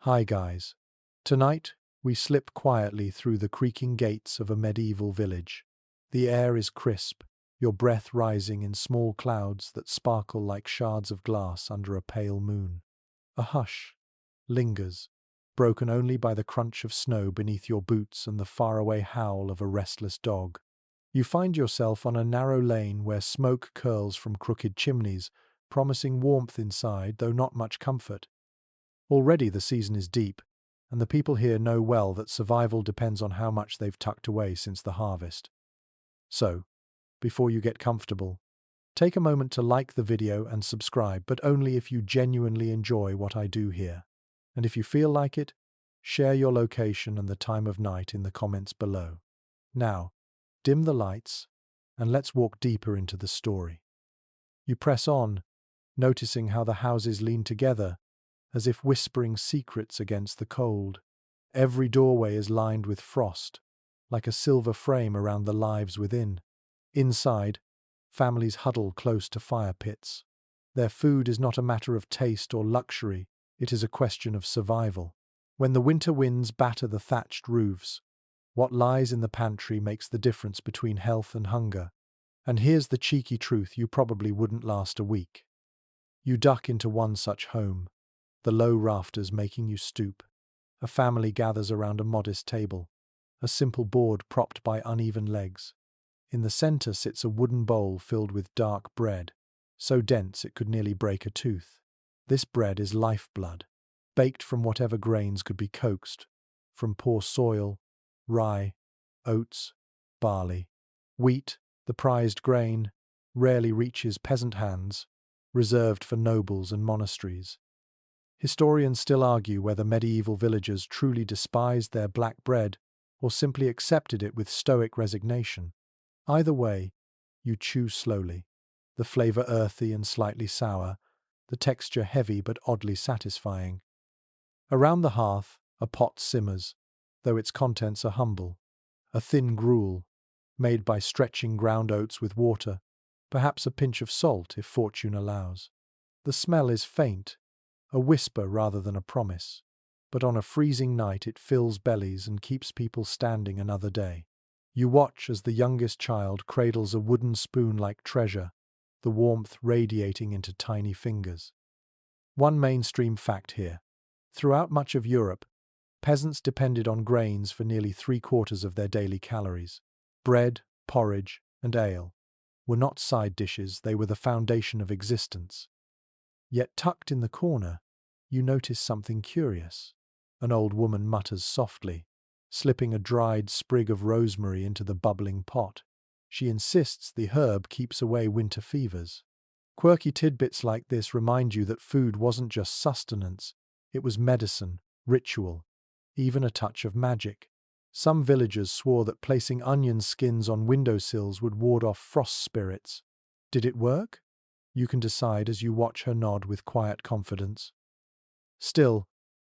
Hi guys. Tonight, we slip quietly through the creaking gates of a medieval village. The air is crisp, your breath rising in small clouds that sparkle like shards of glass under a pale moon. A hush lingers, broken only by the crunch of snow beneath your boots and the faraway howl of a restless dog. You find yourself on a narrow lane where smoke curls from crooked chimneys, promising warmth inside, though not much comfort. Already the season is deep, and the people here know well that survival depends on how much they've tucked away since the harvest. So, before you get comfortable, take a moment to like the video and subscribe, but only if you genuinely enjoy what I do here. And if you feel like it, share your location and the time of night in the comments below. Now, dim the lights, and let's walk deeper into the story. You press on, noticing how the houses lean together, as if whispering secrets against the cold. Every doorway is lined with frost, like a silver frame around the lives within. Inside, families huddle close to fire pits. Their food is not a matter of taste or luxury, it is a question of survival. When the winter winds batter the thatched roofs, what lies in the pantry makes the difference between health and hunger. And here's the cheeky truth: you probably wouldn't last a week. You duck into one such home, the low rafters making you stoop. A family gathers around a modest table, a simple board propped by uneven legs. In the center sits a wooden bowl filled with dark bread, so dense it could nearly break a tooth. This bread is lifeblood, baked from whatever grains could be coaxed, from poor soil, rye, oats, barley. Wheat, the prized grain, rarely reaches peasant hands, reserved for nobles and monasteries. Historians still argue whether medieval villagers truly despised their black bread or simply accepted it with stoic resignation. Either way, you chew slowly, the flavor earthy and slightly sour, the texture heavy but oddly satisfying. Around the hearth, a pot simmers, though its contents are humble. A thin gruel, made by stretching ground oats with water, perhaps a pinch of salt if fortune allows. The smell is faint, a whisper rather than a promise, but on a freezing night it fills bellies and keeps people standing another day. You watch as the youngest child cradles a wooden spoon like treasure, the warmth radiating into tiny fingers. One mainstream fact here: throughout much of Europe, peasants depended on grains for nearly 3/4 of their daily calories. Bread, porridge, and ale were not side dishes, they were the foundation of existence. Yet tucked in the corner, you notice something curious. An old woman mutters softly, slipping a dried sprig of rosemary into the bubbling pot. She insists the herb keeps away winter fevers. Quirky tidbits like this remind you that food wasn't just sustenance, it was medicine, ritual, even a touch of magic. Some villagers swore that placing onion skins on windowsills would ward off frost spirits. Did it work? You can decide as you watch her nod with quiet confidence. Still,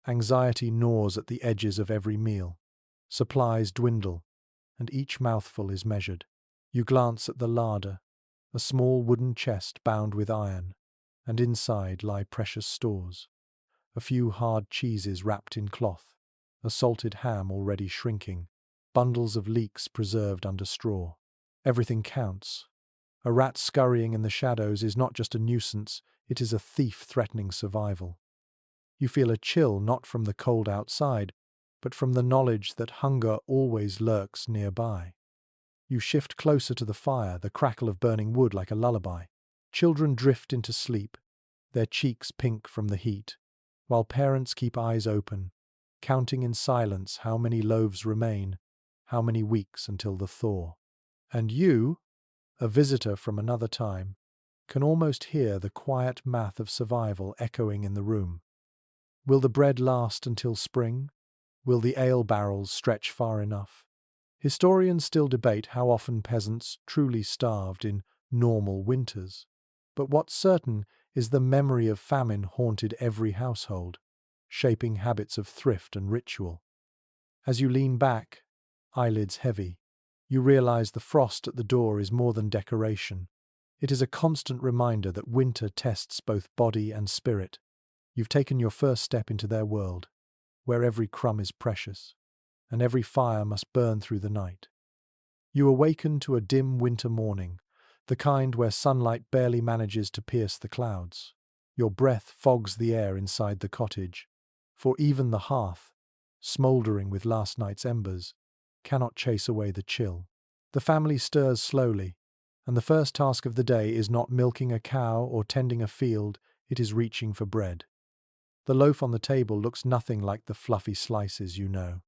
anxiety gnaws at the edges of every meal. Supplies dwindle, and each mouthful is measured. You glance at the larder, a small wooden chest bound with iron, and inside lie precious stores. A few hard cheeses wrapped in cloth, a salted ham already shrinking, bundles of leeks preserved under straw. Everything counts. A rat scurrying in the shadows is not just a nuisance, it is a thief threatening survival. You feel a chill not from the cold outside, but from the knowledge that hunger always lurks nearby. You shift closer to the fire, the crackle of burning wood like a lullaby. Children drift into sleep, their cheeks pink from the heat, while parents keep eyes open, counting in silence how many loaves remain, how many weeks until the thaw. And you, a visitor from another time, can almost hear the quiet math of survival echoing in the room. Will the bread last until spring? Will the ale barrels stretch far enough? Historians still debate how often peasants truly starved in normal winters. But what's certain is the memory of famine haunted every household, shaping habits of thrift and ritual. As you lean back, eyelids heavy, you realize the frost at the door is more than decoration. It is a constant reminder that winter tests both body and spirit. You've taken your first step into their world, where every crumb is precious, and every fire must burn through the night. You awaken to a dim winter morning, the kind where sunlight barely manages to pierce the clouds. Your breath fogs the air inside the cottage, for even the hearth, smouldering with last night's embers, cannot chase away the chill. The family stirs slowly, and the first task of the day is not milking a cow or tending a field, it is reaching for bread. The loaf on the table looks nothing like the fluffy slices you know.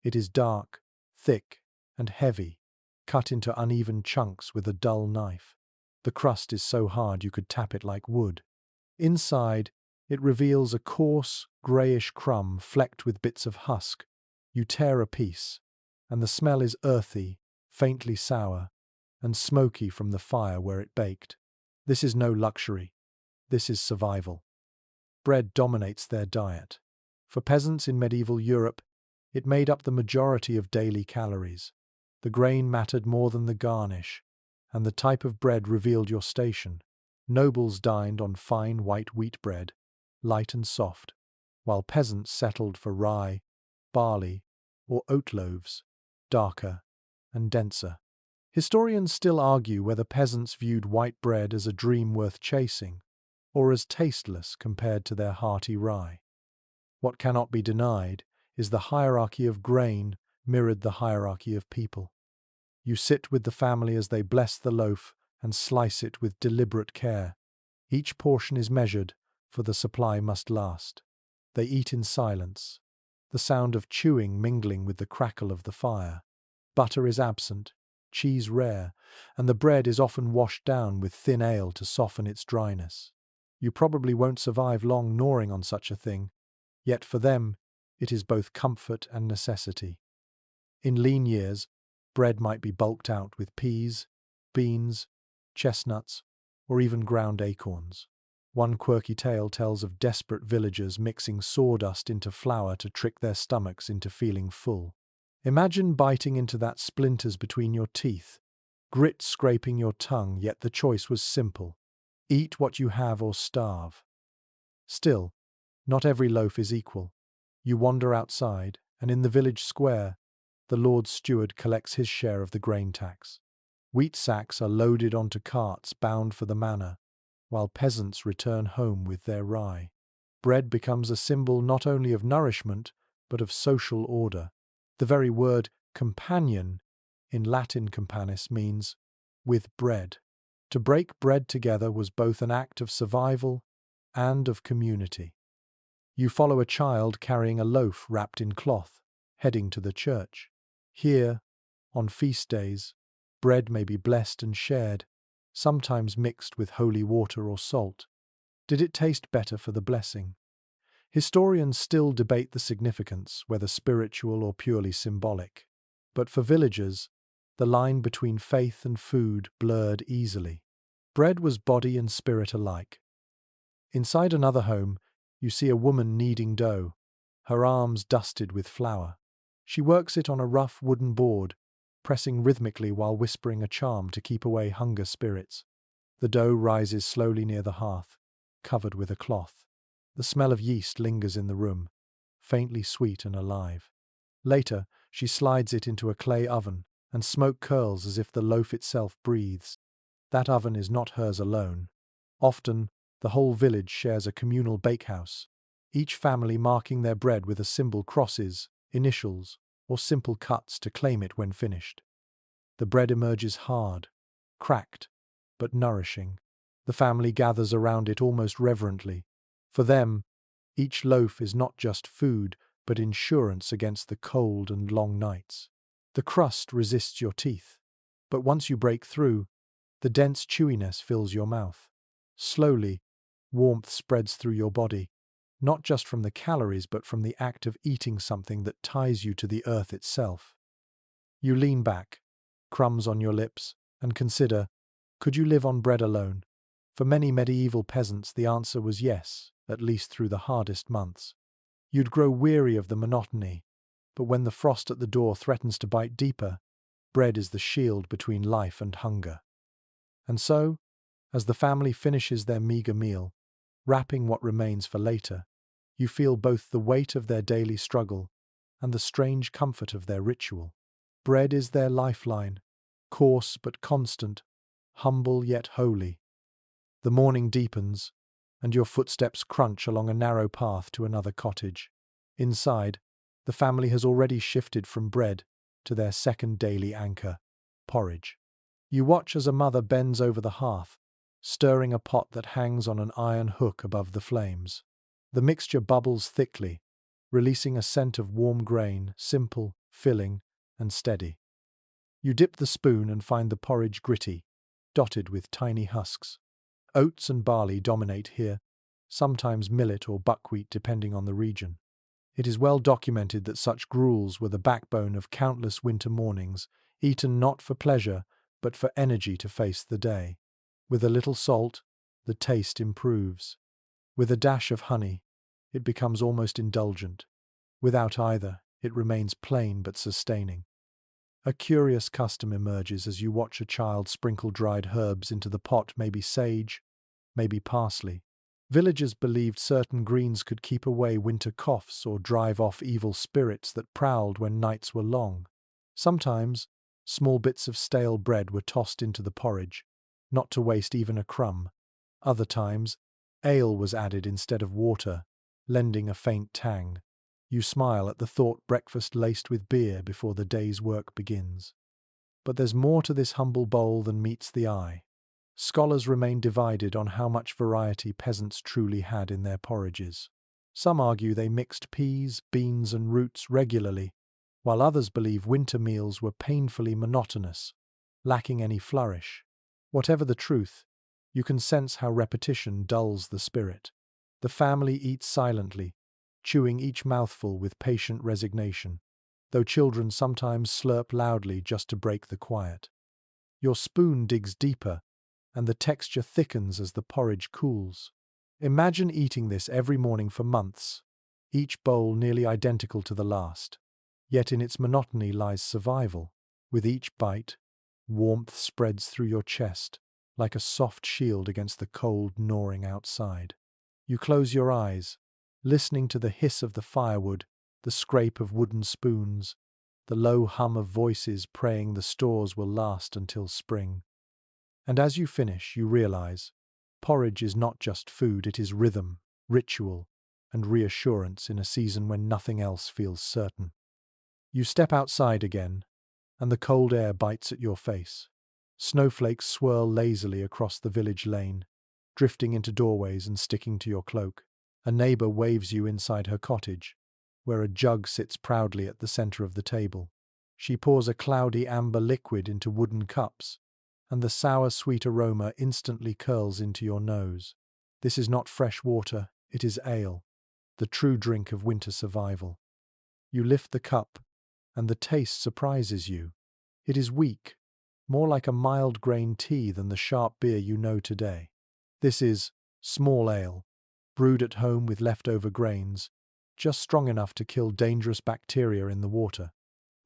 It is dark, thick, and heavy, cut into uneven chunks with a dull knife. The crust is so hard you could tap it like wood. Inside, it reveals a coarse, greyish crumb flecked with bits of husk. You tear a piece, and the smell is earthy, faintly sour, and smoky from the fire where it baked. This is no luxury. This is survival. Bread dominates their diet. For peasants in medieval Europe, it made up the majority of daily calories. The grain mattered more than the garnish, and the type of bread revealed your station. Nobles dined on fine white wheat bread, light and soft, while peasants settled for rye, barley, or oat loaves, darker and denser. Historians still argue whether peasants viewed white bread as a dream worth chasing, or as tasteless compared to their hearty rye. What cannot be denied is the hierarchy of grain mirrored the hierarchy of people. You sit with the family as they bless the loaf and slice it with deliberate care. Each portion is measured, for the supply must last. They eat in silence, the sound of chewing mingling with the crackle of the fire. Butter is absent, cheese rare, and the bread is often washed down with thin ale to soften its dryness. You probably won't survive long gnawing on such a thing, yet for them it is both comfort and necessity. In lean years, bread might be bulked out with peas, beans, chestnuts, or even ground acorns. One quirky tale tells of desperate villagers mixing sawdust into flour to trick their stomachs into feeling full. Imagine biting into that splinters between your teeth, grit scraping your tongue, yet the choice was simple. Eat what you have or starve. Still, not every loaf is equal. You wander outside, and in the village square, the Lord's steward collects his share of the grain tax. Wheat sacks are loaded onto carts bound for the manor, while peasants return home with their rye. Bread becomes a symbol not only of nourishment, but of social order. The very word companion, in Latin campanus, means with bread. To break bread together was both an act of survival and of community. You follow a child carrying a loaf wrapped in cloth, heading to the church. Here, on feast days, bread may be blessed and shared, sometimes mixed with holy water or salt. Did it taste better for the blessing? Historians still debate the significance, whether spiritual or purely symbolic. But for villagers, the line between faith and food blurred easily. Bread was body and spirit alike. Inside another home, you see a woman kneading dough, her arms dusted with flour. She works it on a rough wooden board, pressing rhythmically while whispering a charm to keep away hunger spirits. The dough rises slowly near the hearth, covered with a cloth. The smell of yeast lingers in the room, faintly sweet and alive. Later, she slides it into a clay oven, and smoke curls as if the loaf itself breathes. That oven is not hers alone. Often, the whole village shares a communal bakehouse, each family marking their bread with a symbol, crosses, initials, or simple cuts to claim it when finished. The bread emerges hard, cracked, but nourishing. The family gathers around it almost reverently. For them, each loaf is not just food, but insurance against the cold and long nights. The crust resists your teeth, but once you break through, the dense chewiness fills your mouth. Slowly, warmth spreads through your body, not just from the calories but from the act of eating something that ties you to the earth itself. You lean back, crumbs on your lips, and consider, could you live on bread alone? For many medieval peasants the answer was yes, at least through the hardest months. You'd grow weary of the monotony, but when the frost at the door threatens to bite deeper, bread is the shield between life and hunger. And so, as the family finishes their meager meal, wrapping what remains for later, You feel both the weight of their daily struggle and the strange comfort of their ritual. Bread is their lifeline, coarse but constant, humble yet holy. The morning deepens, and your footsteps crunch along a narrow path to another cottage. Inside, the family has already shifted from bread to their second daily anchor, porridge. You watch as a mother bends over the hearth, stirring a pot that hangs on an iron hook above the flames. The mixture bubbles thickly, releasing a scent of warm grain, simple, filling, and steady. You dip the spoon and find the porridge gritty, dotted with tiny husks. Oats and barley dominate here, sometimes millet or buckwheat depending on the region. It is well documented that such gruels were the backbone of countless winter mornings, eaten not for pleasure, but for energy to face the day. With a little salt, the taste improves. With a dash of honey, it becomes almost indulgent. Without either, it remains plain but sustaining. A curious custom emerges as you watch a child sprinkle dried herbs into the pot, maybe sage, maybe parsley. Villagers believed certain greens could keep away winter coughs or drive off evil spirits that prowled when nights were long. Sometimes, small bits of stale bread were tossed into the porridge, not to waste even a crumb. Other times, ale was added instead of water, lending a faint tang. You smile at the thought breakfast laced with beer before the day's work begins. But there's more to this humble bowl than meets the eye. Scholars remain divided on how much variety peasants truly had in their porridges. Some argue they mixed peas, beans, and roots regularly, while others believe winter meals were painfully monotonous, lacking any flourish. Whatever the truth, you can sense how repetition dulls the spirit. The family eats silently, chewing each mouthful with patient resignation, though children sometimes slurp loudly just to break the quiet. Your spoon digs deeper, and the texture thickens as the porridge cools. Imagine eating this every morning for months, each bowl nearly identical to the last. Yet in its monotony lies survival. With each bite, warmth spreads through your chest, like a soft shield against the cold gnawing outside. You close your eyes, listening to the hiss of the firewood, the scrape of wooden spoons, the low hum of voices praying the stores will last until spring. And as you finish, you realize, porridge is not just food, it is rhythm, ritual, and reassurance in a season when nothing else feels certain. You step outside again, and the cold air bites at your face. Snowflakes swirl lazily across the village lane, drifting into doorways and sticking to your cloak. A neighbor waves you inside her cottage, where a jug sits proudly at the center of the table. She pours a cloudy amber liquid into wooden cups, and the sour sweet aroma instantly curls into your nose. This is not fresh water, it is ale, the true drink of winter survival. You lift the cup, and the taste surprises you. It is weak, more like a mild grain tea than the sharp beer you know today. This is small ale, brewed at home with leftover grains, just strong enough to kill dangerous bacteria in the water.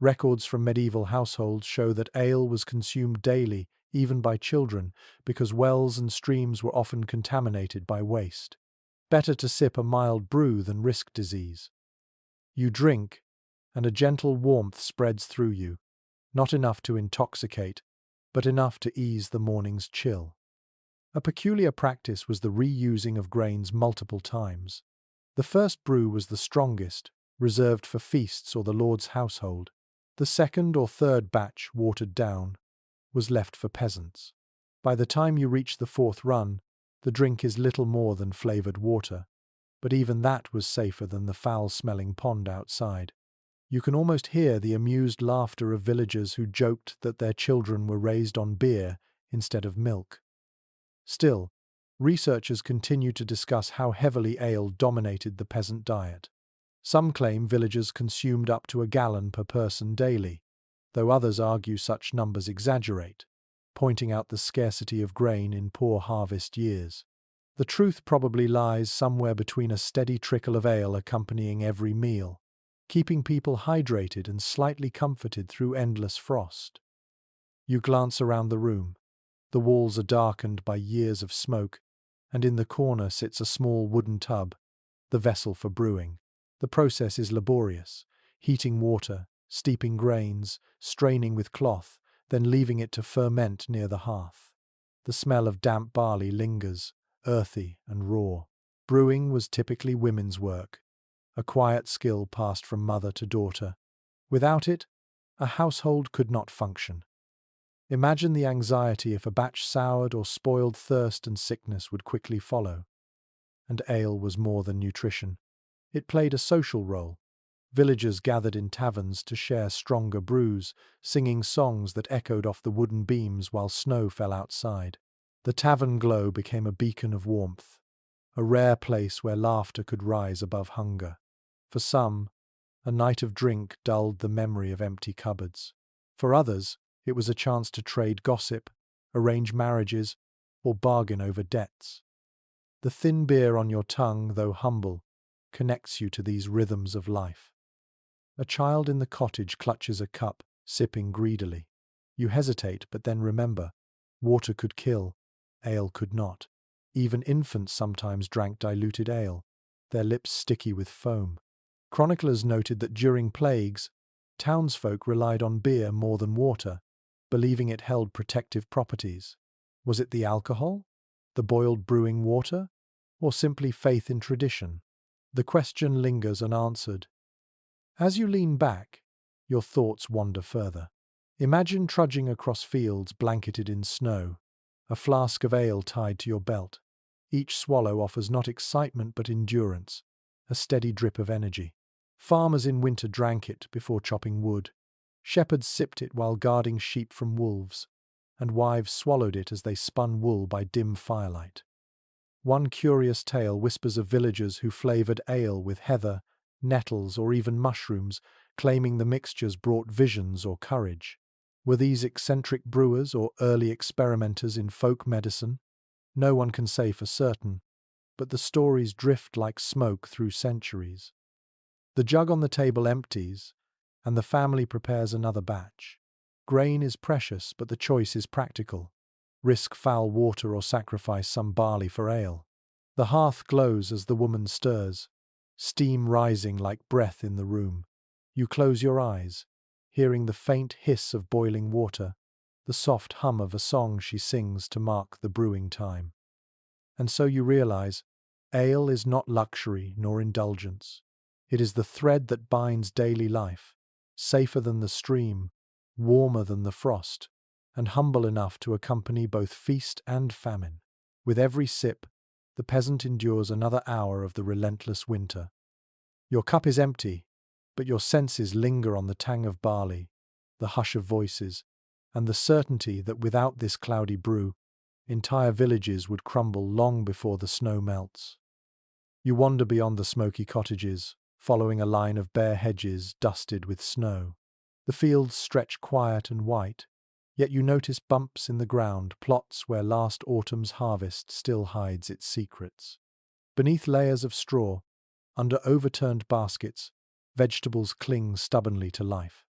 Records from medieval households show that ale was consumed daily, even by children, because wells and streams were often contaminated by waste. Better to sip a mild brew than risk disease. You drink, and a gentle warmth spreads through you, not enough to intoxicate, but enough to ease the morning's chill. A peculiar practice was the reusing of grains multiple times. The first brew was the strongest, reserved for feasts or the Lord's household. The second or third batch, watered down, was left for peasants. By the time you reach the fourth run, the drink is little more than flavored water, but even that was safer than the foul-smelling pond outside. You can almost hear the amused laughter of villagers who joked that their children were raised on beer instead of milk. Still, researchers continue to discuss how heavily ale dominated the peasant diet. Some claim villagers consumed up to a gallon per person daily, though others argue such numbers exaggerate, pointing out the scarcity of grain in poor harvest years. The truth probably lies somewhere between a steady trickle of ale accompanying every meal, keeping people hydrated and slightly comforted through endless frost. You glance around the room. The walls are darkened by years of smoke, and in the corner sits a small wooden tub, the vessel for brewing. The process is laborious: heating water, steeping grains, straining with cloth, then leaving it to ferment near the hearth. The smell of damp barley lingers, earthy and raw. Brewing was typically women's work, a quiet skill passed from mother to daughter. Without it, a household could not function. Imagine the anxiety if a batch soured or spoiled. Thirst and sickness would quickly follow. And ale was more than nutrition. It played a social role. Villagers gathered in taverns to share stronger brews, singing songs that echoed off the wooden beams while snow fell outside. The tavern glow became a beacon of warmth, a rare place where laughter could rise above hunger. For some, a night of drink dulled the memory of empty cupboards. For others, it was a chance to trade gossip, arrange marriages, or bargain over debts. The thin beer on your tongue, though humble, connects you to these rhythms of life. A child in the cottage clutches a cup, sipping greedily. You hesitate, but then remember, water could kill, ale could not. Even infants sometimes drank diluted ale, their lips sticky with foam. Chroniclers noted that during plagues, townsfolk relied on beer more than water, believing it held protective properties. Was it the alcohol, the boiled brewing water, or simply faith in tradition? The question lingers unanswered. As you lean back, your thoughts wander further. Imagine trudging across fields blanketed in snow, a flask of ale tied to your belt. Each swallow offers not excitement but endurance, a steady drip of energy. Farmers in winter drank it before chopping wood. Shepherds sipped it while guarding sheep from wolves, and wives swallowed it as they spun wool by dim firelight. One curious tale whispers of villagers who flavoured ale with heather, nettles, or even mushrooms, claiming the mixtures brought visions or courage. Were these eccentric brewers or early experimenters in folk medicine? No one can say for certain, but the stories drift like smoke through centuries. The jug on the table empties, and the family prepares another batch. Grain is precious, but the choice is practical. Risk foul water or sacrifice some barley for ale. The hearth glows as the woman stirs, steam rising like breath in the room. You close your eyes, hearing the faint hiss of boiling water, the soft hum of a song she sings to mark the brewing time. And so you realize, ale is not luxury nor indulgence. It is the thread that binds daily life, safer than the stream, warmer than the frost, and humble enough to accompany both feast and famine. With every sip, the peasant endures another hour of the relentless winter. Your cup is empty, but your senses linger on the tang of barley, the hush of voices, and the certainty that without this cloudy brew, entire villages would crumble long before the snow melts. You wander beyond the smoky cottages, following a line of bare hedges dusted with snow. The fields stretch quiet and white, yet you notice bumps in the ground, plots where last autumn's harvest still hides its secrets. Beneath layers of straw, under overturned baskets, vegetables cling stubbornly to life.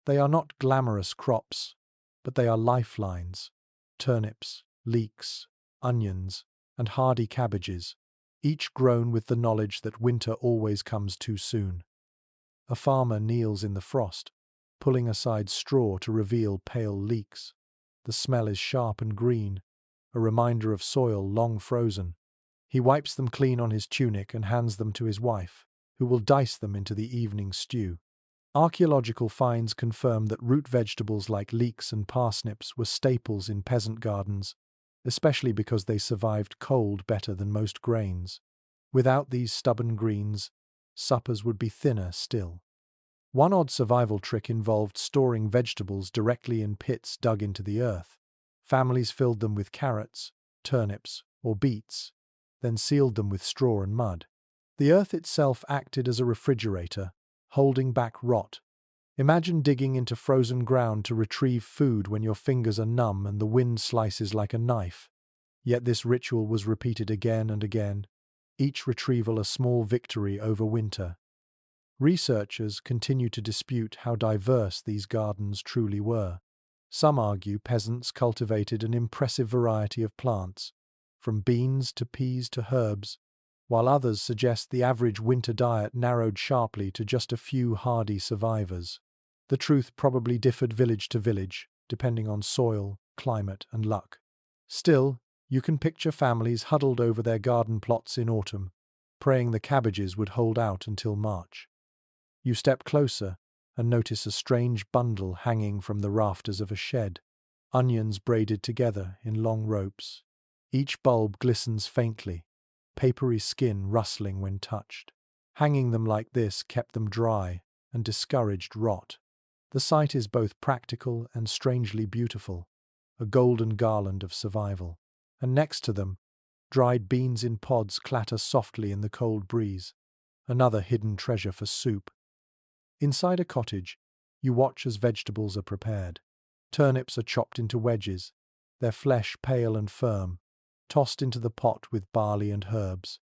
They are not glamorous crops, but they are lifelines. Turnips, leeks, onions, and hardy cabbages, each grown with the knowledge that winter always comes too soon. A farmer kneels in the frost, pulling aside straw to reveal pale leeks. The smell is sharp and green, a reminder of soil long frozen. He wipes them clean on his tunic and hands them to his wife, who will dice them into the evening stew. Archaeological finds confirm that root vegetables like leeks and parsnips were staples in peasant gardens, especially because they survived cold better than most grains. Without these stubborn greens, suppers would be thinner still. One odd survival trick involved storing vegetables directly in pits dug into the earth. Families filled them with carrots, turnips, or beets, then sealed them with straw and mud. The earth itself acted as a refrigerator, holding back rot. Imagine digging into frozen ground to retrieve food when your fingers are numb and the wind slices like a knife. Yet this ritual was repeated again and again, each retrieval a small victory over winter. Researchers continue to dispute how diverse these gardens truly were. Some argue peasants cultivated an impressive variety of plants, from beans to peas to herbs, while others suggest the average winter diet narrowed sharply to just a few hardy survivors. The truth probably differed village to village, depending on soil, climate, and luck. Still, you can picture families huddled over their garden plots in autumn, praying the cabbages would hold out until March. You step closer and notice a strange bundle hanging from the rafters of a shed, onions braided together in long ropes. Each bulb glistens faintly, papery skin rustling when touched. Hanging them like this kept them dry and discouraged rot. The sight is both practical and strangely beautiful, a golden garland of survival. And next to them, dried beans in pods clatter softly in the cold breeze, another hidden treasure for soup. Inside a cottage, you watch as vegetables are prepared. Turnips are chopped into wedges, their flesh pale and firm, tossed into the pot with barley and herbs.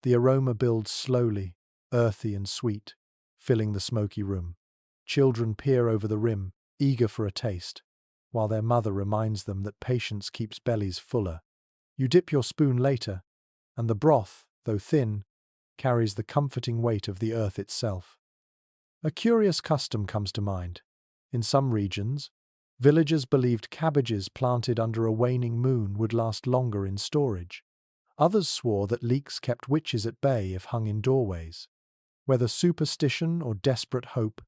The aroma builds slowly, earthy and sweet, filling the smoky room. Children peer over the rim, eager for a taste, while their mother reminds them that patience keeps bellies fuller. You dip your spoon later, and the broth, though thin, carries the comforting weight of the earth itself. A curious custom comes to mind. In some regions, villagers believed cabbages planted under a waning moon would last longer in storage. Others swore that leeks kept witches at bay if hung in doorways. Whether superstition or desperate hope,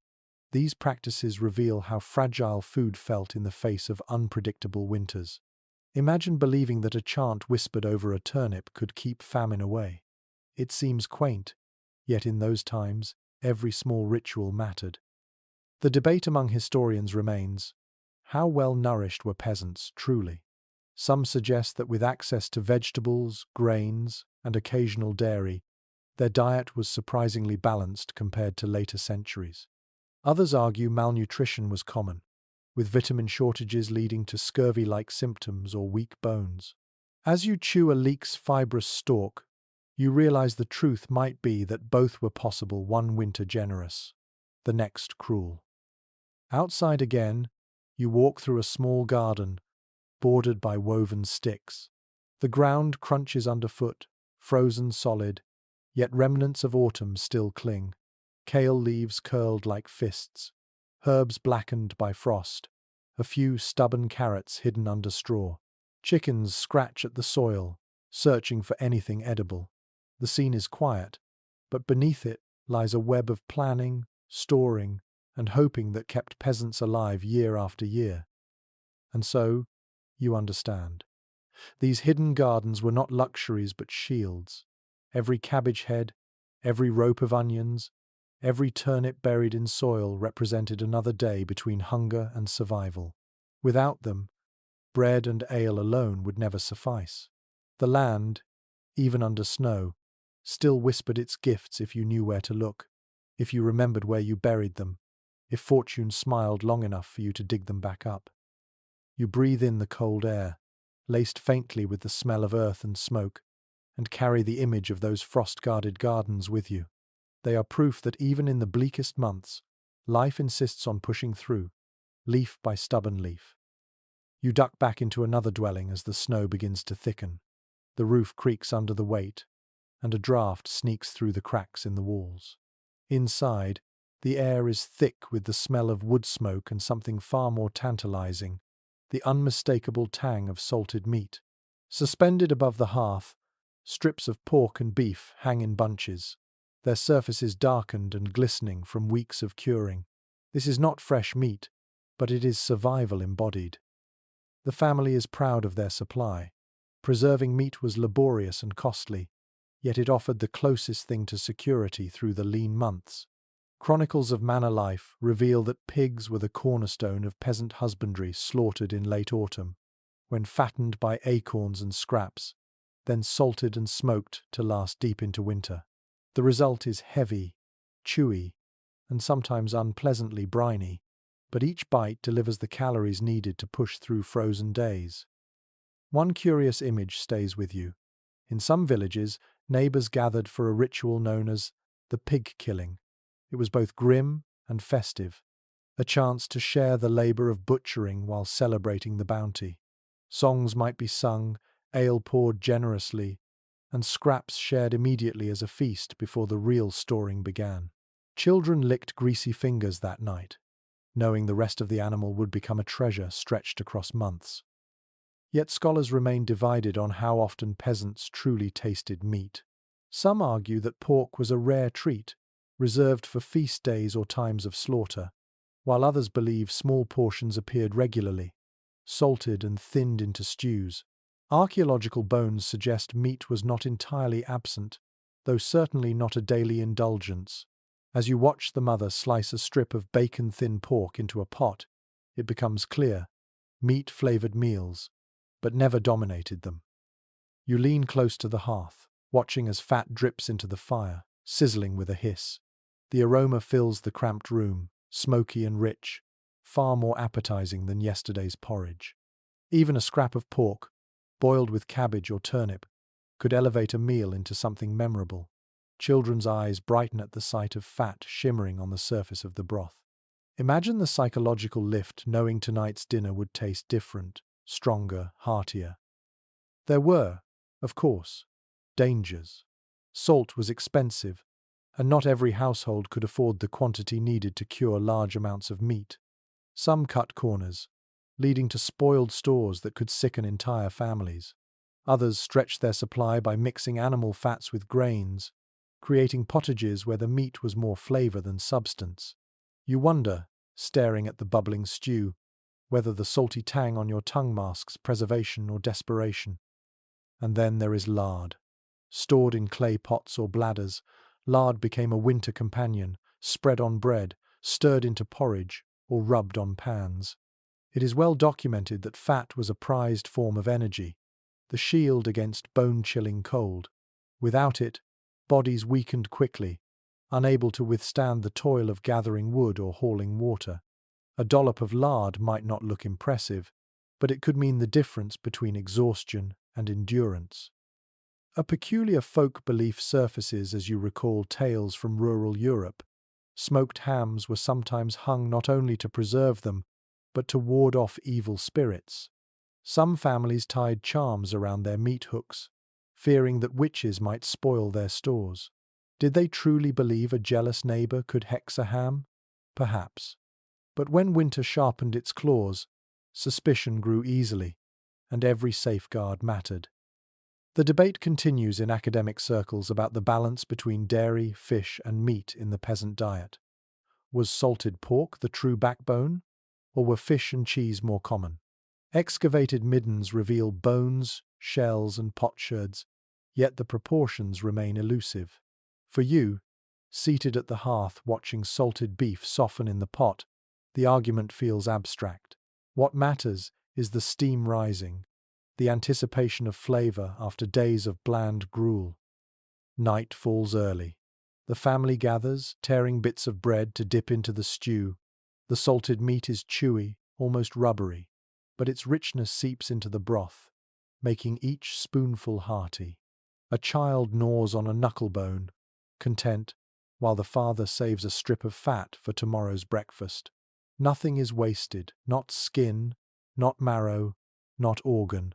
these practices reveal how fragile food felt in the face of unpredictable winters. Imagine believing that a chant whispered over a turnip could keep famine away. It seems quaint, yet in those times, every small ritual mattered. The debate among historians remains: how well nourished were peasants truly? Some suggest that with access to vegetables, grains, and occasional dairy, their diet was surprisingly balanced compared to later centuries. Others argue malnutrition was common, with vitamin shortages leading to scurvy-like symptoms or weak bones. As you chew a leek's fibrous stalk, you realize the truth might be that both were possible, one winter generous, the next cruel. Outside again, you walk through a small garden, bordered by woven sticks. The ground crunches underfoot, frozen solid, yet remnants of autumn still cling. Kale leaves curled like fists, herbs blackened by frost, a few stubborn carrots hidden under straw. Chickens scratch at the soil, searching for anything edible. The scene is quiet, but beneath it lies a web of planning, storing, and hoping that kept peasants alive year after year. And so, you understand. These hidden gardens were not luxuries but shields. Every cabbage head, every rope of onions, every turnip buried in soil represented another day between hunger and survival. Without them, bread and ale alone would never suffice. The land, even under snow, still whispered its gifts if you knew where to look, if you remembered where you buried them, if fortune smiled long enough for you to dig them back up. You breathe in the cold air, laced faintly with the smell of earth and smoke, and carry the image of those frost-guarded gardens with you. They are proof that even in the bleakest months, life insists on pushing through, leaf by stubborn leaf. You duck back into another dwelling as the snow begins to thicken. The roof creaks under the weight, and a draught sneaks through the cracks in the walls. Inside, the air is thick with the smell of wood smoke and something far more tantalizing, the unmistakable tang of salted meat. Suspended above the hearth, strips of pork and beef hang in bunches, their surfaces darkened and glistening from weeks of curing. This is not fresh meat, but it is survival embodied. The family is proud of their supply. Preserving meat was laborious and costly, yet it offered the closest thing to security through the lean months. Chronicles of manor life reveal that pigs were the cornerstone of peasant husbandry slaughtered in late autumn, when fattened by acorns and scraps, then salted and smoked to last deep into winter. The result is heavy, chewy, and sometimes unpleasantly briny, but each bite delivers the calories needed to push through frozen days. One curious image stays with you. In some villages, neighbors gathered for a ritual known as the pig killing. It was both grim and festive, a chance to share the labor of butchering while celebrating the bounty. Songs might be sung, ale poured generously, and scraps shared immediately as a feast before the real storing began. Children licked greasy fingers that night, knowing the rest of the animal would become a treasure stretched across months. Yet scholars remain divided on how often peasants truly tasted meat. Some argue that pork was a rare treat, reserved for feast days or times of slaughter, while others believe small portions appeared regularly, salted and thinned into stews. Archaeological bones suggest meat was not entirely absent, though certainly not a daily indulgence. As you watch the mother slice a strip of bacon-thin pork into a pot, it becomes clear: meat flavored meals, but never dominated them. You lean close to the hearth, watching as fat drips into the fire, sizzling with a hiss. The aroma fills the cramped room, smoky and rich, far more appetizing than yesterday's porridge. Even a scrap of pork, boiled with cabbage or turnip, could elevate a meal into something memorable. Children's eyes brighten at the sight of fat shimmering on the surface of the broth. Imagine the psychological lift knowing tonight's dinner would taste different, stronger, heartier. There were, of course, dangers. Salt was expensive, and not every household could afford the quantity needed to cure large amounts of meat. Some cut corners, leading to spoiled stores that could sicken entire families. Others stretched their supply by mixing animal fats with grains, creating pottages where the meat was more flavor than substance. You wonder, staring at the bubbling stew, whether the salty tang on your tongue masks preservation or desperation. And then there is lard. Stored in clay pots or bladders, lard became a winter companion, spread on bread, stirred into porridge, or rubbed on pans. It is well documented that fat was a prized form of energy, the shield against bone-chilling cold. Without it, bodies weakened quickly, unable to withstand the toil of gathering wood or hauling water. A dollop of lard might not look impressive, but it could mean the difference between exhaustion and endurance. A peculiar folk belief surfaces as you recall tales from rural Europe. Smoked hams were sometimes hung not only to preserve them, but to ward off evil spirits. Some families tied charms around their meat hooks, fearing that witches might spoil their stores. Did they truly believe a jealous neighbor could hex a ham? Perhaps. But when winter sharpened its claws, suspicion grew easily, and every safeguard mattered. The debate continues in academic circles about the balance between dairy, fish, and meat in the peasant diet. Was salted pork the true backbone, or were fish and cheese more common? Excavated middens reveal bones, shells, and potsherds, yet the proportions remain elusive. For you, seated at the hearth watching salted beef soften in the pot, the argument feels abstract. What matters is the steam rising, the anticipation of flavor after days of bland gruel. Night falls early. The family gathers, tearing bits of bread to dip into the stew. The salted meat is chewy, almost rubbery, but its richness seeps into the broth, making each spoonful hearty. A child gnaws on a knucklebone, content, while the father saves a strip of fat for tomorrow's breakfast. Nothing is wasted, not skin, not marrow, not organ.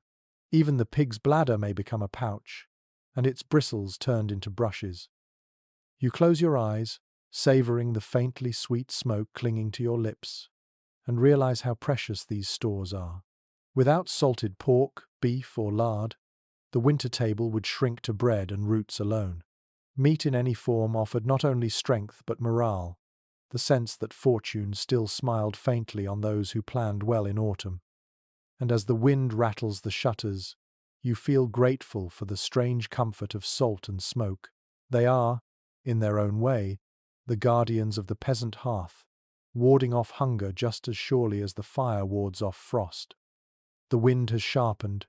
Even the pig's bladder may become a pouch, and its bristles turned into brushes. You close your eyes, savoring the faintly sweet smoke clinging to your lips, and realize how precious these stores are. Without salted pork, beef, or lard, the winter table would shrink to bread and roots alone. Meat in any form offered not only strength but morale, the sense that fortune still smiled faintly on those who planned well in autumn. And as the wind rattles the shutters, you feel grateful for the strange comfort of salt and smoke. They are, in their own way, the guardians of the peasant hearth, warding off hunger just as surely as the fire wards off frost. The wind has sharpened,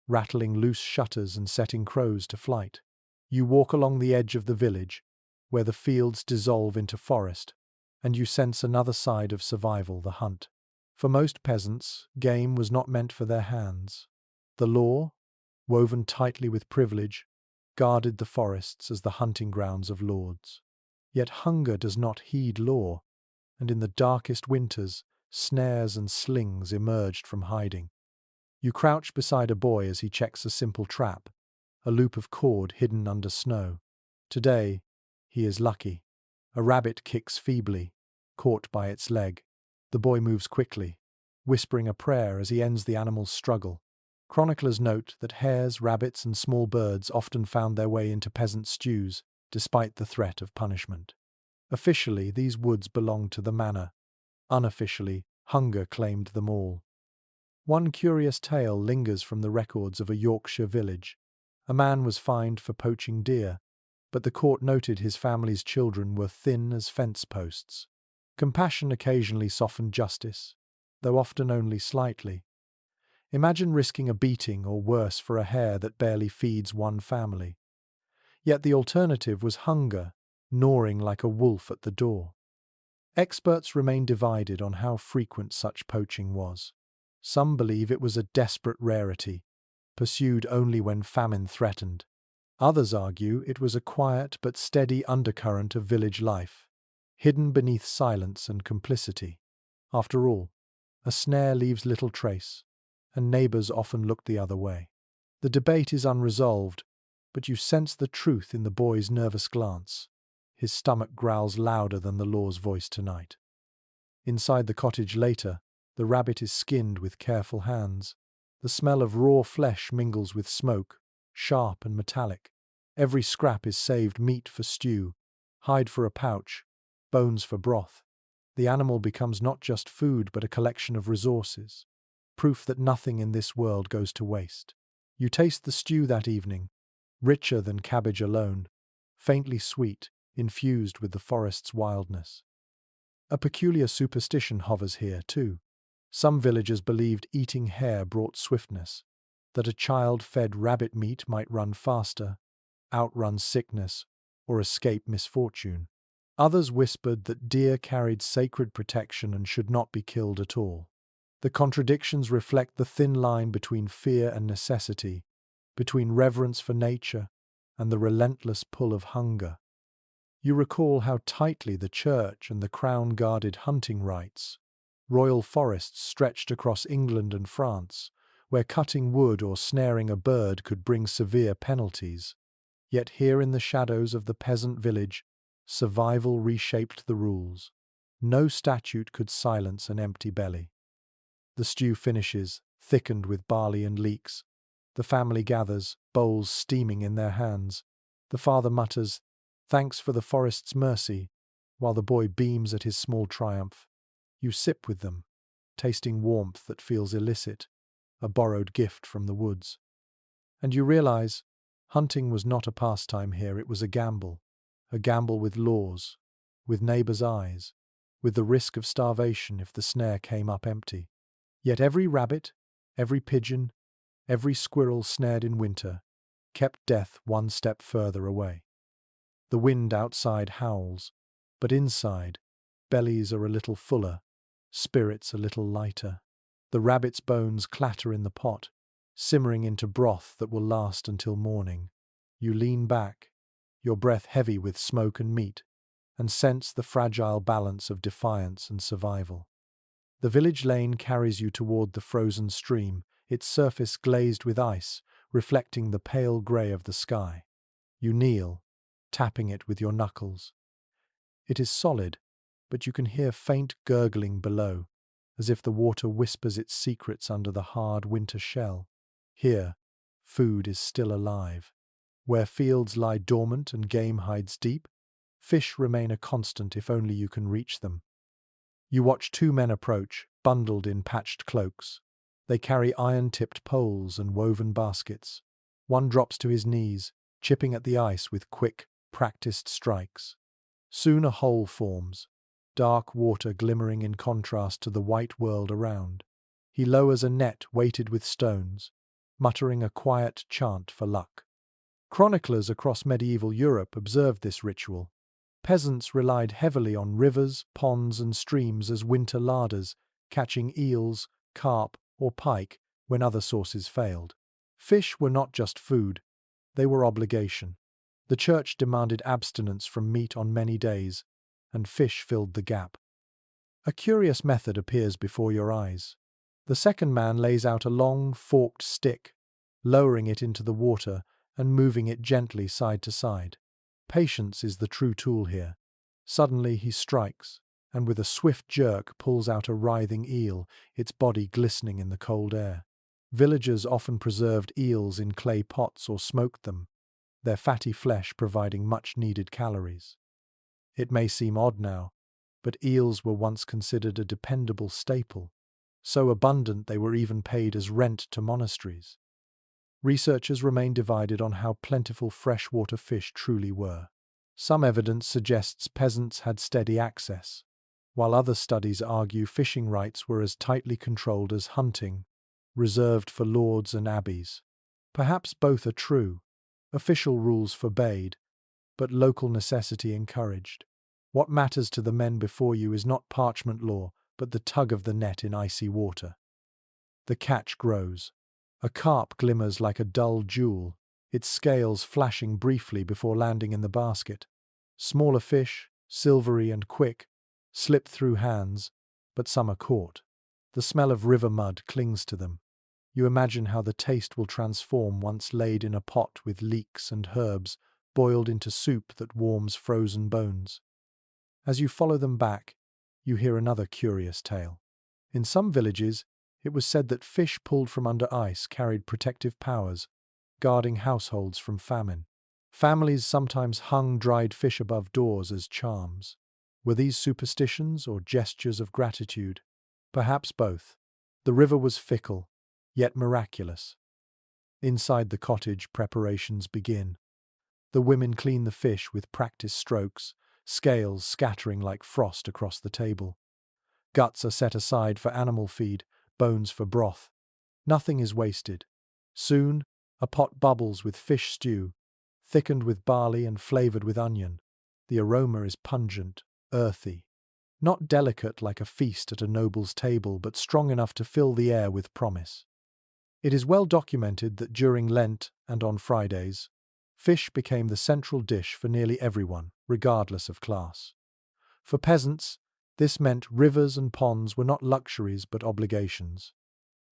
rattling loose shutters and setting crows to flight. You walk along the edge of the village, where the fields dissolve into forest, and you sense another side of survival, the hunt. For most peasants, game was not meant for their hands. The law, woven tightly with privilege, guarded the forests as the hunting grounds of lords. Yet hunger does not heed law, and in the darkest winters, snares and slings emerged from hiding. You crouch beside a boy as he checks a simple trap, a loop of cord hidden under snow. Today, he is lucky. A rabbit kicks feebly, caught by its leg. The boy moves quickly, whispering a prayer as he ends the animal's struggle. Chroniclers note that hares, rabbits, and small birds often found their way into peasant stews, despite the threat of punishment. Officially, these woods belonged to the manor. Unofficially, hunger claimed them all. One curious tale lingers from the records of a Yorkshire village. A man was fined for poaching deer, but the court noted his family's children were thin as fence posts. Compassion occasionally softened justice, though often only slightly. Imagine risking a beating or worse for a hare that barely feeds one family. Yet the alternative was hunger, gnawing like a wolf at the door. Experts remain divided on how frequent such poaching was. Some believe it was a desperate rarity, pursued only when famine threatened. Others argue it was a quiet but steady undercurrent of village life, hidden beneath silence and complicity. After all, a snare leaves little trace, and neighbors often look the other way. The debate is unresolved, but you sense the truth in the boy's nervous glance. His stomach growls louder than the law's voice tonight. Inside the cottage later, the rabbit is skinned with careful hands. The smell of raw flesh mingles with smoke, sharp and metallic. Every scrap is saved meat for stew, hide for a pouch, bones for broth. The animal becomes not just food but a collection of resources, proof that nothing in this world goes to waste. You taste the stew that evening, richer than cabbage alone, faintly sweet, infused with the forest's wildness. A peculiar superstition hovers here, too. Some villagers believed eating hare brought swiftness, that a child fed rabbit meat might run faster, outrun sickness, or escape misfortune. Others whispered that deer carried sacred protection and should not be killed at all. The contradictions reflect the thin line between fear and necessity, between reverence for nature and the relentless pull of hunger. You recall how tightly the church and the crown guarded hunting rights. Royal forests stretched across England and France, where cutting wood or snaring a bird could bring severe penalties. Yet here in the shadows of the peasant village, survival reshaped the rules. No statute could silence an empty belly. The stew finishes, thickened with barley and leeks. The family gathers, bowls steaming in their hands. The father mutters, "Thanks for the forest's mercy," while the boy beams at his small triumph. You sip with them, tasting warmth that feels illicit, a borrowed gift from the woods. And you realize, hunting was not a pastime here, it was a gamble with laws, with neighbors' eyes, with the risk of starvation if the snare came up empty. Yet every rabbit, every pigeon, every squirrel snared in winter kept death one step further away. The wind outside howls, but inside, bellies are a little fuller, spirits a little lighter. The rabbit's bones clatter in the pot, simmering into broth that will last until morning. You lean back, your breath heavy with smoke and meat, and sense the fragile balance of defiance and survival. The village lane carries you toward the frozen stream, its surface glazed with ice, reflecting the pale grey of the sky. You kneel, tapping it with your knuckles. It is solid, but you can hear faint gurgling below, as if the water whispers its secrets under the hard winter shell. Here, food is still alive. Where fields lie dormant and game hides deep, fish remain a constant if only you can reach them. You watch two men approach, bundled in patched cloaks. They carry iron-tipped poles and woven baskets. One drops to his knees, chipping at the ice with quick, practiced strikes. Soon a hole forms, dark water glimmering in contrast to the white world around. He lowers a net weighted with stones, muttering a quiet chant for luck. Chroniclers across medieval Europe observed this ritual. Peasants relied heavily on rivers, ponds, and streams as winter larders, catching eels, carp, or pike when other sources failed. Fish were not just food, they were obligation. The church demanded abstinence from meat on many days, and fish filled the gap. A curious method appears before your eyes. The second man lays out a long, forked stick, lowering it into the water and moving it gently side to side. Patience is the true tool here. Suddenly he strikes, and with a swift jerk pulls out a writhing eel, its body glistening in the cold air. Villagers often preserved eels in clay pots or smoked them, their fatty flesh providing much-needed calories. It may seem odd now, but eels were once considered a dependable staple, so abundant they were even paid as rent to monasteries. Researchers remain divided on how plentiful freshwater fish truly were. Some evidence suggests peasants had steady access, while other studies argue fishing rights were as tightly controlled as hunting, reserved for lords and abbeys. Perhaps both are true. Official rules forbade, but local necessity encouraged. What matters to the men before you is not parchment law, but the tug of the net in icy water. The catch grows. A carp glimmers like a dull jewel, its scales flashing briefly before landing in the basket. Smaller fish, silvery and quick, slip through hands, but some are caught. The smell of river mud clings to them. You imagine how the taste will transform once laid in a pot with leeks and herbs, boiled into soup that warms frozen bones. As you follow them back, you hear another curious tale. In some villages, it was said that fish pulled from under ice carried protective powers, guarding households from famine. Families sometimes hung dried fish above doors as charms. Were these superstitions or gestures of gratitude? Perhaps both. The river was fickle, yet miraculous. Inside the cottage, preparations begin. The women clean the fish with practiced strokes, scales scattering like frost across the table. Guts are set aside for animal feed, bones for broth. Nothing is wasted. Soon, a pot bubbles with fish stew, thickened with barley and flavored with onion. The aroma is pungent, earthy. Not delicate like a feast at a noble's table, but strong enough to fill the air with promise. It is well documented that during Lent and on Fridays, fish became the central dish for nearly everyone, regardless of class. For peasants, this meant rivers and ponds were not luxuries but obligations.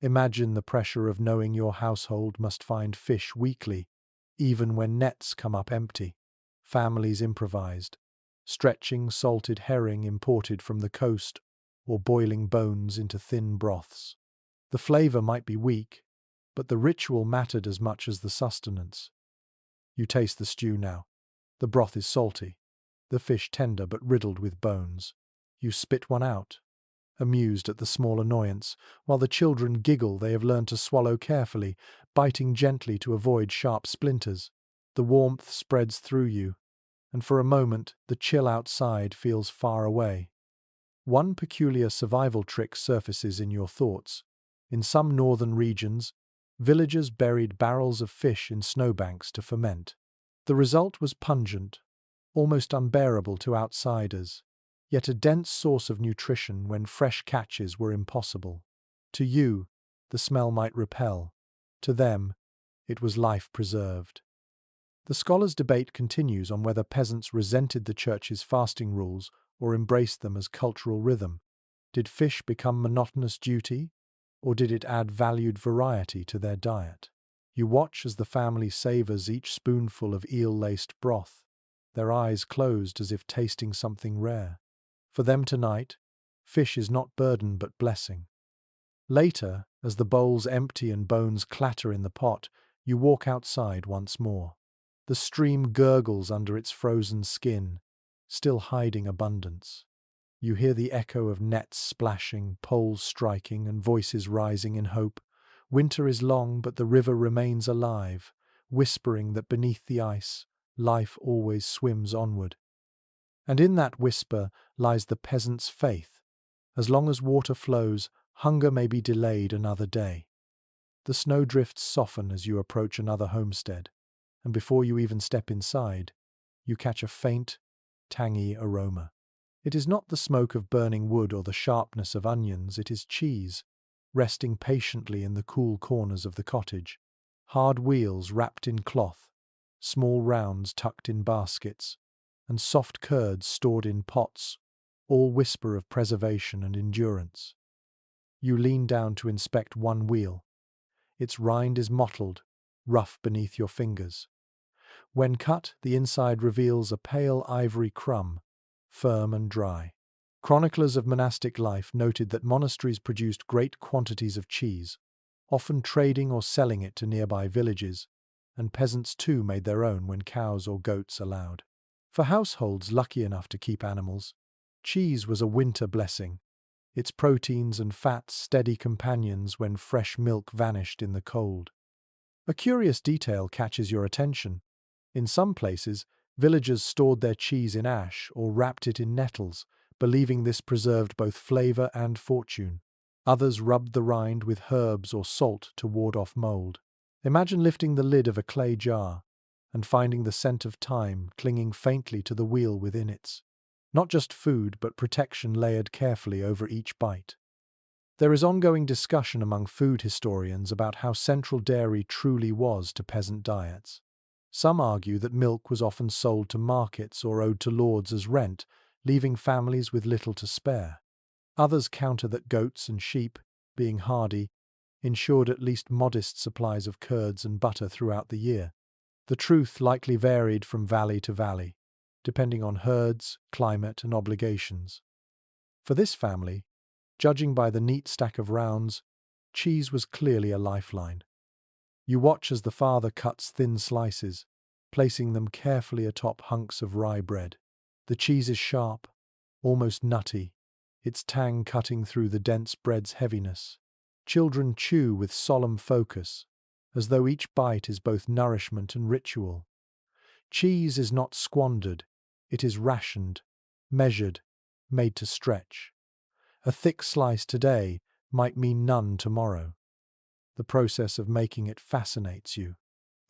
Imagine the pressure of knowing your household must find fish weekly, even when nets come up empty. Families improvised, stretching salted herring imported from the coast or boiling bones into thin broths. The flavor might be weak, but the ritual mattered as much as the sustenance. You taste the stew now. The broth is salty, the fish tender but riddled with bones. You spit one out, amused at the small annoyance. While the children giggle, they have learned to swallow carefully, biting gently to avoid sharp splinters. The warmth spreads through you, and for a moment the chill outside feels far away. One peculiar survival trick surfaces in your thoughts. In some northern regions, villagers buried barrels of fish in snowbanks to ferment. The result was pungent, almost unbearable to outsiders, yet a dense source of nutrition when fresh catches were impossible. To you, the smell might repel. To them, it was life preserved. The scholars' debate continues on whether peasants resented the church's fasting rules or embraced them as cultural rhythm. Did fish become monotonous duty, or did it add valued variety to their diet? You watch as the family savors each spoonful of eel-laced broth, their eyes closed as if tasting something rare. For them tonight, fish is not burden but blessing. Later, as the bowls empty and bones clatter in the pot, you walk outside once more. The stream gurgles under its frozen skin, still hiding abundance. You hear the echo of nets splashing, poles striking, and voices rising in hope. Winter is long, but the river remains alive, whispering that beneath the ice, life always swims onward. And in that whisper lies the peasant's faith. As long as water flows, hunger may be delayed another day. The snowdrifts soften as you approach another homestead, and before you even step inside, you catch a faint, tangy aroma. It is not the smoke of burning wood or the sharpness of onions, it is cheese, resting patiently in the cool corners of the cottage. Hard wheels wrapped in cloth, small rounds tucked in baskets, and soft curds stored in pots, all whisper of preservation and endurance. You lean down to inspect one wheel. Its rind is mottled, rough beneath your fingers. When cut, the inside reveals a pale ivory crumb, firm and dry. Chroniclers of monastic life noted that monasteries produced great quantities of cheese, often trading or selling it to nearby villages, and peasants too made their own when cows or goats allowed. For households lucky enough to keep animals, cheese was a winter blessing, its proteins and fats steady companions when fresh milk vanished in the cold. A curious detail catches your attention. In some places, villagers stored their cheese in ash or wrapped it in nettles, believing this preserved both flavor and fortune. Others rubbed the rind with herbs or salt to ward off mold. Imagine lifting the lid of a clay jar and finding the scent of thyme clinging faintly to the wheel within it. Not just food, but protection layered carefully over each bite. There is ongoing discussion among food historians about how central dairy truly was to peasant diets. Some argue that milk was often sold to markets or owed to lords as rent, leaving families with little to spare. Others counter that goats and sheep, being hardy, ensured at least modest supplies of curds and butter throughout the year. The truth likely varied from valley to valley, depending on herds, climate, and obligations. For this family, judging by the neat stack of rounds, cheese was clearly a lifeline. You watch as the father cuts thin slices, placing them carefully atop hunks of rye bread. The cheese is sharp, almost nutty, its tang cutting through the dense bread's heaviness. Children chew with solemn focus, as though each bite is both nourishment and ritual. Cheese is not squandered, it is rationed, measured, made to stretch. A thick slice today might mean none tomorrow. The process of making it fascinates you,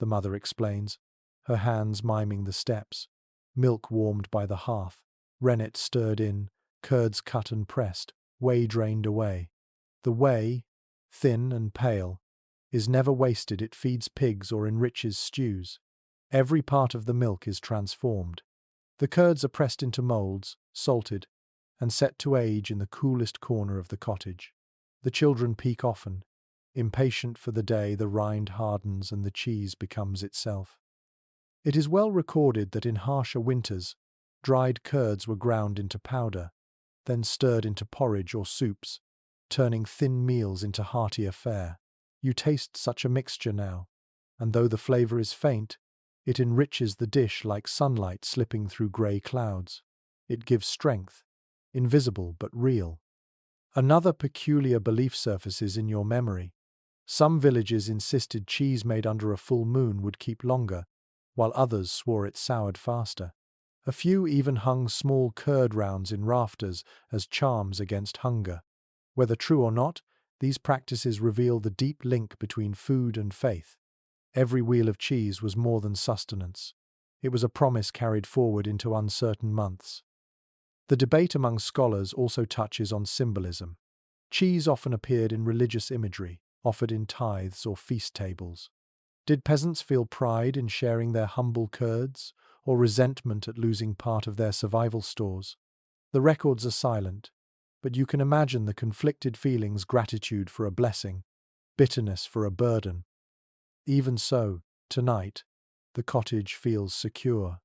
the mother explains, her hands miming the steps, milk warmed by the hearth, rennet stirred in, curds cut and pressed, whey drained away. The whey, thin and pale, is never wasted. It feeds pigs or enriches stews. Every part of the milk is transformed. The curds are pressed into molds, salted, and set to age in the coolest corner of the cottage. The children peek often, impatient for the day the rind hardens and the cheese becomes itself. It is well recorded that in harsher winters, dried curds were ground into powder, then stirred into porridge or soups, turning thin meals into heartier fare. You taste such a mixture now, and though the flavor is faint, it enriches the dish like sunlight slipping through grey clouds. It gives strength, invisible but real. Another peculiar belief surfaces in your memory. Some villages insisted cheese made under a full moon would keep longer, while others swore it soured faster. A few even hung small curd rounds in rafters as charms against hunger. Whether true or not, these practices reveal the deep link between food and faith. Every wheel of cheese was more than sustenance. It was a promise carried forward into uncertain months. The debate among scholars also touches on symbolism. Cheese often appeared in religious imagery, offered in tithes or feast tables. Did peasants feel pride in sharing their humble curds, or resentment at losing part of their survival stores? The records are silent, but you can imagine the conflicted feelings: gratitude for a blessing, bitterness for a burden. Even so, tonight, the cottage feels secure.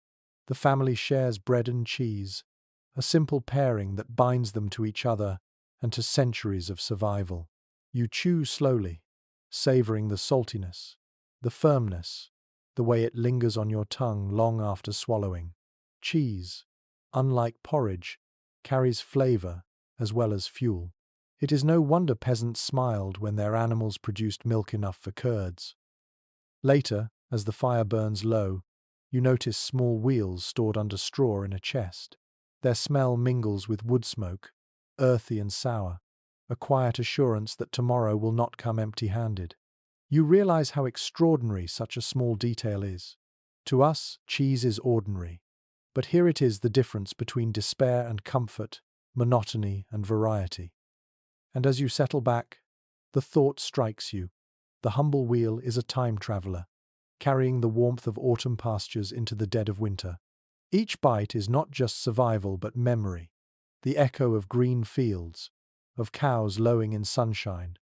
The family shares bread and cheese, a simple pairing that binds them to each other and to centuries of survival. You chew slowly, savoring the saltiness, the firmness, the way it lingers on your tongue long after swallowing. Cheese, unlike porridge, carries flavor as well as fuel. It is no wonder peasants smiled when their animals produced milk enough for curds. Later, as the fire burns low, you notice small wheels stored under straw in a chest. Their smell mingles with wood smoke, earthy and sour, a quiet assurance that tomorrow will not come empty-handed. You realize how extraordinary such a small detail is. To us, cheese is ordinary. But here it is, the difference between despair and comfort, monotony and variety. And as you settle back, the thought strikes you. The humble wheel is a time traveler, carrying the warmth of autumn pastures into the dead of winter. Each bite is not just survival but memory, the echo of green fields, of cows lowing in sunshine,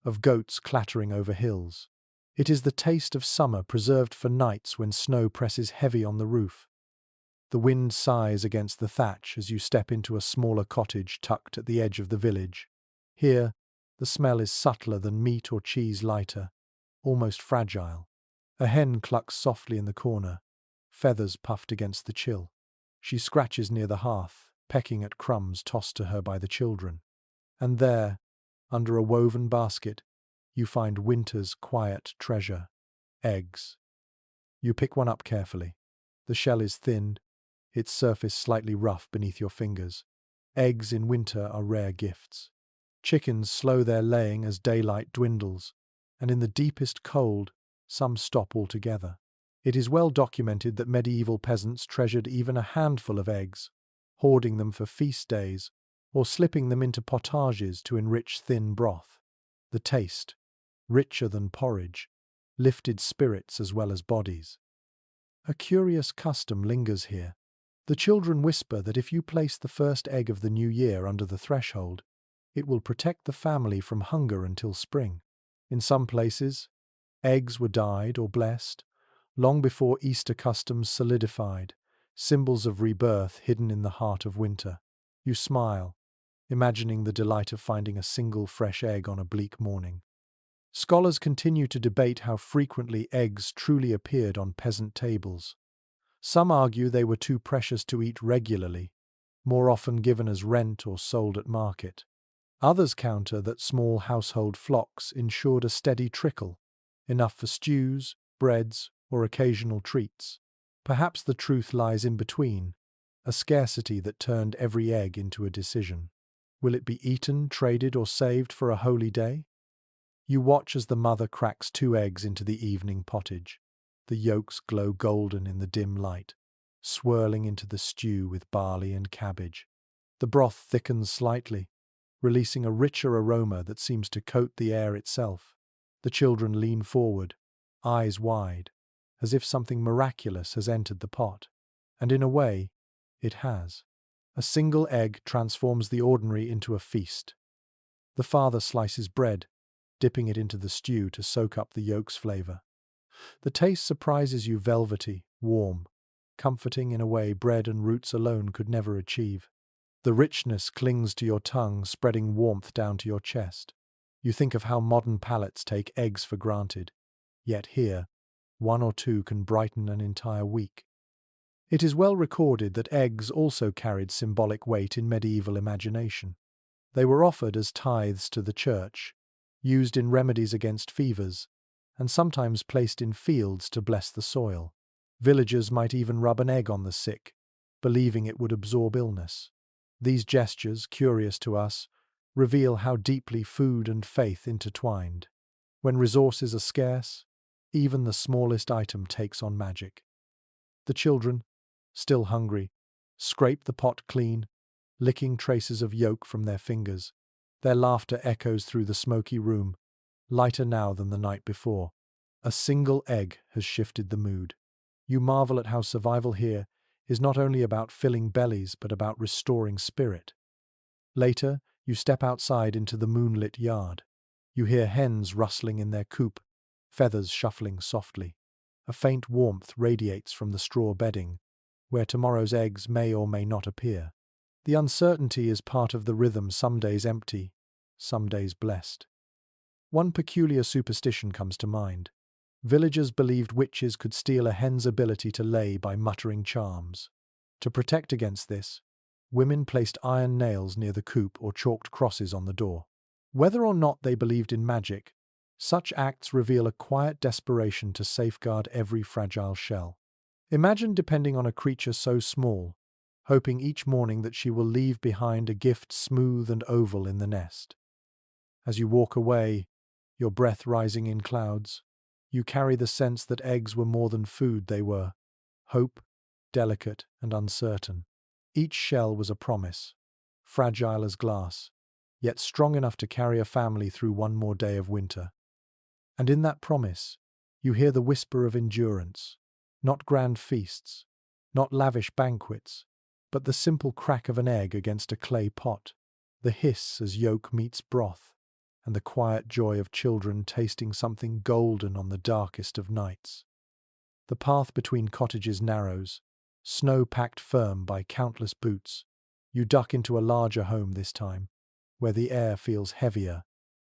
of goats clattering over hills. It is the taste of summer preserved for nights when snow presses heavy on the roof. The wind sighs against the thatch as you step into a smaller cottage tucked at the edge of the village. Here, the smell is subtler than meat or cheese, lighter, almost fragile. A hen clucks softly in the corner, feathers puffed against the chill. She scratches near the hearth, pecking at crumbs tossed to her by the children. And there, under a woven basket, you find winter's quiet treasure, eggs. You pick one up carefully. The shell is thinned, its surface slightly rough beneath your fingers. Eggs in winter are rare gifts. Chickens slow their laying as daylight dwindles, and in the deepest cold, some stop altogether. It is well documented that medieval peasants treasured even a handful of eggs, hoarding them for feast days, or slipping them into potages to enrich thin broth. The taste, richer than porridge, lifted spirits as well as bodies. A curious custom lingers here. The children whisper that if you place the first egg of the new year under the threshold, it will protect the family from hunger until spring. In some places, eggs were dyed or blessed, long before Easter customs solidified, symbols of rebirth hidden in the heart of winter. You smile, imagining the delight of finding a single fresh egg on a bleak morning. Scholars continue to debate how frequently eggs truly appeared on peasant tables. Some argue they were too precious to eat regularly, more often given as rent or sold at market. Others counter that small household flocks ensured a steady trickle, enough for stews, breads, or occasional treats. Perhaps the truth lies in between, a scarcity that turned every egg into a decision. Will it be eaten, traded, or saved for a holy day? You watch as the mother cracks 2 eggs into the evening pottage. The yolks glow golden in the dim light, swirling into the stew with barley and cabbage. The broth thickens slightly, releasing a richer aroma that seems to coat the air itself. The children lean forward, eyes wide, as if something miraculous has entered the pot. And in a way, it has. A single egg transforms the ordinary into a feast. The father slices bread, dipping it into the stew to soak up the yolk's flavor. The taste surprises you, velvety, warm, comforting in a way bread and roots alone could never achieve. The richness clings to your tongue, spreading warmth down to your chest. You think of how modern palates take eggs for granted, yet here, 1 or 2 can brighten an entire week. It is well recorded that eggs also carried symbolic weight in medieval imagination. They were offered as tithes to the church, used in remedies against fevers, and sometimes placed in fields to bless the soil. Villagers might even rub an egg on the sick, believing it would absorb illness. These gestures, curious to us, reveal how deeply food and faith intertwined. When resources are scarce, even the smallest item takes on magic. The children, still hungry, scrape the pot clean, licking traces of yolk from their fingers. Their laughter echoes through the smoky room, lighter now than the night before. A single egg has shifted the mood. You marvel at how survival here is not only about filling bellies but about restoring spirit. Later, you step outside into the moonlit yard. You hear hens rustling in their coop, feathers shuffling softly. A faint warmth radiates from the straw bedding, where tomorrow's eggs may or may not appear. The uncertainty is part of the rhythm, some days empty, some days blessed. One peculiar superstition comes to mind. Villagers believed witches could steal a hen's ability to lay by muttering charms. To protect against this, women placed iron nails near the coop or chalked crosses on the door. Whether or not they believed in magic, such acts reveal a quiet desperation to safeguard every fragile shell. Imagine depending on a creature so small, hoping each morning that she will leave behind a gift smooth and oval in the nest. As you walk away, your breath rising in clouds, you carry the sense that eggs were more than food. They were hope, delicate and uncertain. Each shell was a promise, fragile as glass, yet strong enough to carry a family through one more day of winter. And in that promise, you hear the whisper of endurance, not grand feasts, not lavish banquets, but the simple crack of an egg against a clay pot, the hiss as yolk meets broth, and the quiet joy of children tasting something golden on the darkest of nights. The path between cottages narrows, snow packed firm by countless boots. You duck into a larger home this time, where the air feels heavier,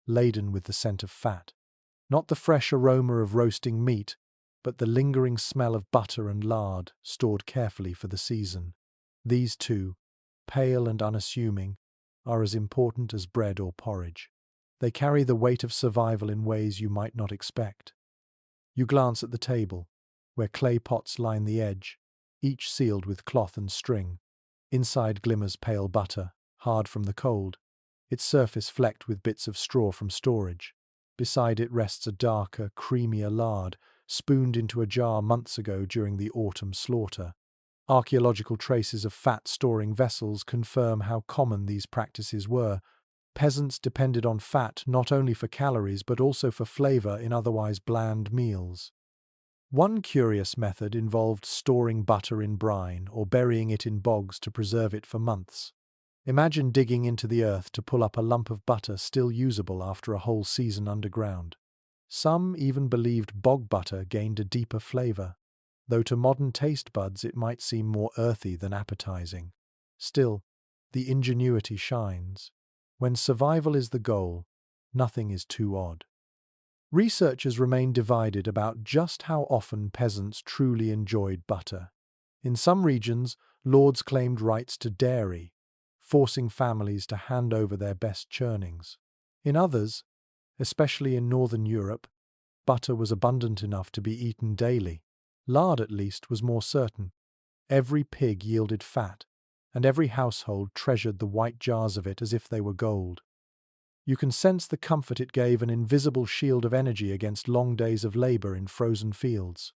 laden with the scent of fat. Not the fresh aroma of roasting meat, but the lingering smell of butter and lard stored carefully for the season. These two, pale and unassuming, are as important as bread or porridge. They carry the weight of survival in ways you might not expect. You glance at the table, where clay pots line the edge, each sealed with cloth and string. Inside glimmers pale butter, hard from the cold, its surface flecked with bits of straw from storage. Beside it rests a darker, creamier lard, spooned into a jar months ago during the autumn slaughter. Archaeological traces of fat-storing vessels confirm how common these practices were. Peasants depended on fat not only for calories but also for flavor in otherwise bland meals. One curious method involved storing butter in brine or burying it in bogs to preserve it for months. Imagine digging into the earth to pull up a lump of butter still usable after a whole season underground. Some even believed bog butter gained a deeper flavor, though to modern taste buds it might seem more earthy than appetizing. Still, the ingenuity shines. When survival is the goal, nothing is too odd. Researchers remain divided about just how often peasants truly enjoyed butter. In some regions, lords claimed rights to dairy, forcing families to hand over their best churnings. In others, especially in northern Europe, butter was abundant enough to be eaten daily. Lard, at least, was more certain. Every pig yielded fat, and every household treasured the white jars of it as if they were gold. You can sense the comfort it gave, an invisible shield of energy against long days of labor in frozen fields.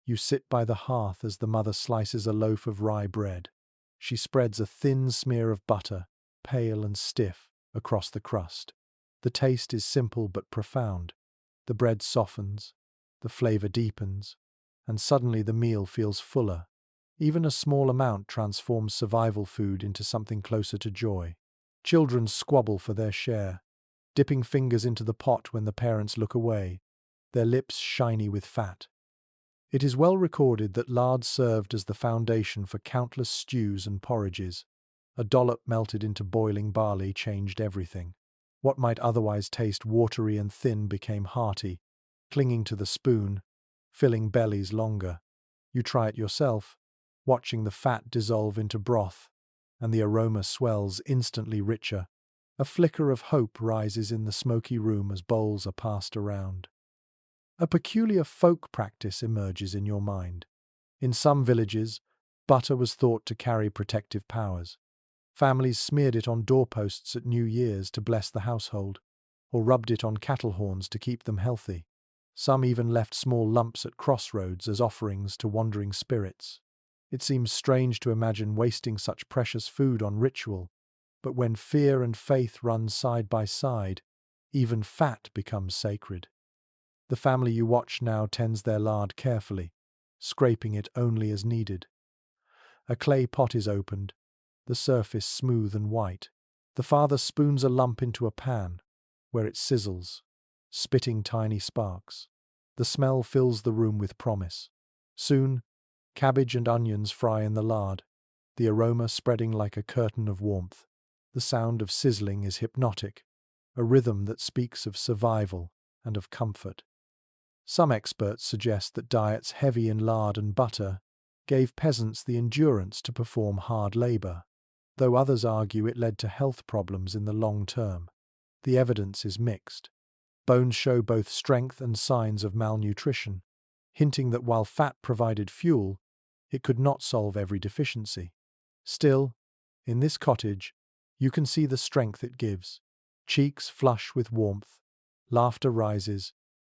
You sit by the hearth as the mother slices a loaf of rye bread. She spreads a thin smear of butter, pale and stiff, across the crust. The taste is simple but profound. The bread softens, the flavor deepens, and suddenly the meal feels fuller. Even a small amount transforms survival food into something closer to joy. Children squabble for their share, dipping fingers into the pot when the parents look away, their lips shiny with fat. It is well recorded that lard served as the foundation for countless stews and porridges. A dollop melted into boiling barley changed everything. What might otherwise taste watery and thin became hearty, clinging to the spoon, filling bellies longer. You try it yourself, watching the fat dissolve into broth, and the aroma swells instantly richer. A flicker of hope rises in the smoky room as bowls are passed around. A peculiar folk practice emerges in your mind. In some villages, butter was thought to carry protective powers. Families smeared it on doorposts at New Year's to bless the household, or rubbed it on cattle horns to keep them healthy. Some even left small lumps at crossroads as offerings to wandering spirits. It seems strange to imagine wasting such precious food on ritual, but when fear and faith run side by side, even fat becomes sacred. The family you watch now tends their lard carefully, scraping it only as needed. A clay pot is opened, the surface smooth and white. The father spoons a lump into a pan, where it sizzles, spitting tiny sparks. The smell fills the room with promise. Soon, cabbage and onions fry in the lard, the aroma spreading like a curtain of warmth. The sound of sizzling is hypnotic, a rhythm that speaks of survival and of comfort. Some experts suggest that diets heavy in lard and butter gave peasants the endurance to perform hard labor, though others argue it led to health problems in the long term. The evidence is mixed. Bones show both strength and signs of malnutrition, hinting that while fat provided fuel, it could not solve every deficiency. Still, in this cottage, you can see the strength it gives. Cheeks flush with warmth, laughter rises,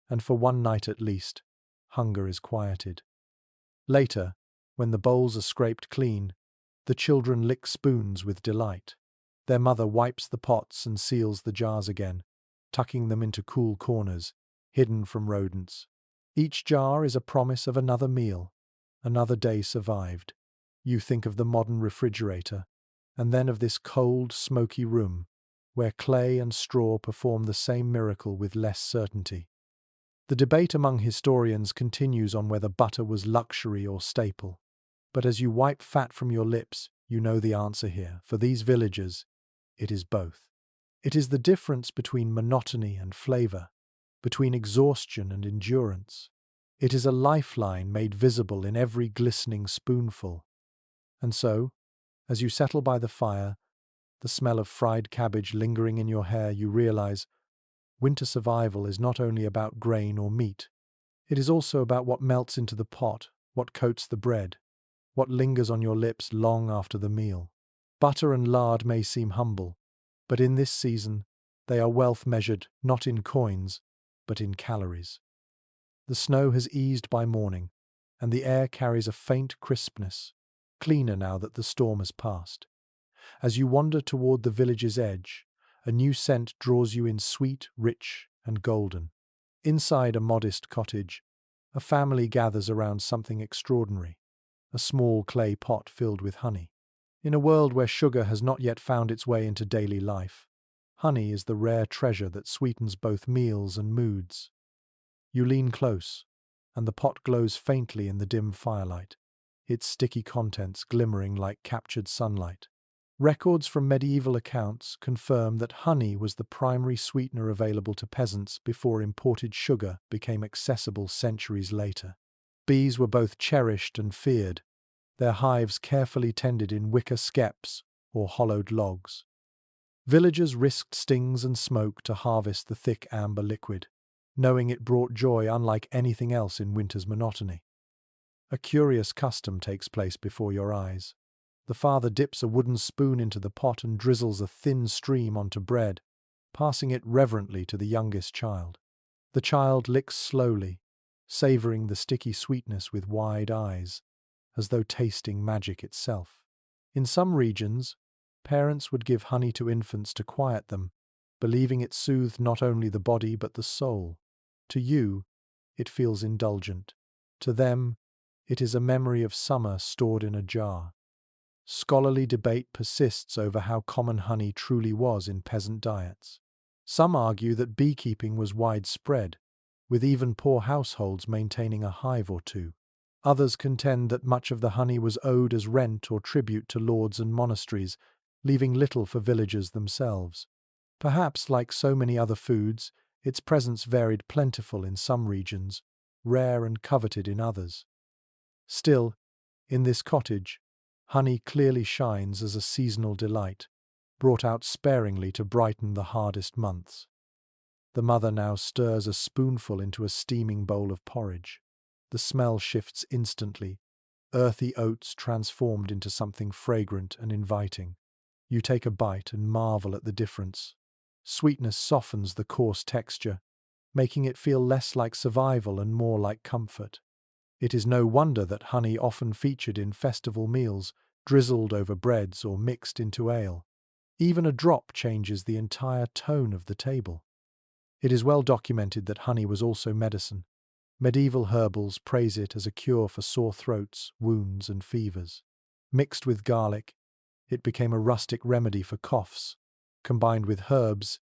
and for one night at least, hunger is quieted. Later, when the bowls are scraped clean, the children lick spoons with delight. Their mother wipes the pots and seals the jars again, tucking them into cool corners, hidden from rodents. Each jar is a promise of another meal, another day survived. You think of the modern refrigerator, and then of this cold, smoky room, where clay and straw perform the same miracle with less certainty. The debate among historians continues on whether butter was luxury or staple. But as you wipe fat from your lips, you know the answer here. For these villagers, it is both. It is the difference between monotony and flavor, between exhaustion and endurance. It is a lifeline made visible in every glistening spoonful. And so, as you settle by the fire, the smell of fried cabbage lingering in your hair, you realize winter survival is not only about grain or meat. It is also about what melts into the pot, what coats the bread, what lingers on your lips long after the meal. Butter and lard may seem humble, but in this season, they are wealth measured not in coins, but in calories. The snow has eased by morning, and the air carries a faint crispness, cleaner now that the storm has passed. As you wander toward the village's edge, a new scent draws you in, sweet, rich, and golden. Inside a modest cottage, a family gathers around something extraordinary, a small clay pot filled with honey. In a world where sugar has not yet found its way into daily life, honey is the rare treasure that sweetens both meals and moods. You lean close, and the pot glows faintly in the dim firelight, its sticky contents glimmering like captured sunlight. Records from medieval accounts confirm that honey was the primary sweetener available to peasants before imported sugar became accessible centuries later. Bees were both cherished and feared, their hives carefully tended in wicker skeps or hollowed logs. Villagers risked stings and smoke to harvest the thick amber liquid, knowing it brought joy unlike anything else in winter's monotony. A curious custom takes place before your eyes. The father dips a wooden spoon into the pot and drizzles a thin stream onto bread, passing it reverently to the youngest child. The child licks slowly, savoring the sticky sweetness with wide eyes, as though tasting magic itself. In some regions, parents would give honey to infants to quiet them, believing it soothed not only the body but the soul. To you, it feels indulgent. To them, it is a memory of summer stored in a jar. Scholarly debate persists over how common honey truly was in peasant diets. Some argue that beekeeping was widespread, with even poor households maintaining a hive or two. Others contend that much of the honey was owed as rent or tribute to lords and monasteries, leaving little for villagers themselves. Perhaps, like so many other foods, its presence varied, plentiful in some regions, rare and coveted in others. Still, in this cottage, honey clearly shines as a seasonal delight, brought out sparingly to brighten the hardest months. The mother now stirs a spoonful into a steaming bowl of porridge. The smell shifts instantly, earthy oats transformed into something fragrant and inviting. You take a bite and marvel at the difference. Sweetness softens the coarse texture, making it feel less like survival and more like comfort. It is no wonder that honey often featured in festival meals, drizzled over breads or mixed into ale. Even a drop changes the entire tone of the table. It is well documented that honey was also medicine. Medieval herbals praise it as a cure for sore throats, wounds, and fevers. Mixed with garlic, it became a rustic remedy for coughs. Combined with herbs,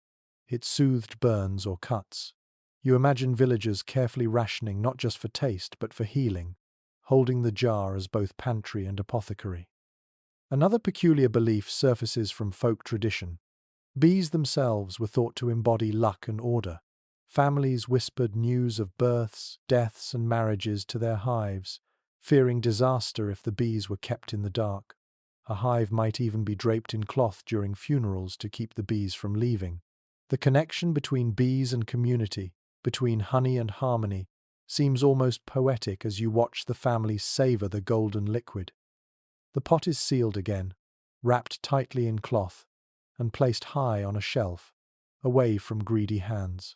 it soothed burns or cuts. You imagine villagers carefully rationing not just for taste but for healing, holding the jar as both pantry and apothecary. Another peculiar belief surfaces from folk tradition. Bees themselves were thought to embody luck and order. Families whispered news of births, deaths, and marriages to their hives, fearing disaster if the bees were kept in the dark. A hive might even be draped in cloth during funerals to keep the bees from leaving. The connection between bees and community, between honey and harmony, seems almost poetic as you watch the family savor the golden liquid. The pot is sealed again, wrapped tightly in cloth, and placed high on a shelf, away from greedy hands.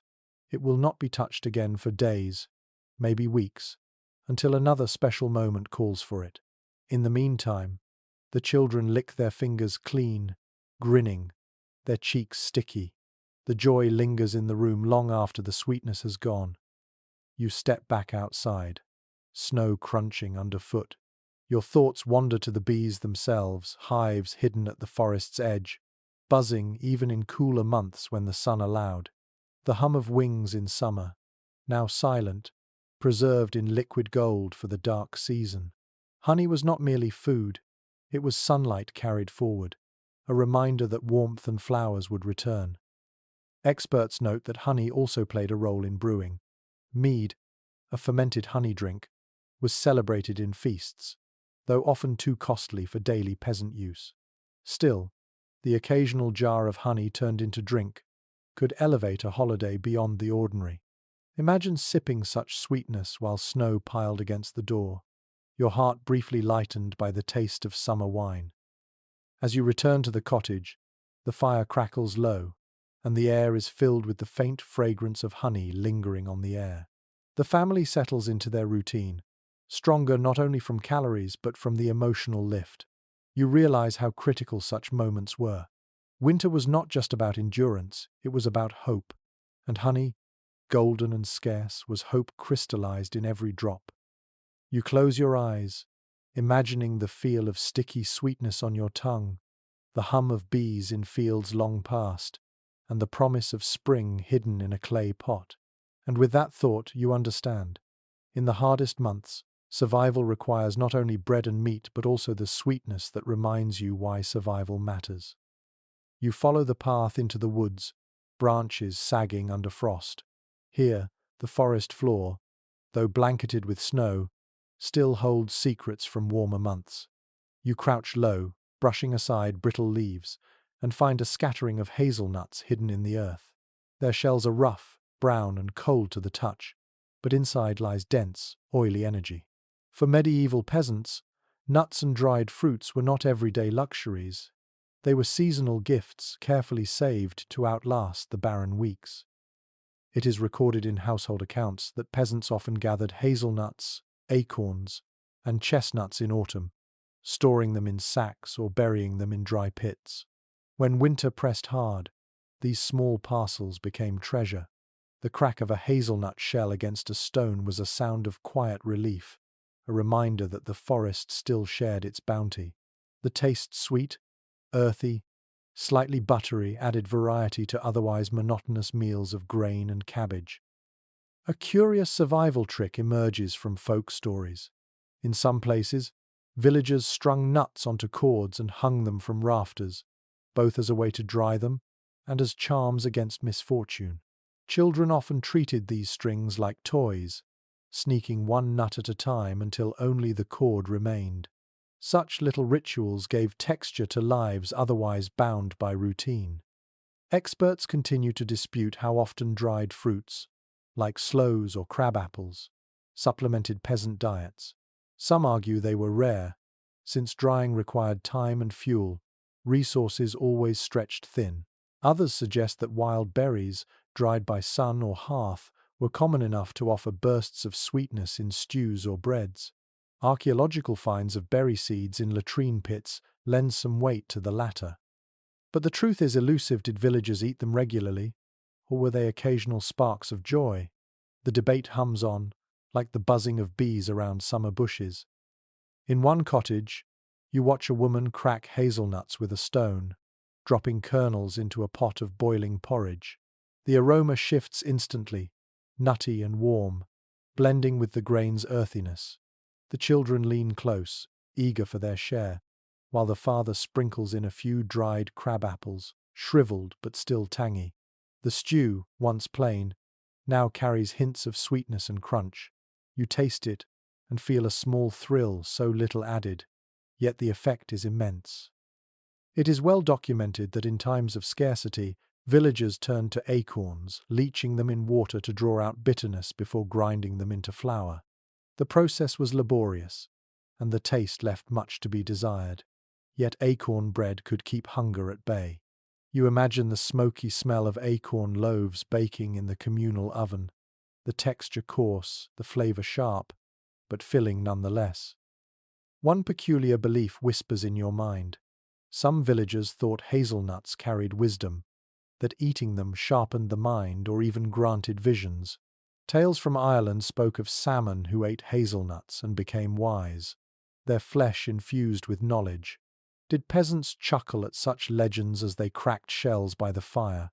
It will not be touched again for days, maybe weeks, until another special moment calls for it. In the meantime, the children lick their fingers clean, grinning, their cheeks sticky. The joy lingers in the room long after the sweetness has gone. You step back outside, snow crunching underfoot. Your thoughts wander to the bees themselves, hives hidden at the forest's edge, buzzing even in cooler months when the sun allowed. The hum of wings in summer, now silent, preserved in liquid gold for the dark season. Honey was not merely food, it was sunlight carried forward, a reminder that warmth and flowers would return. Experts note that honey also played a role in brewing. Mead, a fermented honey drink, was celebrated in feasts, though often too costly for daily peasant use. Still, the occasional jar of honey turned into drink could elevate a holiday beyond the ordinary. Imagine sipping such sweetness while snow piled against the door, your heart briefly lightened by the taste of summer wine. As you return to the cottage, the fire crackles low, and the air is filled with the faint fragrance of honey lingering on the air. The family settles into their routine, stronger not only from calories but from the emotional lift. You realize how critical such moments were. Winter was not just about endurance, it was about hope. And honey, golden and scarce, was hope crystallized in every drop. You close your eyes, imagining the feel of sticky sweetness on your tongue, the hum of bees in fields long past, and the promise of spring hidden in a clay pot. And with that thought, you understand. In the hardest months, survival requires not only bread and meat but also the sweetness that reminds you why survival matters. You follow the path into the woods, branches sagging under frost. Here, the forest floor, though blanketed with snow, still holds secrets from warmer months. You crouch low, brushing aside brittle leaves, and find a scattering of hazelnuts hidden in the earth. Their shells are rough, brown, and cold to the touch, but inside lies dense, oily energy. For medieval peasants, nuts and dried fruits were not everyday luxuries. They were seasonal gifts carefully saved to outlast the barren weeks. It is recorded in household accounts that peasants often gathered hazelnuts, acorns, and chestnuts in autumn, storing them in sacks or burying them in dry pits. When winter pressed hard, these small parcels became treasure. The crack of a hazelnut shell against a stone was a sound of quiet relief, a reminder that the forest still shared its bounty. The taste sweet, earthy, slightly buttery added variety to otherwise monotonous meals of grain and cabbage. A curious survival trick emerges from folk stories. In some places, villagers strung nuts onto cords and hung them from rafters, both as a way to dry them and as charms against misfortune. Children often treated these strings like toys, sneaking one nut at a time until only the cord remained. Such little rituals gave texture to lives otherwise bound by routine. Experts continue to dispute how often dried fruits, like sloes or crabapples, supplemented peasant diets. Some argue they were rare, since drying required time and fuel, resources always stretched thin. Others suggest that wild berries, dried by sun or hearth, were common enough to offer bursts of sweetness in stews or breads. Archaeological finds of berry seeds in latrine pits lend some weight to the latter. But the truth is elusive. Did villagers eat them regularly, or were they occasional sparks of joy? The debate hums on, like the buzzing of bees around summer bushes. In one cottage, you watch a woman crack hazelnuts with a stone, dropping kernels into a pot of boiling porridge. The aroma shifts instantly, nutty and warm, blending with the grain's earthiness. The children lean close, eager for their share, while the father sprinkles in a few dried crabapples, shriveled but still tangy. The stew, once plain, now carries hints of sweetness and crunch. You taste it and feel a small thrill, so little added, yet the effect is immense. It is well documented that in times of scarcity, villagers turned to acorns, leaching them in water to draw out bitterness before grinding them into flour. The process was laborious, and the taste left much to be desired. Yet acorn bread could keep hunger at bay. You imagine the smoky smell of acorn loaves baking in the communal oven, the texture coarse, the flavor sharp, but filling nonetheless. One peculiar belief whispers in your mind. Some villagers thought hazelnuts carried wisdom, that eating them sharpened the mind or even granted visions. Tales from Ireland spoke of salmon who ate hazelnuts and became wise, their flesh infused with knowledge. Did peasants chuckle at such legends as they cracked shells by the fire,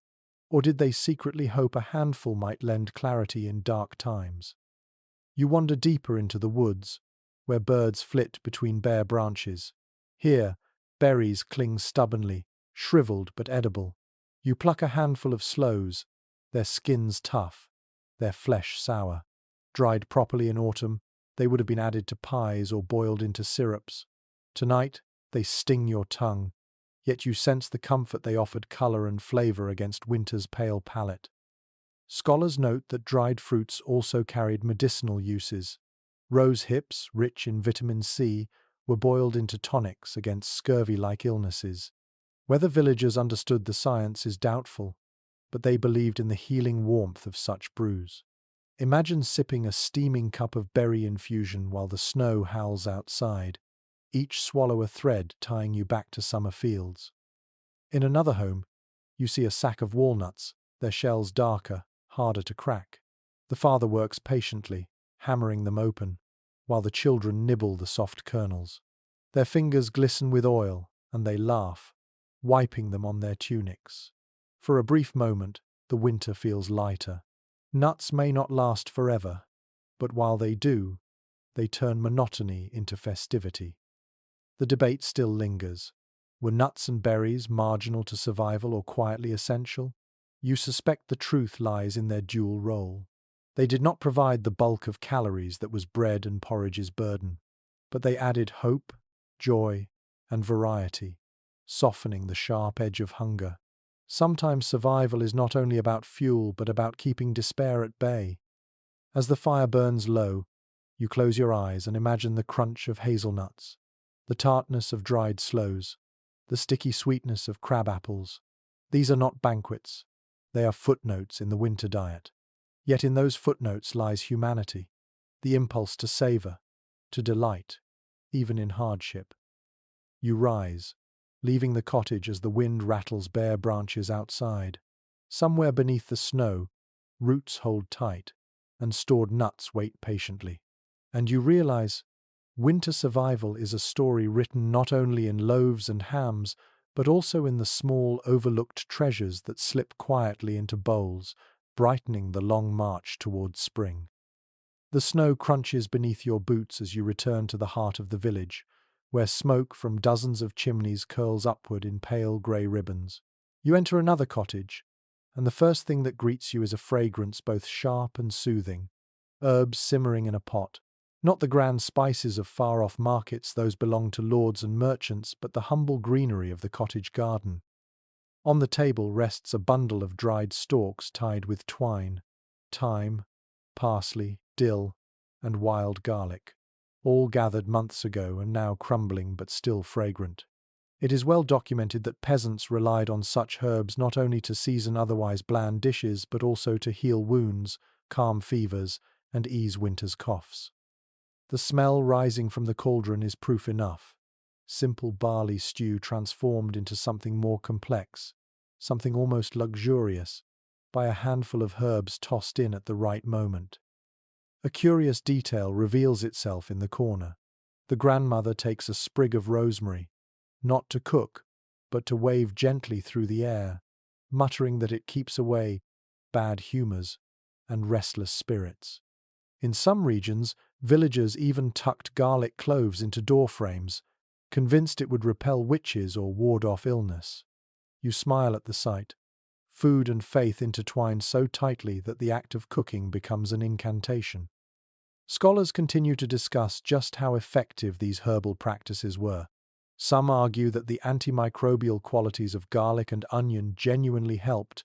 or did they secretly hope a handful might lend clarity in dark times? You wander deeper into the woods, where birds flit between bare branches. Here, berries cling stubbornly, shriveled but edible. You pluck a handful of sloes, their skins tough, their flesh sour. Dried properly in autumn, they would have been added to pies or boiled into syrups. Tonight, they sting your tongue, yet you sense the comfort they offered colour and flavour against winter's pale palate. Scholars note that dried fruits also carried medicinal uses. Rose hips, rich in vitamin C, were boiled into tonics against scurvy-like illnesses. Whether villagers understood the science is doubtful, but they believed in the healing warmth of such brews. Imagine sipping a steaming cup of berry infusion while the snow howls outside, each swallow a thread tying you back to summer fields. In another home, you see a sack of walnuts, their shells darker, harder to crack. The father works patiently, hammering them open, while the children nibble the soft kernels. Their fingers glisten with oil, and they laugh, wiping them on their tunics. For a brief moment, the winter feels lighter. Nuts may not last forever, but while they do, they turn monotony into festivity. The debate still lingers. Were nuts and berries marginal to survival or quietly essential? You suspect the truth lies in their dual role. They did not provide the bulk of calories that was bread and porridge's burden, but they added hope, joy, and variety, softening the sharp edge of hunger. Sometimes survival is not only about fuel, but about keeping despair at bay. As the fire burns low, you close your eyes and imagine the crunch of hazelnuts, the tartness of dried sloes, the sticky sweetness of crab apples. These are not banquets. They are footnotes in the winter diet. Yet in those footnotes lies humanity, the impulse to savour, to delight, even in hardship. You rise, leaving the cottage as the wind rattles bare branches outside. Somewhere beneath the snow, roots hold tight, and stored nuts wait patiently. And you realize winter survival is a story written not only in loaves and hams, but also in the small, overlooked treasures that slip quietly into bowls, brightening the long march towards spring. The snow crunches beneath your boots as you return to the heart of the village, where smoke from dozens of chimneys curls upward in pale grey ribbons. You enter another cottage, and the first thing that greets you is a fragrance both sharp and soothing, herbs simmering in a pot. Not the grand spices of far-off markets, those belong to lords and merchants, but the humble greenery of the cottage garden. On the table rests a bundle of dried stalks tied with twine, thyme, parsley, dill, and wild garlic, all gathered months ago and now crumbling but still fragrant. It is well documented that peasants relied on such herbs not only to season otherwise bland dishes, but also to heal wounds, calm fevers, and ease winter's coughs. The smell rising from the cauldron is proof enough. Simple barley stew transformed into something more complex, something almost luxurious, by a handful of herbs tossed in at the right moment. A curious detail reveals itself in the corner. The grandmother takes a sprig of rosemary, not to cook, but to wave gently through the air, muttering that it keeps away bad humours and restless spirits. In some regions, villagers even tucked garlic cloves into door frames, convinced it would repel witches or ward off illness. You smile at the sight. Food and faith intertwine so tightly that the act of cooking becomes an incantation. Scholars continue to discuss just how effective these herbal practices were. Some argue that the antimicrobial qualities of garlic and onion genuinely helped,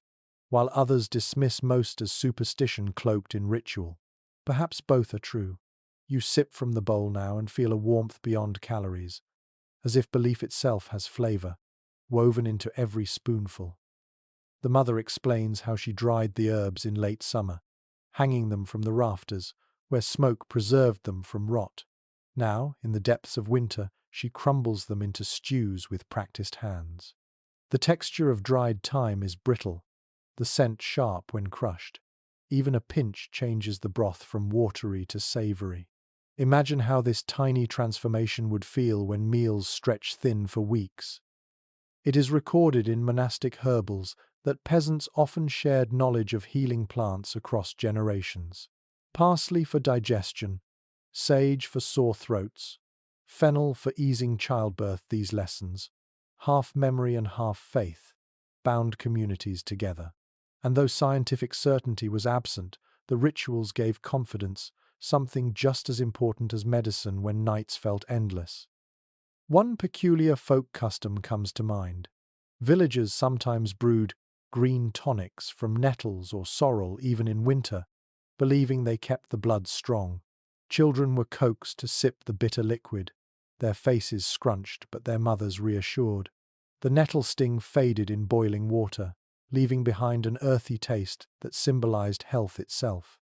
while others dismiss most as superstition cloaked in ritual. Perhaps both are true. You sip from the bowl now and feel a warmth beyond calories, as if belief itself has flavour, woven into every spoonful. The mother explains how she dried the herbs in late summer, hanging them from the rafters, where smoke preserved them from rot. Now, in the depths of winter, she crumbles them into stews with practiced hands. The texture of dried thyme is brittle, the scent sharp when crushed. Even a pinch changes the broth from watery to savoury. Imagine how this tiny transformation would feel when meals stretch thin for weeks. It is recorded in monastic herbals that peasants often shared knowledge of healing plants across generations. Parsley for digestion, sage for sore throats, fennel for easing childbirth. These lessons, half memory and half faith, bound communities together. And though scientific certainty was absent, the rituals gave confidence, something just as important as medicine when nights felt endless. One peculiar folk custom comes to mind. Villagers sometimes brewed green tonics from nettles or sorrel even in winter, believing they kept the blood strong. Children were coaxed to sip the bitter liquid, their faces scrunched but their mothers reassured. The nettle sting faded in boiling water, leaving behind an earthy taste that symbolized health itself.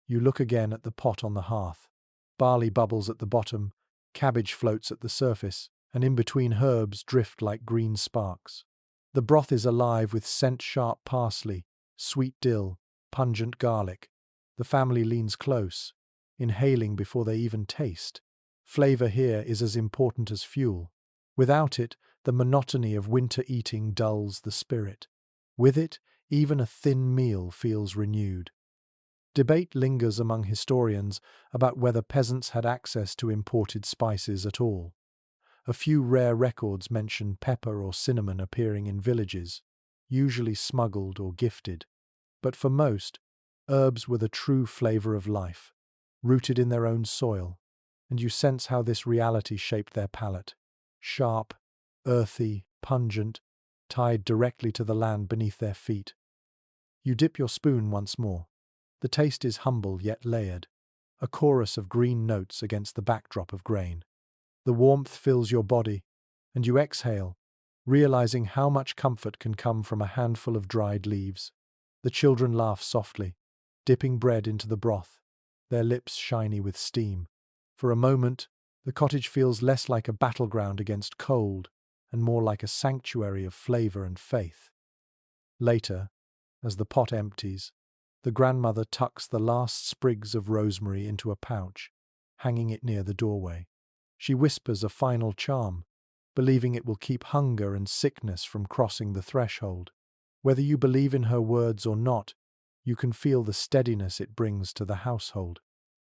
You look again at the pot on the hearth. Barley bubbles at the bottom, cabbage floats at the surface, and in between herbs drift like green sparks. The broth is alive with scent-sharp parsley, sweet dill, pungent garlic. The family leans close, inhaling before they even taste. Flavor here is as important as fuel. Without it, the monotony of winter eating dulls the spirit. With it, even a thin meal feels renewed. Debate lingers among historians about whether peasants had access to imported spices at all. A few rare records mention pepper or cinnamon appearing in villages, usually smuggled or gifted. But for most, herbs were the true flavor of life, rooted in their own soil, and you sense how this reality shaped their palate. Sharp, earthy, pungent, tied directly to the land beneath their feet. You dip your spoon once more. The taste is humble yet layered, a chorus of green notes against the backdrop of grain. The warmth fills your body, and you exhale, realizing how much comfort can come from a handful of dried leaves. The children laugh softly, dipping bread into the broth, their lips shiny with steam. For a moment, the cottage feels less like a battleground against cold and more like a sanctuary of flavor and faith. Later, as the pot empties, the grandmother tucks the last sprigs of rosemary into a pouch, hanging it near the doorway. She whispers a final charm, believing it will keep hunger and sickness from crossing the threshold. Whether you believe in her words or not, you can feel the steadiness it brings to the household.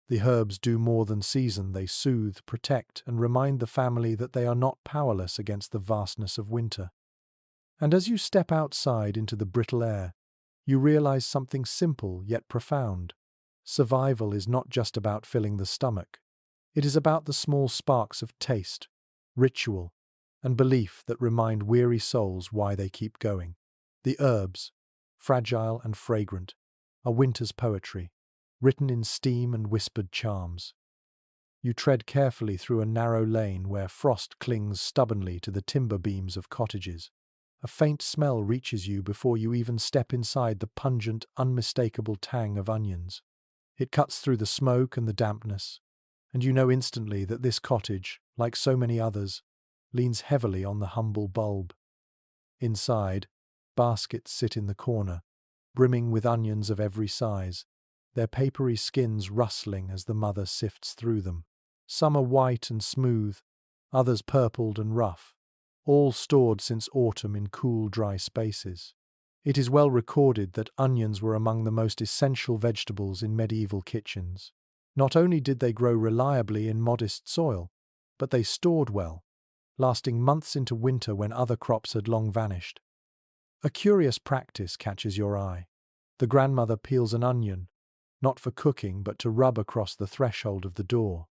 The herbs do more than season, they soothe, protect, and remind the family that they are not powerless against the vastness of winter. And as you step outside into the brittle air, you realize something simple yet profound. Survival is not just about filling the stomach. It is about the small sparks of taste, ritual, and belief that remind weary souls why they keep going. The herbs, fragile and fragrant, are winter's poetry, written in steam and whispered charms. You tread carefully through a narrow lane where frost clings stubbornly to the timber beams of cottages. A faint smell reaches you before you even step inside the pungent, unmistakable tang of onions. It cuts through the smoke and the dampness, and you know instantly that this cottage, like so many others, leans heavily on the humble bulb. Inside, baskets sit in the corner, brimming with onions of every size, their papery skins rustling as the mother sifts through them. Some are white and smooth, others purpled and rough, all stored since autumn in cool, dry spaces. It is well recorded that onions were among the most essential vegetables in medieval kitchens. Not only did they grow reliably in modest soil, but they stored well, lasting months into winter when other crops had long vanished. A curious practice catches your eye. The grandmother peels an onion, not for cooking but to rub across the threshold of the door.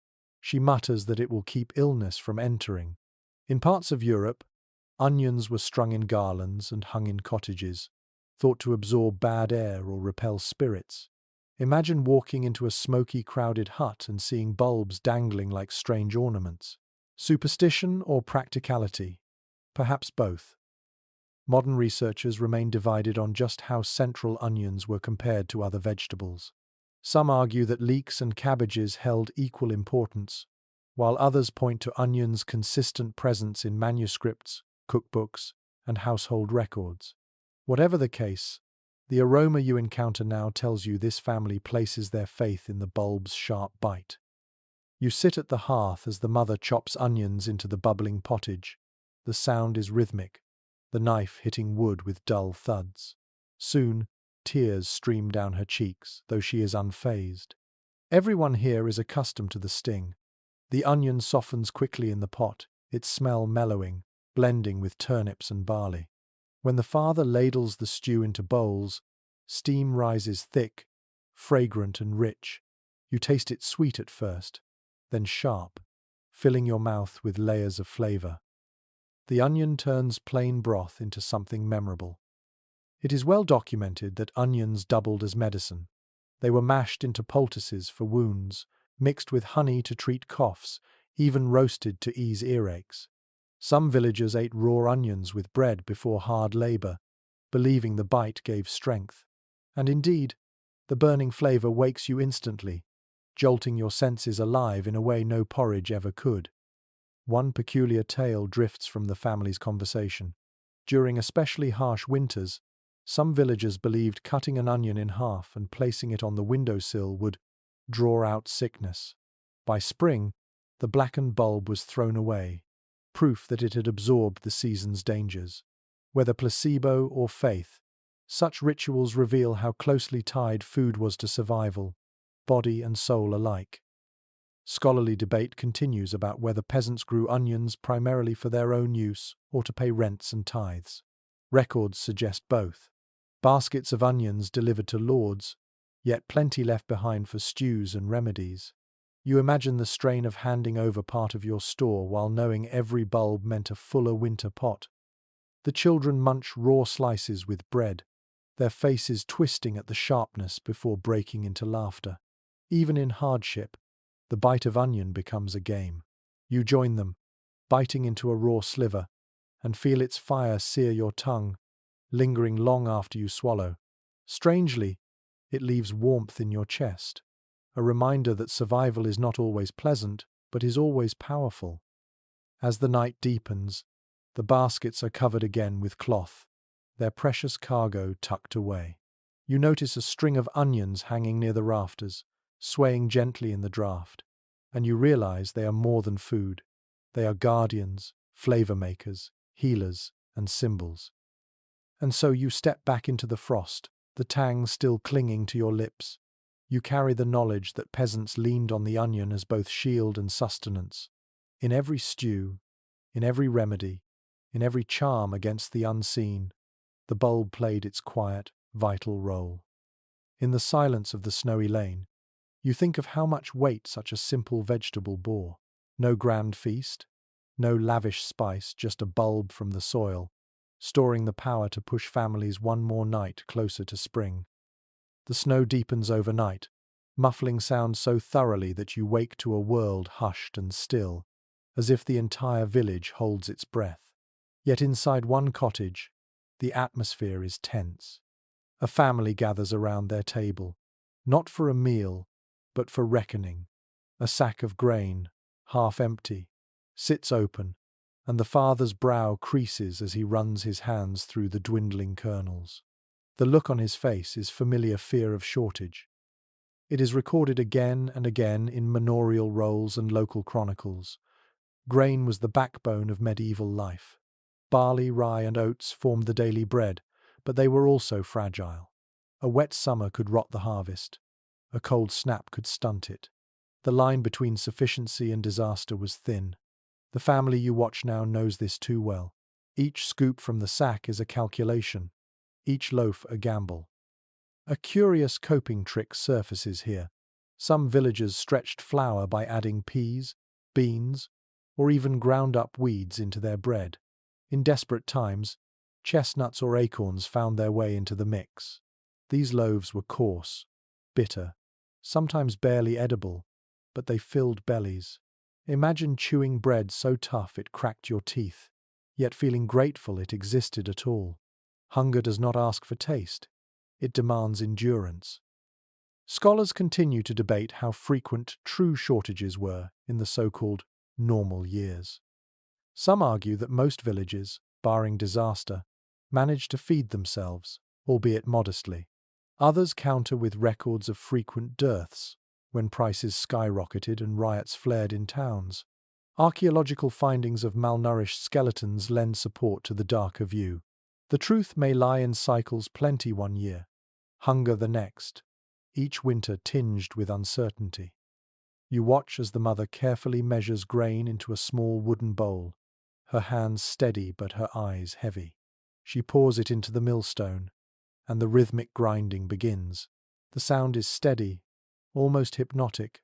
She mutters that it will keep illness from entering. In parts of Europe, onions were strung in garlands and hung in cottages, thought to absorb bad air or repel spirits. Imagine walking into a smoky, crowded hut and seeing bulbs dangling like strange ornaments. Superstition or practicality? Perhaps both. Modern researchers remain divided on just how central onions were compared to other vegetables. Some argue that leeks and cabbages held equal importance, while others point to onions' consistent presence in manuscripts, cookbooks, and household records. Whatever the case, the aroma you encounter now tells you this family places their faith in the bulb's sharp bite. You sit at the hearth as the mother chops onions into the bubbling pottage. The sound is rhythmic, the knife hitting wood with dull thuds. Soon, tears stream down her cheeks, though she is unfazed. Everyone here is accustomed to the sting. The onion softens quickly in the pot, its smell mellowing, blending with turnips and barley. When the father ladles the stew into bowls, steam rises thick, fragrant and rich. You taste it sweet at first, then sharp, filling your mouth with layers of flavor. The onion turns plain broth into something memorable. It is well documented that onions doubled as medicine. They were mashed into poultices for wounds, mixed with honey to treat coughs, even roasted to ease earaches. Some villagers ate raw onions with bread before hard labor, believing the bite gave strength. And indeed, the burning flavor wakes you instantly, jolting your senses alive in a way no porridge ever could. One peculiar tale drifts from the family's conversation. During especially harsh winters, some villagers believed cutting an onion in half and placing it on the windowsill would draw out sickness. By spring, the blackened bulb was thrown away, proof that it had absorbed the season's dangers. Whether placebo or faith, such rituals reveal how closely tied food was to survival, body and soul alike. Scholarly debate continues about whether peasants grew onions primarily for their own use or to pay rents and tithes. Records suggest both. Baskets of onions delivered to lords, yet plenty left behind for stews and remedies. You imagine the strain of handing over part of your store while knowing every bulb meant a fuller winter pot. The children munch raw slices with bread, their faces twisting at the sharpness before breaking into laughter. Even in hardship, the bite of onion becomes a game. You join them, biting into a raw sliver, and feel its fire sear your tongue, lingering long after you swallow. Strangely, it leaves warmth in your chest, a reminder that survival is not always pleasant, but is always powerful. As the night deepens, the baskets are covered again with cloth, their precious cargo tucked away. You notice a string of onions hanging near the rafters, swaying gently in the draught, and you realize they are more than food. They are guardians, flavor makers, healers, and symbols. And so you step back into the frost, the tang still clinging to your lips. You carry the knowledge that peasants leaned on the onion as both shield and sustenance. In every stew, in every remedy, in every charm against the unseen, the bulb played its quiet, vital role. In the silence of the snowy lane, you think of how much weight such a simple vegetable bore. No grand feast, no lavish spice, just a bulb from the soil, storing the power to push families one more night closer to spring. The snow deepens overnight, muffling sound so thoroughly that you wake to a world hushed and still, as if the entire village holds its breath. Yet inside one cottage, the atmosphere is tense. A family gathers around their table, not for a meal, but for reckoning. A sack of grain, half empty, sits open, and the father's brow creases as he runs his hands through the dwindling kernels. The look on his face is familiar fear of shortage. It is recorded again and again in manorial rolls and local chronicles. Grain was the backbone of medieval life. Barley, rye, and oats formed the daily bread, but they were also fragile. A wet summer could rot the harvest. A cold snap could stunt it. The line between sufficiency and disaster was thin. The family you watch now knows this too well. Each scoop from the sack is a calculation, each loaf a gamble. A curious coping trick surfaces here. Some villagers stretched flour by adding peas, beans, or even ground-up weeds into their bread. In desperate times, chestnuts or acorns found their way into the mix. These loaves were coarse, bitter, sometimes barely edible, but they filled bellies. Imagine chewing bread so tough it cracked your teeth, yet feeling grateful it existed at all. Hunger does not ask for taste, it demands endurance. Scholars continue to debate how frequent true shortages were in the so-called normal years. Some argue that most villages, barring disaster, managed to feed themselves, albeit modestly. Others counter with records of frequent dearths, when prices skyrocketed and riots flared in towns. Archaeological findings of malnourished skeletons lend support to the darker view. The truth may lie in cycles: plenty one year, hunger the next, each winter tinged with uncertainty. You watch as the mother carefully measures grain into a small wooden bowl, her hands steady but her eyes heavy. She pours it into the millstone, and the rhythmic grinding begins. The sound is steady, almost hypnotic,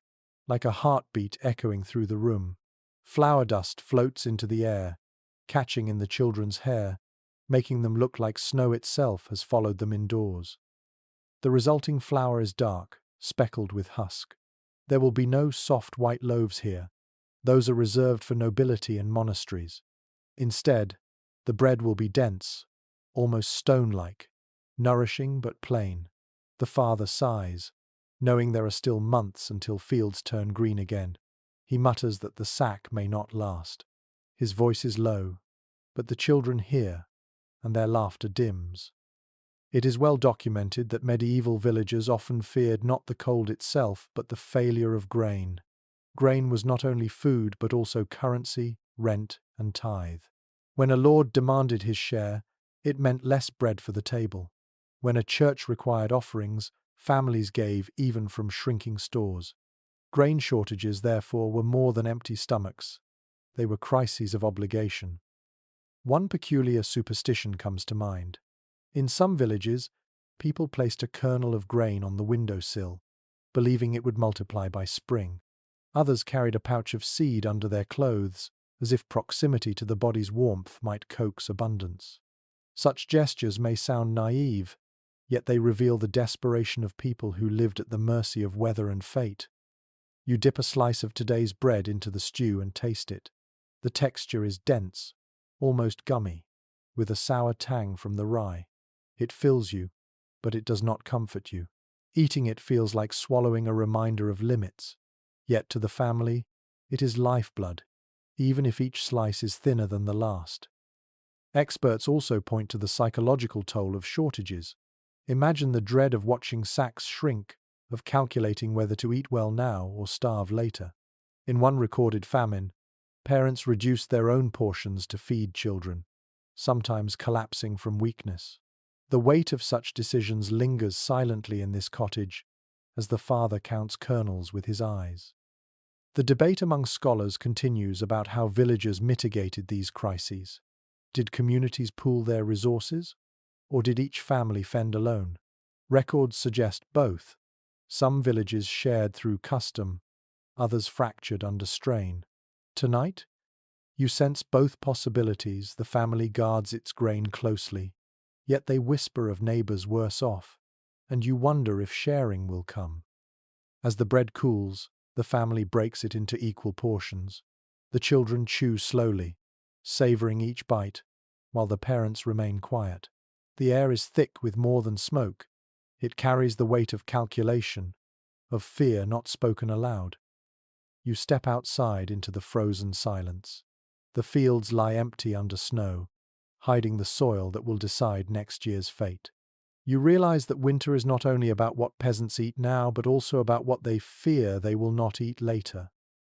like a heartbeat echoing through the room. Flour dust floats into the air, catching in the children's hair, making them look like snow itself has followed them indoors. The resulting flour is dark, speckled with husk. There will be no soft white loaves here. Those are reserved for nobility and monasteries. Instead, the bread will be dense, almost stone-like, nourishing but plain. The father sighs, knowing there are still months until fields turn green again. He mutters that the sack may not last. His voice is low, but the children hear, and their laughter dims. It is well documented that medieval villagers often feared not the cold itself, but the failure of grain. Grain was not only food, but also currency, rent, and tithe. When a lord demanded his share, it meant less bread for the table. When a church required offerings, families gave even from shrinking stores. Grain shortages, therefore, were more than empty stomachs. They were crises of obligation. One peculiar superstition comes to mind. In some villages, people placed a kernel of grain on the windowsill, believing it would multiply by spring. Others carried a pouch of seed under their clothes, as if proximity to the body's warmth might coax abundance. Such gestures may sound naive, yet they reveal the desperation of people who lived at the mercy of weather and fate. You dip a slice of today's bread into the stew and taste it. The texture is dense, almost gummy, with a sour tang from the rye. It fills you, but it does not comfort you. Eating it feels like swallowing a reminder of limits. Yet to the family, it is lifeblood, even if each slice is thinner than the last. Experts also point to the psychological toll of shortages. Imagine the dread of watching sacks shrink, of calculating whether to eat well now or starve later. In one recorded famine, parents reduced their own portions to feed children, sometimes collapsing from weakness. The weight of such decisions lingers silently in this cottage as the father counts kernels with his eyes. The debate among scholars continues about how villagers mitigated these crises. Did communities pool their resources, or did each family fend alone? Records suggest both. Some villages shared through custom, others fractured under strain. Tonight, you sense both possibilities. The family guards its grain closely, yet they whisper of neighbors worse off, and you wonder if sharing will come. As the bread cools, the family breaks it into equal portions. The children chew slowly, savoring each bite, while the parents remain quiet. The air is thick with more than smoke. It carries the weight of calculation, of fear not spoken aloud. You step outside into the frozen silence. The fields lie empty under snow, hiding the soil that will decide next year's fate. You realize that winter is not only about what peasants eat now, but also about what they fear they will not eat later.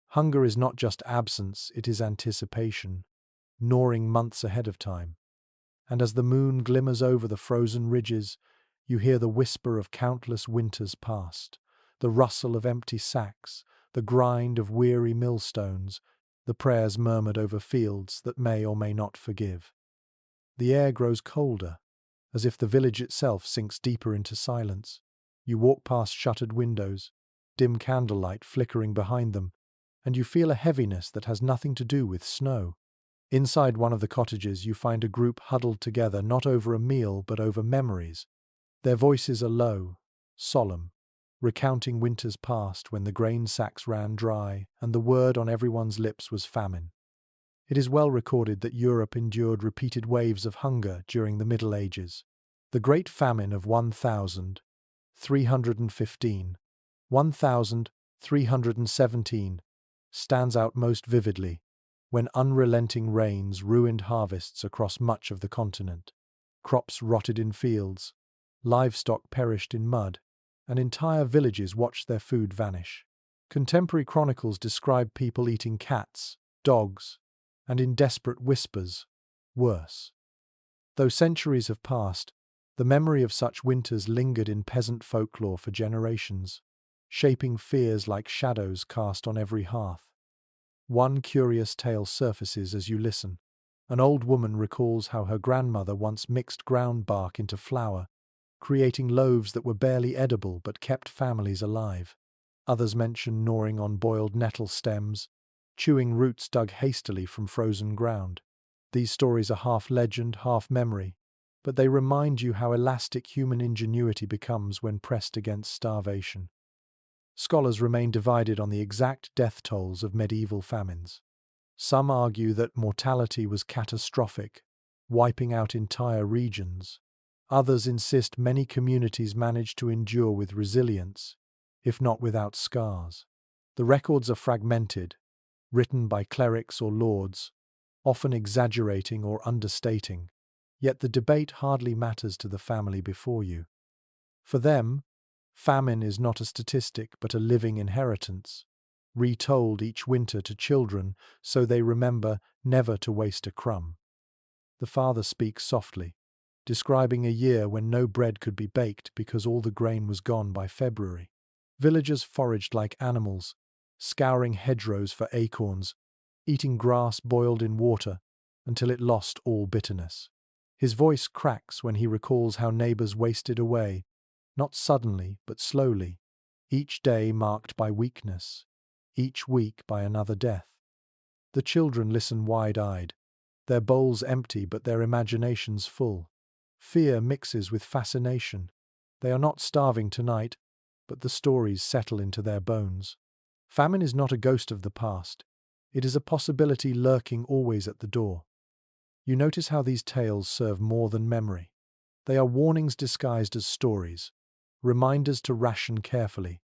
Hunger is not just absence, it is anticipation, gnawing months ahead of time. And as the moon glimmers over the frozen ridges, you hear the whisper of countless winters past, the rustle of empty sacks, the grind of weary millstones, the prayers murmured over fields that may or may not forgive. The air grows colder, as if the village itself sinks deeper into silence. You walk past shuttered windows, dim candlelight flickering behind them, and you feel a heaviness that has nothing to do with snow. Inside one of the cottages, you find a group huddled together not over a meal but over memories. Their voices are low, solemn, recounting winters past when the grain sacks ran dry and the word on everyone's lips was famine. It is well recorded that Europe endured repeated waves of hunger during the Middle Ages. The Great Famine of 1315, 1317 stands out most vividly, when unrelenting rains ruined harvests across much of the continent. Crops rotted in fields, livestock perished in mud, and entire villages watched their food vanish. Contemporary chronicles describe people eating cats, dogs, and in desperate whispers, worse. Though centuries have passed, the memory of such winters lingered in peasant folklore for generations, shaping fears like shadows cast on every hearth. One curious tale surfaces as you listen. An old woman recalls how her grandmother once mixed ground bark into flour, creating loaves that were barely edible but kept families alive. Others mention gnawing on boiled nettle stems, chewing roots dug hastily from frozen ground. These stories are half legend, half memory, but they remind you how elastic human ingenuity becomes when pressed against starvation. Scholars remain divided on the exact death tolls of medieval famines. Some argue that mortality was catastrophic, wiping out entire regions. Others insist many communities managed to endure with resilience, if not without scars. The records are fragmented, written by clerics or lords, often exaggerating or understating, yet the debate hardly matters to the family before you. For them, famine is not a statistic but a living inheritance, retold each winter to children so they remember never to waste a crumb. The father speaks softly, describing a year when no bread could be baked because all the grain was gone by February. Villagers foraged like animals, scouring hedgerows for acorns, eating grass boiled in water until it lost all bitterness. His voice cracks when he recalls how neighbors wasted away, not suddenly but slowly, each day marked by weakness, each week by another death. The children listen wide-eyed, their bowls empty but their imaginations full. Fear mixes with fascination. They are not starving tonight, but the stories settle into their bones. Famine is not a ghost of the past. It is a possibility lurking always at the door. You notice how these tales serve more than memory. They are warnings disguised as stories, reminders to ration carefully,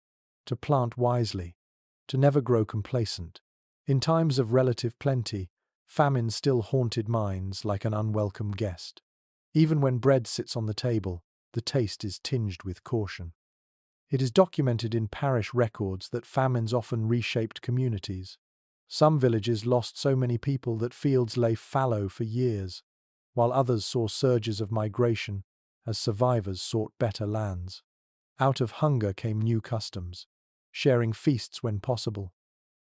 to plant wisely, to never grow complacent. In times of relative plenty, famine still haunted minds like an unwelcome guest. Even when bread sits on the table, the taste is tinged with caution. It is documented in parish records that famines often reshaped communities. Some villages lost so many people that fields lay fallow for years, while others saw surges of migration as survivors sought better lands. Out of hunger came new customs, sharing feasts when possible,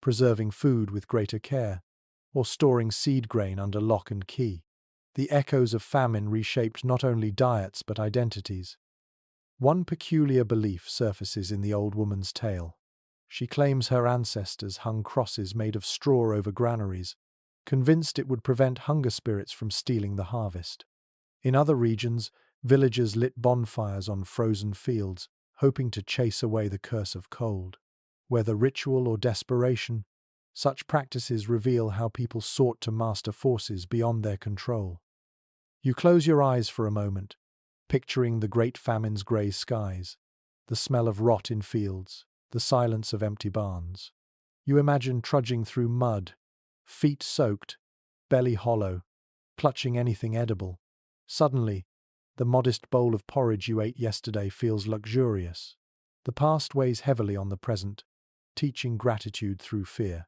preserving food with greater care, or storing seed grain under lock and key. The echoes of famine reshaped not only diets but identities. One peculiar belief surfaces in the old woman's tale. She claims her ancestors hung crosses made of straw over granaries, convinced it would prevent hunger spirits from stealing the harvest. In other regions, villagers lit bonfires on frozen fields, hoping to chase away the curse of cold. Whether ritual or desperation, such practices reveal how people sought to master forces beyond their control. You close your eyes for a moment, picturing the great famine's grey skies, the smell of rot in fields, the silence of empty barns. You imagine trudging through mud, feet soaked, belly hollow, clutching anything edible. Suddenly, the modest bowl of porridge you ate yesterday feels luxurious. The past weighs heavily on the present, teaching gratitude through fear.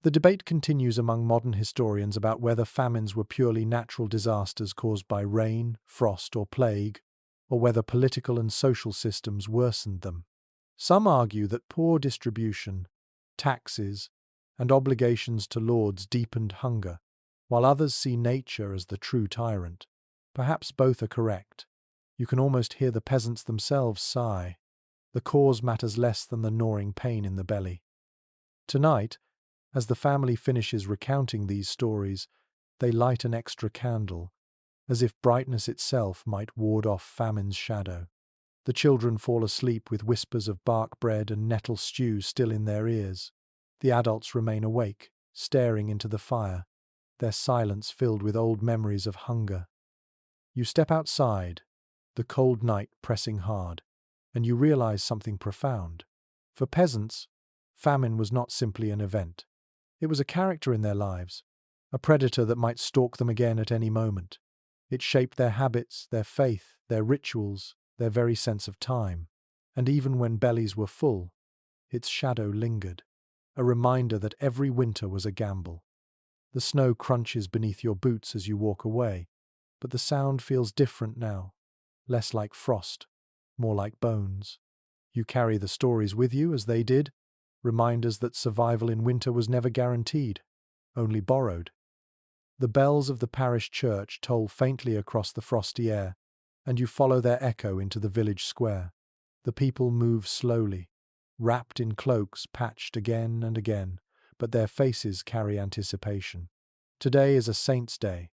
The debate continues among modern historians about whether famines were purely natural disasters caused by rain, frost, or plague, or whether political and social systems worsened them. Some argue that poor distribution, taxes, and obligations to lords deepened hunger, while others see nature as the true tyrant. Perhaps both are correct. You can almost hear the peasants themselves sigh. The cause matters less than the gnawing pain in the belly. Tonight, as the family finishes recounting these stories, they light an extra candle, as if brightness itself might ward off famine's shadow. The children fall asleep with whispers of bark bread and nettle stew still in their ears. The adults remain awake, staring into the fire, their silence filled with old memories of hunger. You step outside, the cold night pressing hard, and you realize something profound. For peasants, famine was not simply an event. It was a character in their lives, a predator that might stalk them again at any moment. It shaped their habits, their faith, their rituals, their very sense of time. And even when bellies were full, its shadow lingered, a reminder that every winter was a gamble. The snow crunches beneath your boots as you walk away, but the sound feels different now, less like frost, more like bones. You carry the stories with you as they did, reminders that survival in winter was never guaranteed, only borrowed. The bells of the parish church toll faintly across the frosty air, and you follow their echo into the village square. The people move slowly, wrapped in cloaks patched again and again, but their faces carry anticipation. Today is a saint's day,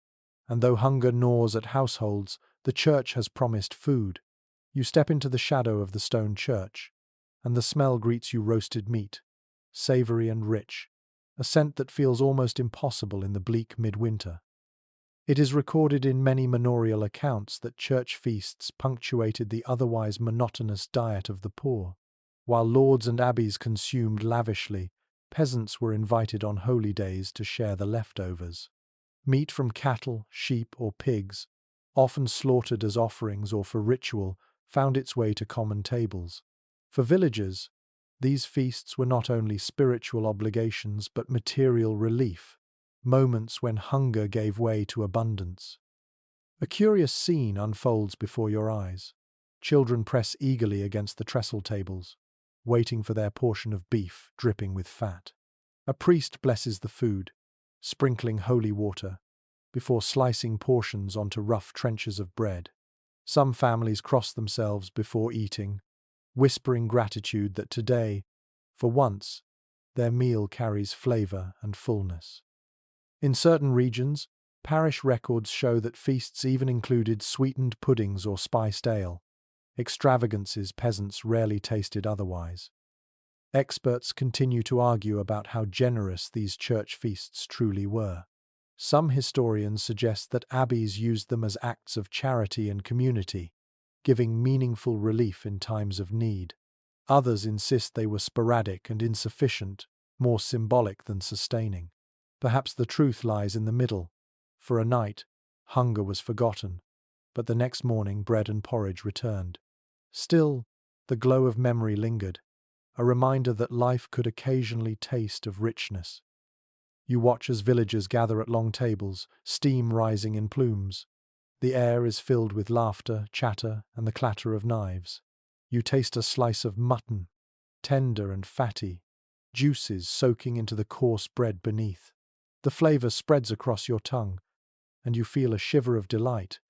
and though hunger gnaws at households, the church has promised food. You step into the shadow of the stone church, and the smell greets you roasted meat, savory and rich, a scent that feels almost impossible in the bleak midwinter. It is recorded in many manorial accounts that church feasts punctuated the otherwise monotonous diet of the poor. While lords and abbeys consumed lavishly, peasants were invited on holy days to share the leftovers. Meat from cattle, sheep, or pigs, often slaughtered as offerings or for ritual, found its way to common tables. For villagers, these feasts were not only spiritual obligations but material relief, moments when hunger gave way to abundance. A curious scene unfolds before your eyes. Children press eagerly against the trestle tables, waiting for their portion of beef dripping with fat. A priest blesses the food, sprinkling holy water, before slicing portions onto rough trenches of bread. Some families cross themselves before eating, whispering gratitude that today, for once, their meal carries flavor and fullness. In certain regions, parish records show that feasts even included sweetened puddings or spiced ale, extravagances peasants rarely tasted otherwise. Experts continue to argue about how generous these church feasts truly were. Some historians suggest that abbeys used them as acts of charity and community, giving meaningful relief in times of need. Others insist they were sporadic and insufficient, more symbolic than sustaining. Perhaps the truth lies in the middle. For a night, hunger was forgotten, but the next morning bread and porridge returned. Still, the glow of memory lingered, a reminder that life could occasionally taste of richness. You watch as villagers gather at long tables, steam rising in plumes. The air is filled with laughter, chatter, and the clatter of knives. You taste a slice of mutton, tender and fatty, juices soaking into the coarse bread beneath. The flavor spreads across your tongue, and you feel a shiver of delight,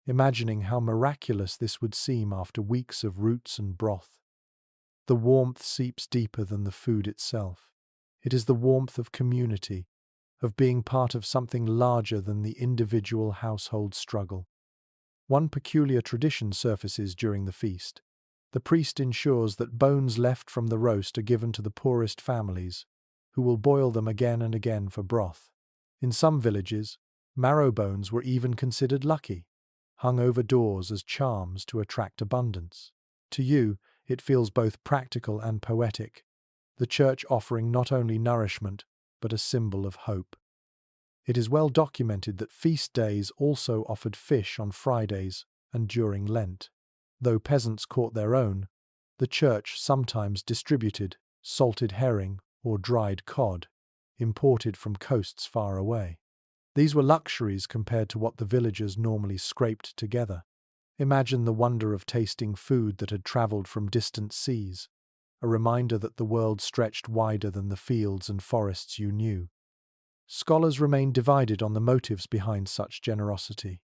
imagining how miraculous this would seem after weeks of roots and broth. The warmth seeps deeper than the food itself. It is the warmth of community, of being part of something larger than the individual household struggle. One peculiar tradition surfaces during the feast. The priest ensures that bones left from the roast are given to the poorest families, who will boil them again and again for broth. In some villages, marrow bones were even considered lucky, hung over doors as charms to attract abundance. To you, it feels both practical and poetic, the church offering not only nourishment, but a symbol of hope. It is well documented that feast days also offered fish on Fridays and during Lent. Though peasants caught their own, the church sometimes distributed salted herring or dried cod, imported from coasts far away. These were luxuries compared to what the villagers normally scraped together. Imagine the wonder of tasting food that had travelled from distant seas, a reminder that the world stretched wider than the fields and forests you knew. Scholars remain divided on the motives behind such generosity.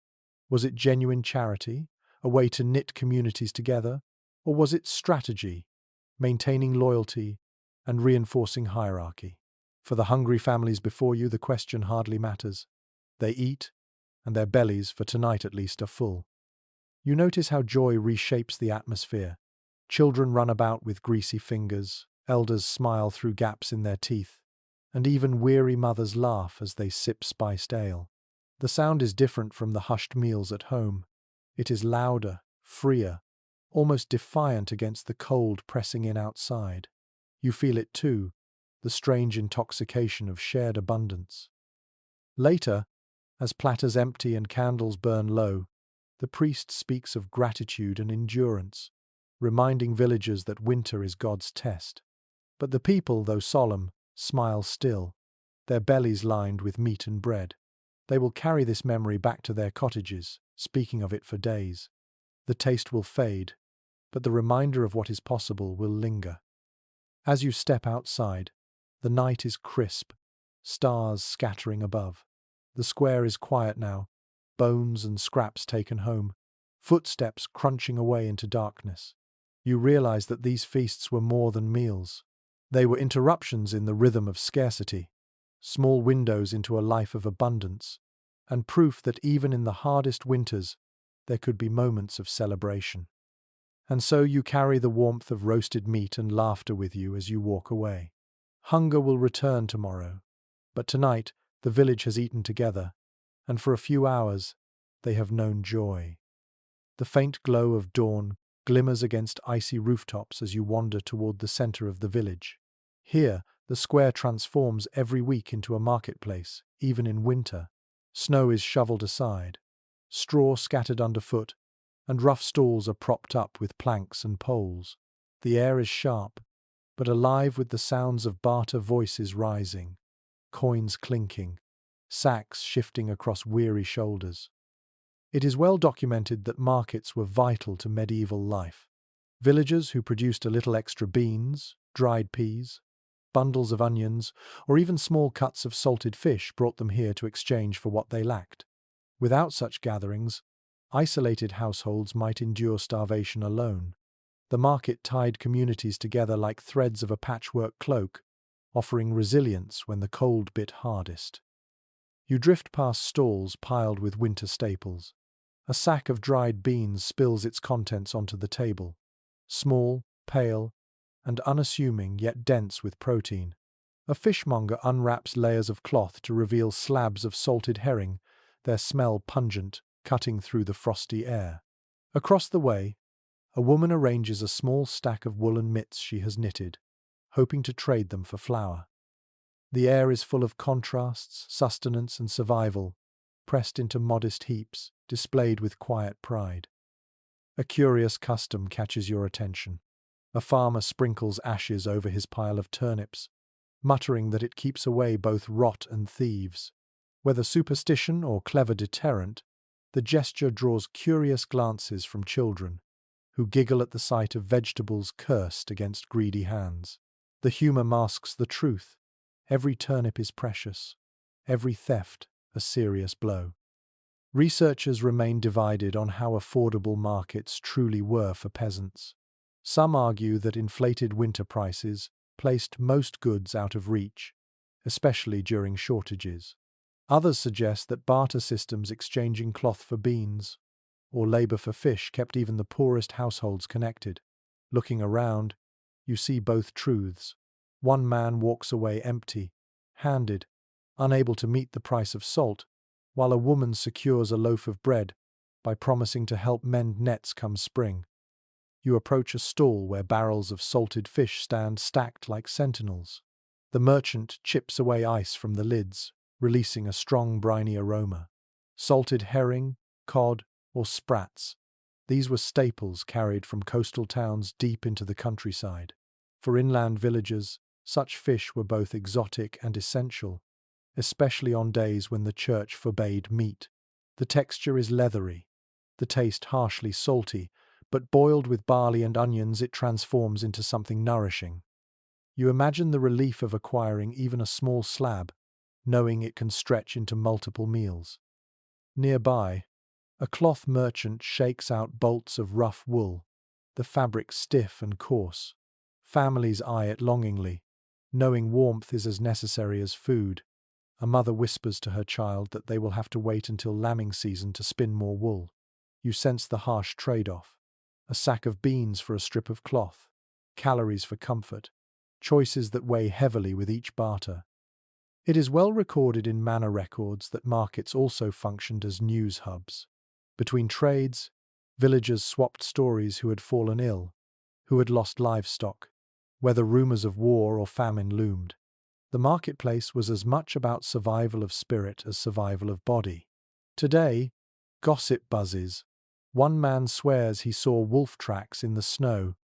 Was it genuine charity, a way to knit communities together, or was it strategy, maintaining loyalty and reinforcing hierarchy? For the hungry families before you, the question hardly matters. They eat, and their bellies, for tonight at least, are full. You notice how joy reshapes the atmosphere. Children run about with greasy fingers, elders smile through gaps in their teeth, and even weary mothers laugh as they sip spiced ale. The sound is different from the hushed meals at home. It is louder, freer, almost defiant against the cold pressing in outside. You feel it too, the strange intoxication of shared abundance. Later, as platters empty and candles burn low, the priest speaks of gratitude and endurance. reminding villagers that winter is God's test. But the people, though solemn, smile still, their bellies lined with meat and bread. They will carry this memory back to their cottages, speaking of it for days. The taste will fade, but the reminder of what is possible will linger. As you step outside, the night is crisp, stars scattering above. The square is quiet now, bones and scraps taken home, footsteps crunching away into darkness. You realize that these feasts were more than meals. They were interruptions in the rhythm of scarcity, small windows into a life of abundance, and proof that even in the hardest winters, there could be moments of celebration. And so you carry the warmth of roasted meat and laughter with you as you walk away. Hunger will return tomorrow, but tonight the village has eaten together, and for a few hours they have known joy. The faint glow of dawn glimmers against icy rooftops as you wander toward the center of the village. Here, the square transforms every week into a marketplace, even in winter. Snow is shoveled aside, straw scattered underfoot, and rough stalls are propped up with planks and poles. The air is sharp, but alive with the sounds of barter voices rising, coins clinking, sacks shifting across weary shoulders. It is well documented that markets were vital to medieval life. Villagers who produced a little extra beans, dried peas, bundles of onions, or even small cuts of salted fish brought them here to exchange for what they lacked. Without such gatherings, isolated households might endure starvation alone. The market tied communities together like threads of a patchwork cloak, offering resilience when the cold bit hardest. You drift past stalls piled with winter staples. A sack of dried beans spills its contents onto the table. Small, pale, and unassuming yet dense with protein. A fishmonger unwraps layers of cloth to reveal slabs of salted herring, their smell pungent, cutting through the frosty air. Across the way, a woman arranges a small stack of woolen mitts she has knitted, hoping to trade them for flour. The air is full of contrasts, sustenance, and survival, pressed into modest heaps, displayed with quiet pride. A curious custom catches your attention. A farmer sprinkles ashes over his pile of turnips, muttering that it keeps away both rot and thieves. Whether superstition or clever deterrent, the gesture draws curious glances from children, who giggle at the sight of vegetables cursed against greedy hands. The humor masks the truth. Every turnip is precious, every theft a serious blow. Researchers remain divided on how affordable markets truly were for peasants. Some argue that inflated winter prices placed most goods out of reach, especially during shortages. Others suggest that barter systems exchanging cloth for beans or labor for fish kept even the poorest households connected. Looking around, you see both truths. One man walks away empty-handed, unable to meet the price of salt, while a woman secures a loaf of bread by promising to help mend nets come spring. You approach a stall where barrels of salted fish stand stacked like sentinels. The merchant chips away ice from the lids, releasing a strong briny aroma. Salted herring, cod, or sprats. These were staples carried from coastal towns deep into the countryside. For inland villagers, such fish were both exotic and essential, especially on days when the church forbade meat. The texture is leathery, the taste harshly salty, but boiled with barley and onions it transforms into something nourishing. You imagine the relief of acquiring even a small slab, knowing it can stretch into multiple meals. Nearby, a cloth merchant shakes out bolts of rough wool, the fabric stiff and coarse. Families eye it longingly, knowing warmth is as necessary as food. A mother whispers to her child that they will have to wait until lambing season to spin more wool. You sense the harsh trade-off. A sack of beans for a strip of cloth, calories for comfort, choices that weigh heavily with each barter. It is well recorded in manor records that markets also functioned as news hubs. Between trades, villagers swapped stories who had fallen ill, who had lost livestock, whether rumors of war or famine loomed. The marketplace was as much about survival of spirit as survival of body. Today, gossip buzzes, One man swears he saw wolf tracks in the snow.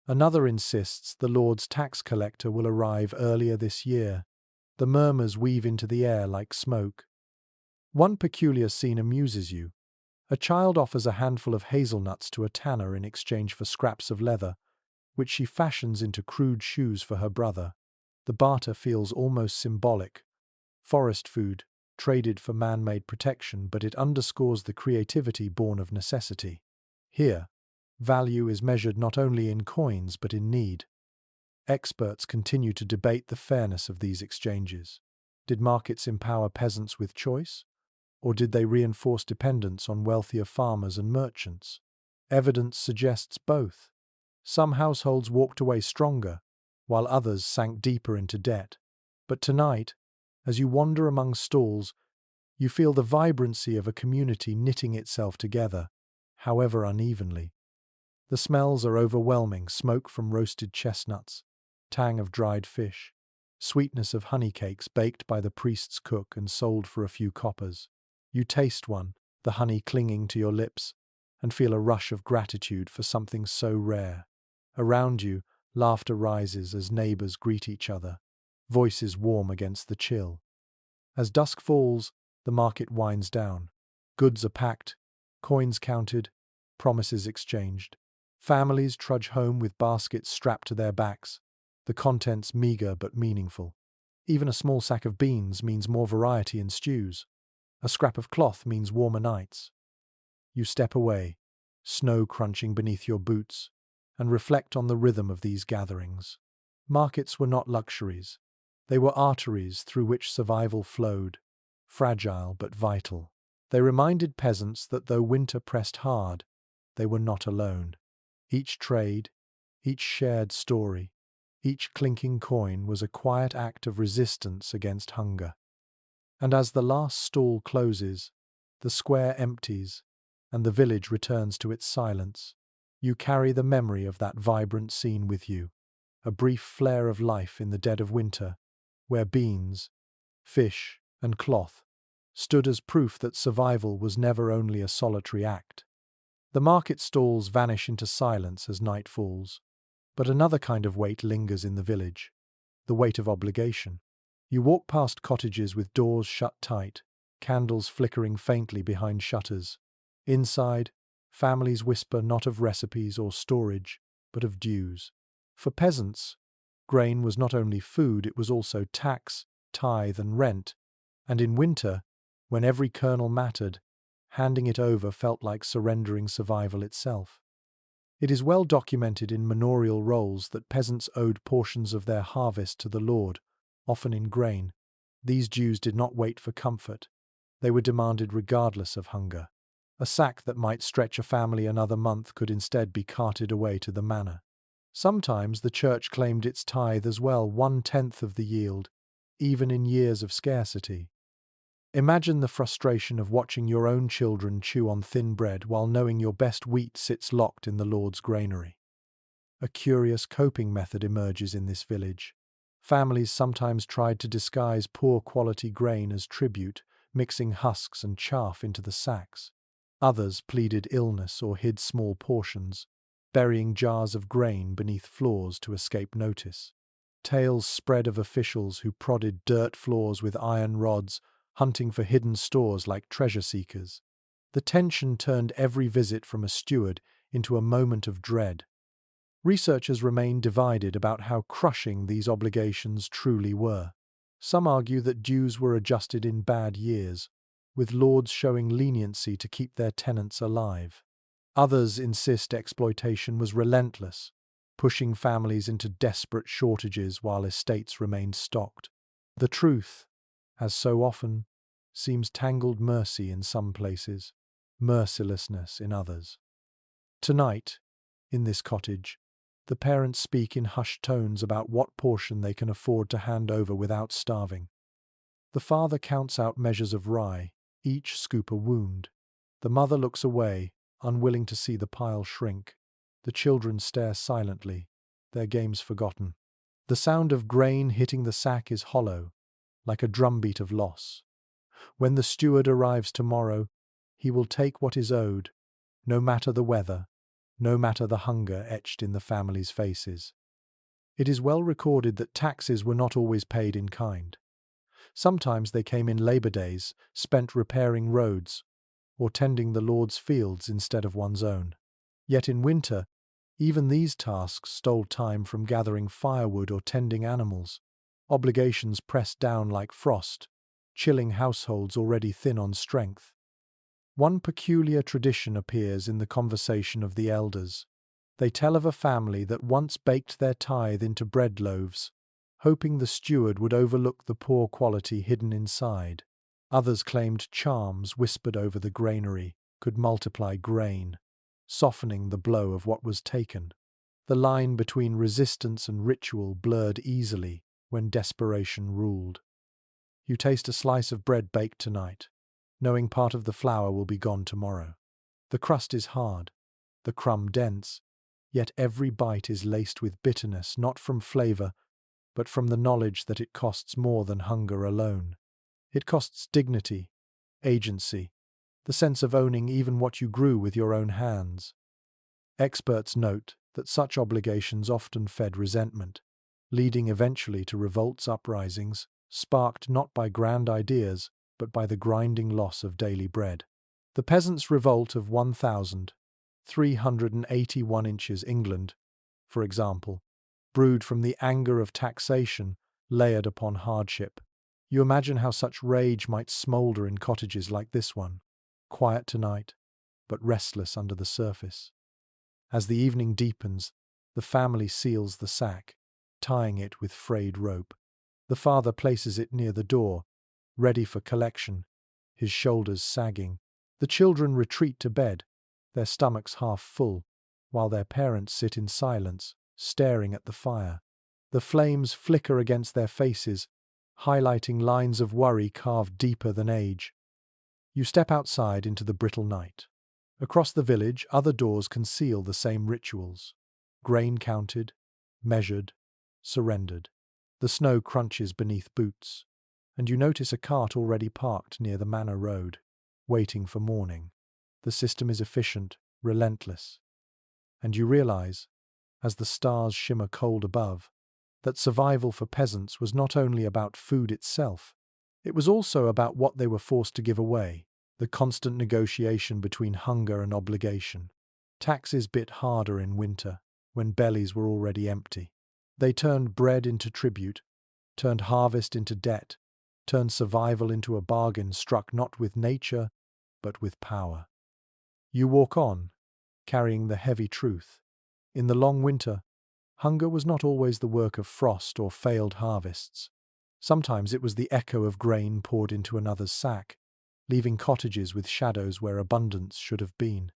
Another insists the Lord's tax collector will arrive earlier this year. The murmurs weave into the air like smoke. One peculiar scene amuses you. A child offers a handful of hazelnuts to a tanner in exchange for scraps of leather, which she fashions into crude shoes for her brother. The barter feels almost symbolic. Forest food, traded for man-made protection, but it underscores the creativity born of necessity. Here, value is measured not only in coins but in need. Experts continue to debate the fairness of these exchanges. Did markets empower peasants with choice, or did they reinforce dependence on wealthier farmers and merchants? Evidence suggests both. Some households walked away stronger, while others sank deeper into debt. But tonight, as you wander among stalls, you feel the vibrancy of a community knitting itself together, however unevenly. The smells are overwhelming: smoke from roasted chestnuts, tang of dried fish, sweetness of honey cakes baked by the priest's cook and sold for a few coppers. You taste one, the honey clinging to your lips, and feel a rush of gratitude for something so rare. Around you, laughter rises as neighbors greet each other, voices warm against the chill. As dusk falls, the market winds down. Goods are packed, coins counted, promises exchanged. Families trudge home with baskets strapped to their backs, the contents meager but meaningful. Even a small sack of beans means more variety in stews. A scrap of cloth means warmer nights. You step away, snow crunching beneath your boots, and reflect on the rhythm of these gatherings. Markets were not luxuries. They were arteries through which survival flowed, fragile but vital. They reminded peasants that though winter pressed hard, they were not alone. Each trade, each shared story, each clinking coin was a quiet act of resistance against hunger. And as the last stall closes, the square empties, and the village returns to its silence, you carry the memory of that vibrant scene with you, a brief flare of life in the dead of winter, where beans, fish, and cloth stood as proof that survival was never only a solitary act. The market stalls vanish into silence as night falls, but another kind of weight lingers in the village, the weight of obligation. You walk past cottages with doors shut tight, candles flickering faintly behind shutters. Inside, families whisper not of recipes or storage, but of dues. For peasants, grain was not only food, it was also tax, tithe, and rent, and in winter, when every kernel mattered, handing it over felt like surrendering survival itself. It is well documented in manorial rolls that peasants owed portions of their harvest to the Lord, often in grain. These dues did not wait for comfort. They were demanded regardless of hunger. A sack that might stretch a family another month could instead be carted away to the manor. Sometimes the church claimed its tithe as well, 1/10 of the yield, even in years of scarcity. Imagine the frustration of watching your own children chew on thin bread while knowing your best wheat sits locked in the Lord's granary. A curious coping method emerges in this village. Families sometimes tried to disguise poor quality grain as tribute, mixing husks and chaff into the sacks. Others pleaded illness or hid small portions, burying jars of grain beneath floors to escape notice. Tales spread of officials who prodded dirt floors with iron rods, hunting for hidden stores like treasure seekers. The tension turned every visit from a steward into a moment of dread. Researchers remain divided about how crushing these obligations truly were. Some argue that dues were adjusted in bad years, with lords showing leniency to keep their tenants alive. Others insist exploitation was relentless, pushing families into desperate shortages while estates remained stocked. The truth, as so often, seems tangled mercy in some places, mercilessness in others. Tonight, in this cottage, the parents speak in hushed tones about what portion they can afford to hand over without starving. The father counts out measures of rye, each scoop a wound. The mother looks away, unwilling to see the pile shrink. The children stare silently, their games forgotten. The sound of grain hitting the sack is hollow, like a drumbeat of loss. When the steward arrives tomorrow, he will take what is owed, no matter the weather, no matter the hunger etched in the family's faces. It is well recorded that taxes were not always paid in kind. Sometimes they came in labor days, spent repairing roads, or tending the Lord's fields instead of one's own. Yet in winter, even these tasks stole time from gathering firewood or tending animals. Obligations pressed down like frost, chilling households already thin on strength. One peculiar tradition appears in the conversation of the elders. They tell of a family that once baked their tithe into bread loaves, hoping the steward would overlook the poor quality hidden inside. Others claimed charms whispered over the granary could multiply grain, softening the blow of what was taken. The line between resistance and ritual blurred easily when desperation ruled. You taste a slice of bread baked tonight, knowing part of the flour will be gone tomorrow. The crust is hard, the crumb dense, yet every bite is laced with bitterness, not from flavor, but from the knowledge that it costs more than hunger alone. It costs dignity, agency, the sense of owning even what you grew with your own hands. Experts note that such obligations often fed resentment, leading eventually to revolts, uprisings, sparked not by grand ideas, but by the grinding loss of daily bread. The Peasants' Revolt of 1381 inches England, for example, brewed from the anger of taxation layered upon hardship. You imagine how such rage might smoulder in cottages like this one, quiet tonight, but restless under the surface. As the evening deepens, the family seals the sack, tying it with frayed rope. The father places it near the door, ready for collection, his shoulders sagging. The children retreat to bed, their stomachs half full, while their parents sit in silence, staring at the fire. The flames flicker against their faces, highlighting lines of worry carved deeper than age. You step outside into the brittle night. Across the village, other doors conceal the same rituals. Grain counted, measured, surrendered. The snow crunches beneath boots, and you notice a cart already parked near the manor road, waiting for morning. The system is efficient, relentless. And you realize, as the stars shimmer cold above, that survival for peasants was not only about food itself, it was also about what they were forced to give away, the constant negotiation between hunger and obligation. Taxes bit harder in winter, when bellies were already empty. They turned bread into tribute, turned harvest into debt, turned survival into a bargain struck not with nature, but with power. You walk on, carrying the heavy truth. In the long winter, hunger was not always the work of frost or failed harvests. Sometimes it was the echo of grain poured into another's sack, leaving cottages with shadows where abundance should have been.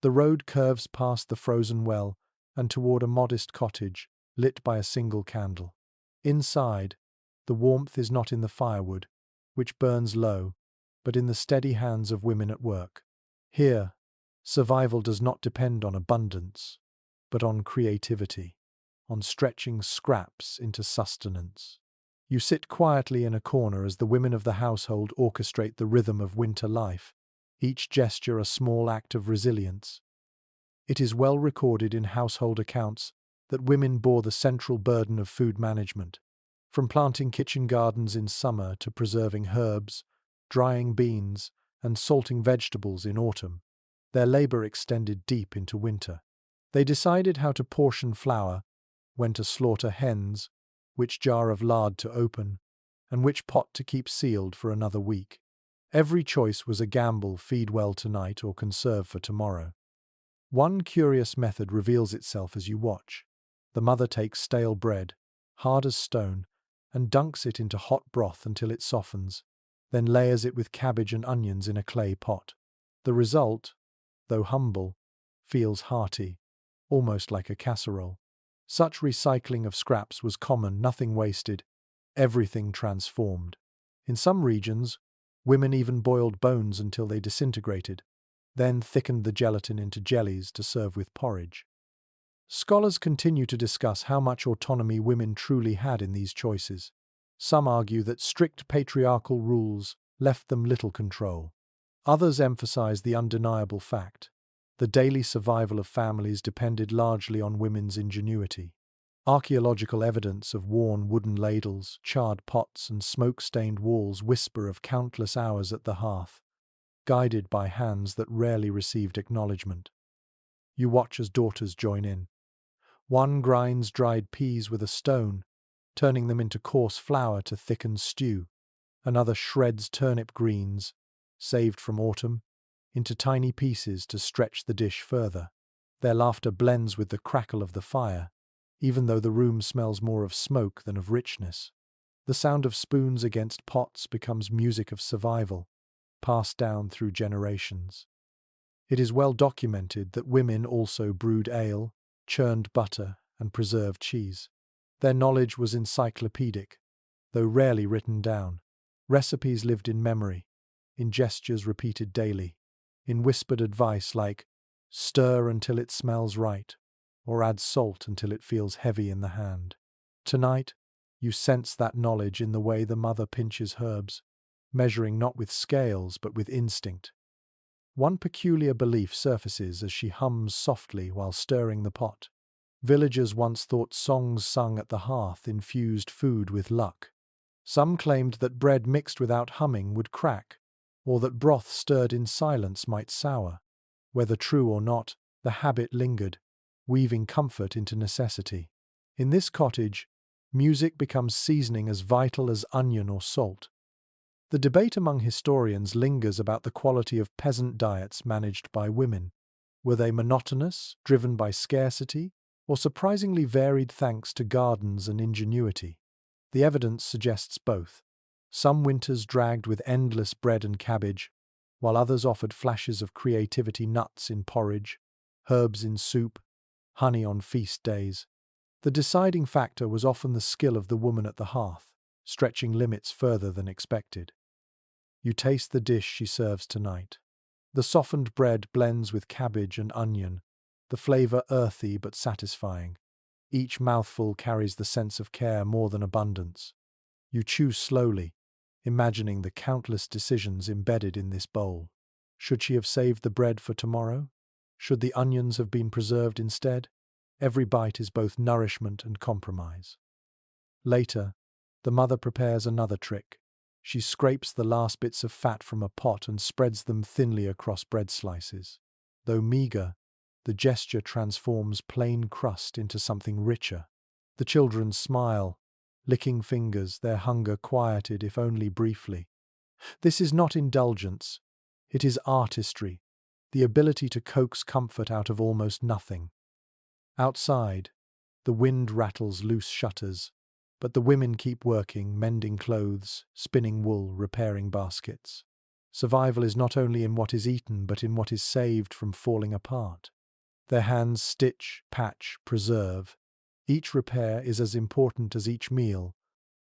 The road curves past the frozen well and toward a modest cottage, lit by a single candle. Inside, the warmth is not in the firewood, which burns low, but in the steady hands of women at work. Here, survival does not depend on abundance, but on creativity, on stretching scraps into sustenance. You sit quietly in a corner as the women of the household orchestrate the rhythm of winter life, each gesture a small act of resilience. It is well recorded in household accounts that women bore the central burden of food management, from planting kitchen gardens in summer to preserving herbs, drying beans, and salting vegetables in autumn. Their labor extended deep into winter. They decided how to portion flour, when to slaughter hens, which jar of lard to open, and which pot to keep sealed for another week. Every choice was a gamble: feed well tonight or conserve for tomorrow. One curious method reveals itself as you watch. The mother takes stale bread, hard as stone, and dunks it into hot broth until it softens, then layers it with cabbage and onions in a clay pot. The result, though humble, feels hearty, almost like a casserole. Such recycling of scraps was common, nothing wasted, everything transformed. In some regions, women even boiled bones until they disintegrated, then thickened the gelatin into jellies to serve with porridge. Scholars continue to discuss how much autonomy women truly had in these choices. Some argue that strict patriarchal rules left them little control. Others emphasize the undeniable fact The daily survival of families depended largely on women's ingenuity. Archaeological evidence of worn wooden ladles, charred pots, and smoke-stained walls whisper of countless hours at the hearth, guided by hands that rarely received acknowledgement. You watch as daughters join in. One grinds dried peas with a stone, turning them into coarse flour to thicken stew. Another shreds turnip greens, saved from autumn, into tiny pieces to stretch the dish further. Their laughter blends with the crackle of the fire, even though the room smells more of smoke than of richness. The sound of spoons against pots becomes music of survival, passed down through generations. It is well documented that women also brewed ale, churned butter, and preserved cheese. Their knowledge was encyclopedic, though rarely written down. Recipes lived in memory, in gestures repeated daily, in whispered advice like, "Stir until it smells right," or "Add salt until it feels heavy in the hand." Tonight, you sense that knowledge in the way the mother pinches herbs, measuring not with scales but with instinct. One peculiar belief surfaces as she hums softly while stirring the pot. Villagers once thought songs sung at the hearth infused food with luck. Some claimed that bread mixed without humming would crack, or that broth stirred in silence might sour. Whether true or not, the habit lingered, weaving comfort into necessity. In this cottage, music becomes seasoning as vital as onion or salt. The debate among historians lingers about the quality of peasant diets managed by women. Were they monotonous, driven by scarcity, or surprisingly varied thanks to gardens and ingenuity? The evidence suggests both. Some winters dragged with endless bread and cabbage, while others offered flashes of creativity, nuts in porridge, herbs in soup, honey on feast days. The deciding factor was often the skill of the woman at the hearth, stretching limits further than expected. You taste the dish she serves tonight. The softened bread blends with cabbage and onion, the flavor earthy but satisfying. Each mouthful carries the sense of care more than abundance. You chew slowly, imagining the countless decisions embedded in this bowl. Should she have saved the bread for tomorrow? Should the onions have been preserved instead? Every bite is both nourishment and compromise. Later, the mother prepares another trick. She scrapes the last bits of fat from a pot and spreads them thinly across bread slices. Though meager, the gesture transforms plain crust into something richer. The children smile, licking fingers, their hunger quieted if only briefly. This is not indulgence, it is artistry, the ability to coax comfort out of almost nothing. Outside, the wind rattles loose shutters, but the women keep working, mending clothes, spinning wool, repairing baskets. Survival is not only in what is eaten, but in what is saved from falling apart. Their hands stitch, patch, preserve. Each repair is as important as each meal,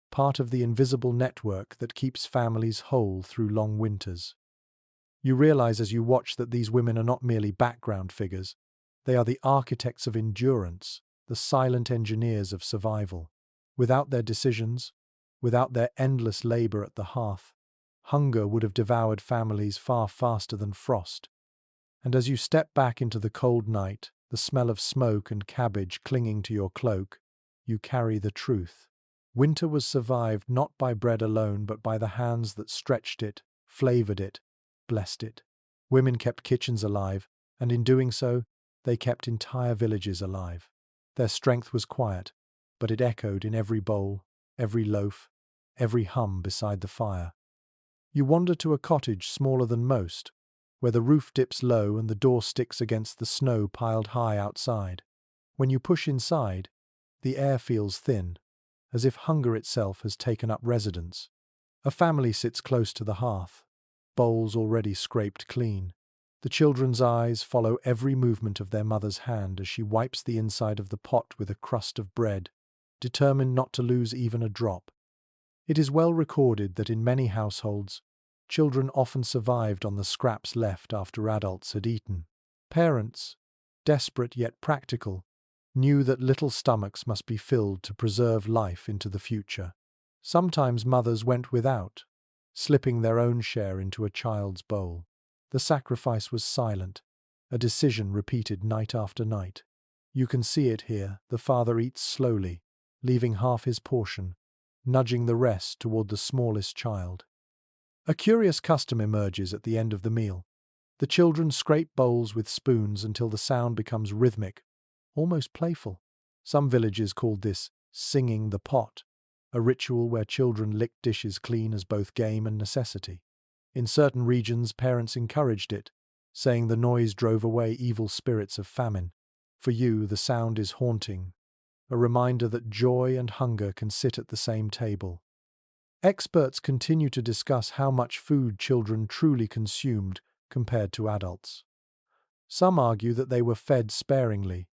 part of the invisible network that keeps families whole through long winters. You realize as you watch that these women are not merely background figures. They are the architects of endurance, the silent engineers of survival. Without their decisions, without their endless labor at the hearth, hunger would have devoured families far faster than frost. And as you step back into the cold night, the smell of smoke and cabbage clinging to your cloak, you carry the truth. Winter was survived not by bread alone, but by the hands that stretched it, flavored it, blessed it. Women kept kitchens alive, and in doing so, they kept entire villages alive. Their strength was quiet, but it echoed in every bowl, every loaf, every hum beside the fire. You wander to a cottage smaller than most, where the roof dips low and the door sticks against the snow piled high outside. When you push inside, the air feels thin, as if hunger itself has taken up residence. A family sits close to the hearth, bowls already scraped clean. The children's eyes follow every movement of their mother's hand as she wipes the inside of the pot with a crust of bread, determined not to lose even a drop. It is well recorded that in many households, children often survived on the scraps left after adults had eaten. Parents, desperate yet practical, knew that little stomachs must be filled to preserve life into the future. Sometimes mothers went without, slipping their own share into a child's bowl. The sacrifice was silent, a decision repeated night after night. You can see it here. The father eats slowly, leaving half his portion, nudging the rest toward the smallest child. A curious custom emerges at the end of the meal. The children scrape bowls with spoons until the sound becomes rhythmic, almost playful. Some villages called this singing the pot, a ritual where children lick dishes clean as both game and necessity. In certain regions, parents encouraged it, saying the noise drove away evil spirits of famine. For you, the sound is haunting, a reminder that joy and hunger can sit at the same table. Experts continue to discuss how much food children truly consumed compared to adults. Some argue that they were fed sparingly,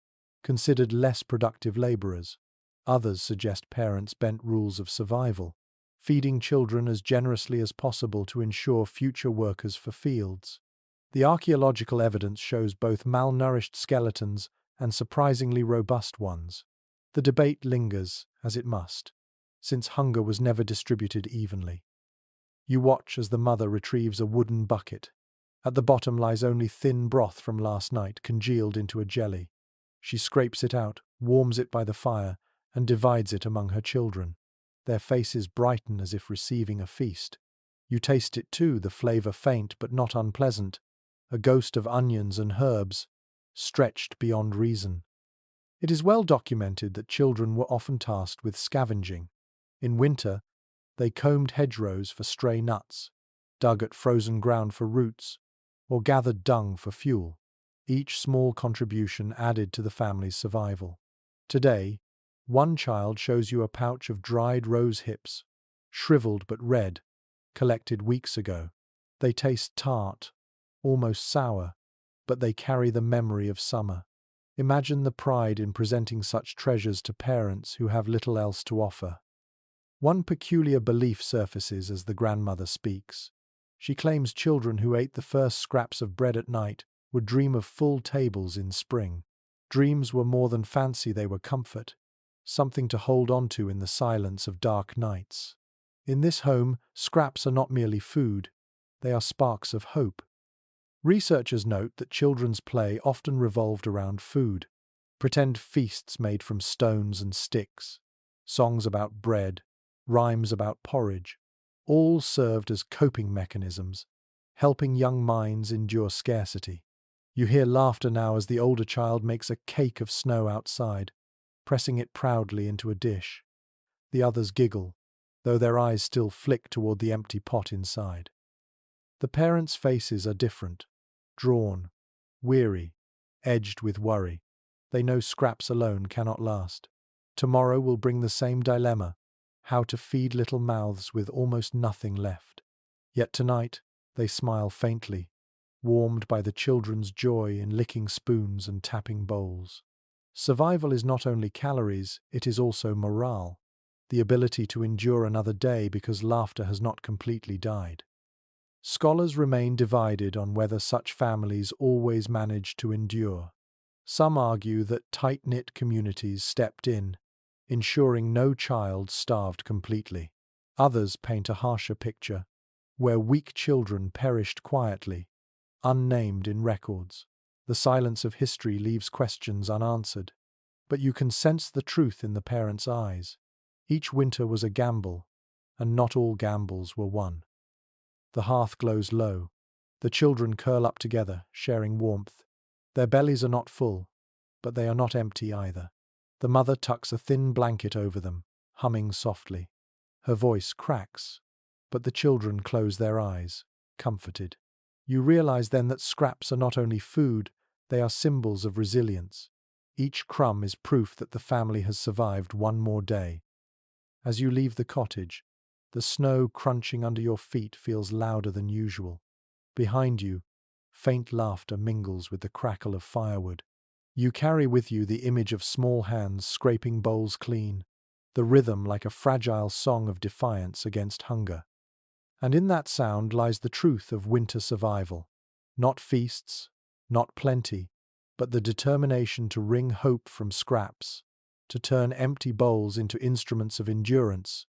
considered less productive laborers. Others suggest parents bent rules of survival, feeding children as generously as possible to ensure future workers for fields. The archaeological evidence shows both malnourished skeletons and surprisingly robust ones. The debate lingers, as it must, since hunger was never distributed evenly. You watch as the mother retrieves a wooden bucket. At the bottom lies only thin broth from last night, congealed into a jelly. She scrapes it out, warms it by the fire, and divides it among her children. Their faces brighten as if receiving a feast. You taste it too, the flavor faint but not unpleasant, a ghost of onions and herbs, stretched beyond reason. It is well documented that children were often tasked with scavenging. In winter, they combed hedgerows for stray nuts, dug at frozen ground for roots, or gathered dung for fuel. Each small contribution added to the family's survival. Today, one child shows you a pouch of dried rose hips, shriveled but red, collected weeks ago. They taste tart, almost sour, but they carry the memory of summer. Imagine the pride in presenting such treasures to parents who have little else to offer. One peculiar belief surfaces as the grandmother speaks. She claims children who ate the first scraps of bread at night would dream of full tables in spring. Dreams were more than fancy, they were comfort, something to hold on to in the silence of dark nights. In this home, scraps are not merely food, they are sparks of hope. Researchers note that children's play often revolved around food, pretend feasts made from stones and sticks, songs about bread, rhymes about porridge, all served as coping mechanisms, helping young minds endure scarcity. You hear laughter now as the older child makes a cake of snow outside, pressing it proudly into a dish. The others giggle, though their eyes still flick toward the empty pot inside. The parents' faces are different, drawn, weary, edged with worry. They know scraps alone cannot last. Tomorrow will bring the same dilemma, how to feed little mouths with almost nothing left. Yet tonight, they smile faintly, warmed by the children's joy in licking spoons and tapping bowls. Survival is not only calories, it is also morale, the ability to endure another day because laughter has not completely died. Scholars remain divided on whether such families always manage to endure. Some argue that tight-knit communities stepped in, ensuring no child starved completely. Others paint a harsher picture, where weak children perished quietly, unnamed in records. The silence of history leaves questions unanswered, but you can sense the truth in the parents' eyes. Each winter was a gamble, and not all gambles were won. The hearth glows low. The children curl up together, sharing warmth. Their bellies are not full, but they are not empty either. The mother tucks a thin blanket over them, humming softly. Her voice cracks, but the children close their eyes, comforted. You realize then that scraps are not only food, they are symbols of resilience. Each crumb is proof that the family has survived one more day. As you leave the cottage, the snow crunching under your feet feels louder than usual. Behind you, faint laughter mingles with the crackle of firewood. You carry with you the image of small hands scraping bowls clean, the rhythm like a fragile song of defiance against hunger. And in that sound lies the truth of winter survival. Not feasts, not plenty, but the determination to wring hope from scraps, to turn empty bowls into instruments of endurance,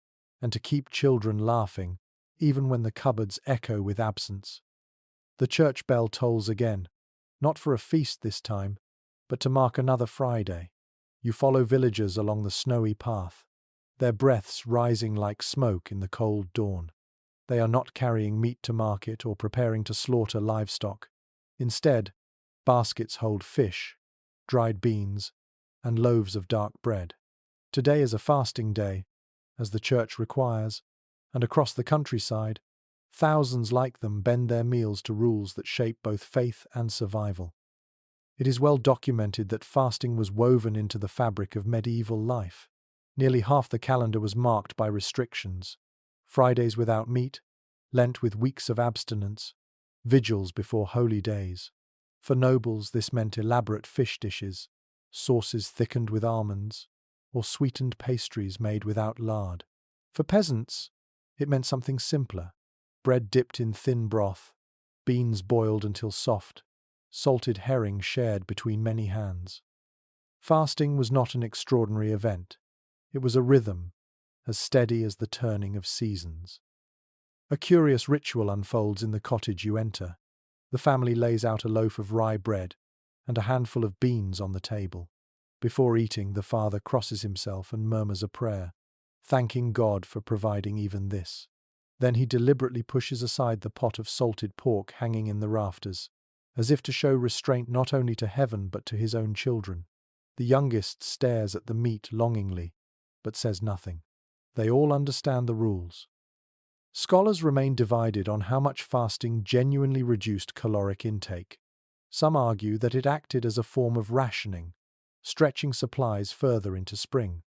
and to keep children laughing, even when the cupboards echo with absence. The church bell tolls again, not for a feast this time, but to mark another Friday. You follow villagers along the snowy path, their breaths rising like smoke in the cold dawn. They are not carrying meat to market or preparing to slaughter livestock. Instead, baskets hold fish, dried beans, and loaves of dark bread. Today is a fasting day, as the church requires, and across the countryside, thousands like them bend their meals to rules that shape both faith and survival. It is well documented that fasting was woven into the fabric of medieval life. Nearly half the calendar was marked by restrictions: Fridays without meat, Lent with weeks of abstinence, vigils before holy days. For nobles, this meant elaborate fish dishes, sauces thickened with almonds, or sweetened pastries made without lard. For peasants, it meant something simpler: bread dipped in thin broth, beans boiled until soft, salted herring shared between many hands. Fasting was not an extraordinary event. It was a rhythm, as steady as the turning of seasons. A curious ritual unfolds in the cottage you enter. The family lays out a loaf of rye bread and a handful of beans on the table. Before eating, the father crosses himself and murmurs a prayer, thanking God for providing even this. Then he deliberately pushes aside the pot of salted pork hanging in the rafters, as if to show restraint not only to heaven but to his own children. The youngest stares at the meat longingly, but says nothing. They all understand the rules. Scholars remain divided on how much fasting genuinely reduced caloric intake. Some argue that it acted as a form of rationing, stretching supplies further into spring.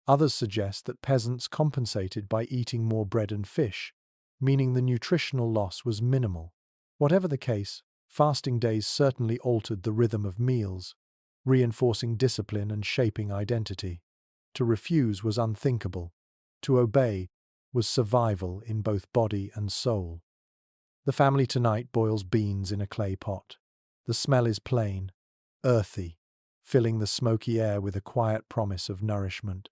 Others suggest that peasants compensated by eating more bread and fish, meaning the nutritional loss was minimal. Whatever the case, fasting days certainly altered the rhythm of meals, reinforcing discipline and shaping identity. To refuse was unthinkable. To obey was survival in both body and soul. The family tonight boils beans in a clay pot. The smell is plain, earthy, filling the smoky air with a quiet promise of nourishment.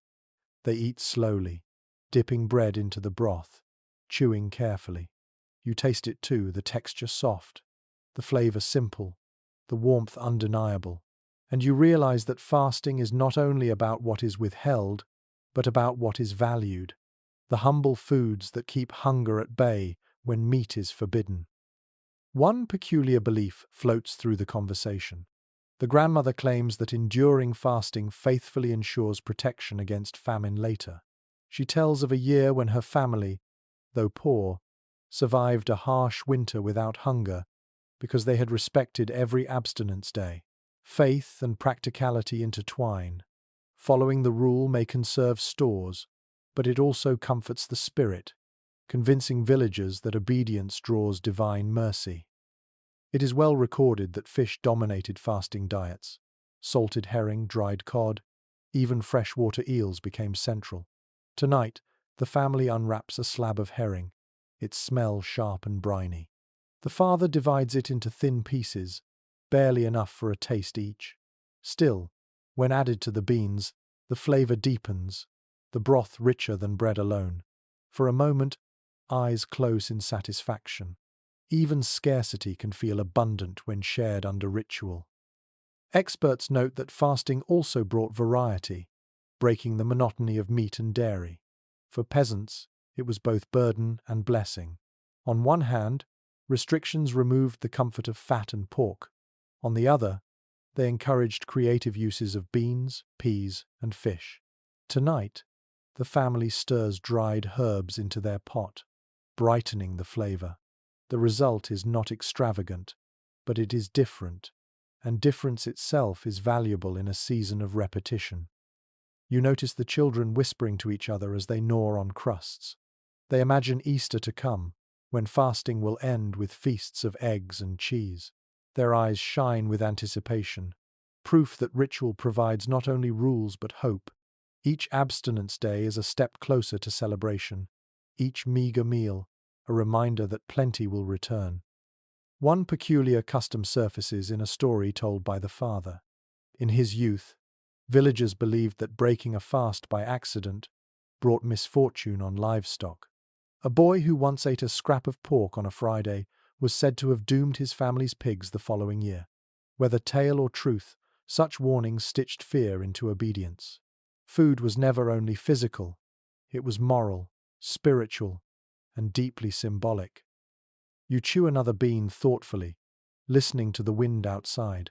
They eat slowly, dipping bread into the broth, chewing carefully. You taste it too, the texture soft, the flavor simple, the warmth undeniable. And you realize that fasting is not only about what is withheld, but about what is valued. The humble foods that keep hunger at bay when meat is forbidden. One peculiar belief floats through the conversation. The grandmother claims that enduring fasting faithfully ensures protection against famine later. She tells of a year when her family, though poor, survived a harsh winter without hunger because they had respected every abstinence day. Faith and practicality intertwine. Following the rule may conserve stores, but it also comforts the spirit, convincing villagers that obedience draws divine mercy. It is well recorded that fish dominated fasting diets. Salted herring, dried cod, even freshwater eels became central. Tonight, the family unwraps a slab of herring, its smell sharp and briny. The father divides it into thin pieces, barely enough for a taste each. Still, when added to the beans, the flavor deepens, the broth richer than bread alone. For a moment, eyes close in satisfaction. Even scarcity can feel abundant when shared under ritual. Experts note that fasting also brought variety, breaking the monotony of meat and dairy. For peasants, it was both burden and blessing. On one hand, restrictions removed the comfort of fat and pork. On the other, they encouraged creative uses of beans, peas, and fish. Tonight, the family stirs dried herbs into their pot, brightening the flavor. The result is not extravagant, but it is different, and difference itself is valuable in a season of repetition. You notice the children whispering to each other as they gnaw on crusts. They imagine Easter to come, when fasting will end with feasts of eggs and cheese. Their eyes shine with anticipation, proof that ritual provides not only rules but hope. Each abstinence day is a step closer to celebration, each meager meal a reminder that plenty will return. One peculiar custom surfaces in a story told by the father. In his youth, villagers believed that breaking a fast by accident brought misfortune on livestock. A boy who once ate a scrap of pork on a Friday was said to have doomed his family's pigs the following year. Whether tale or truth, such warnings stitched fear into obedience. Food was never only physical, it was moral, spiritual, and deeply symbolic. You chew another bean thoughtfully, listening to the wind outside.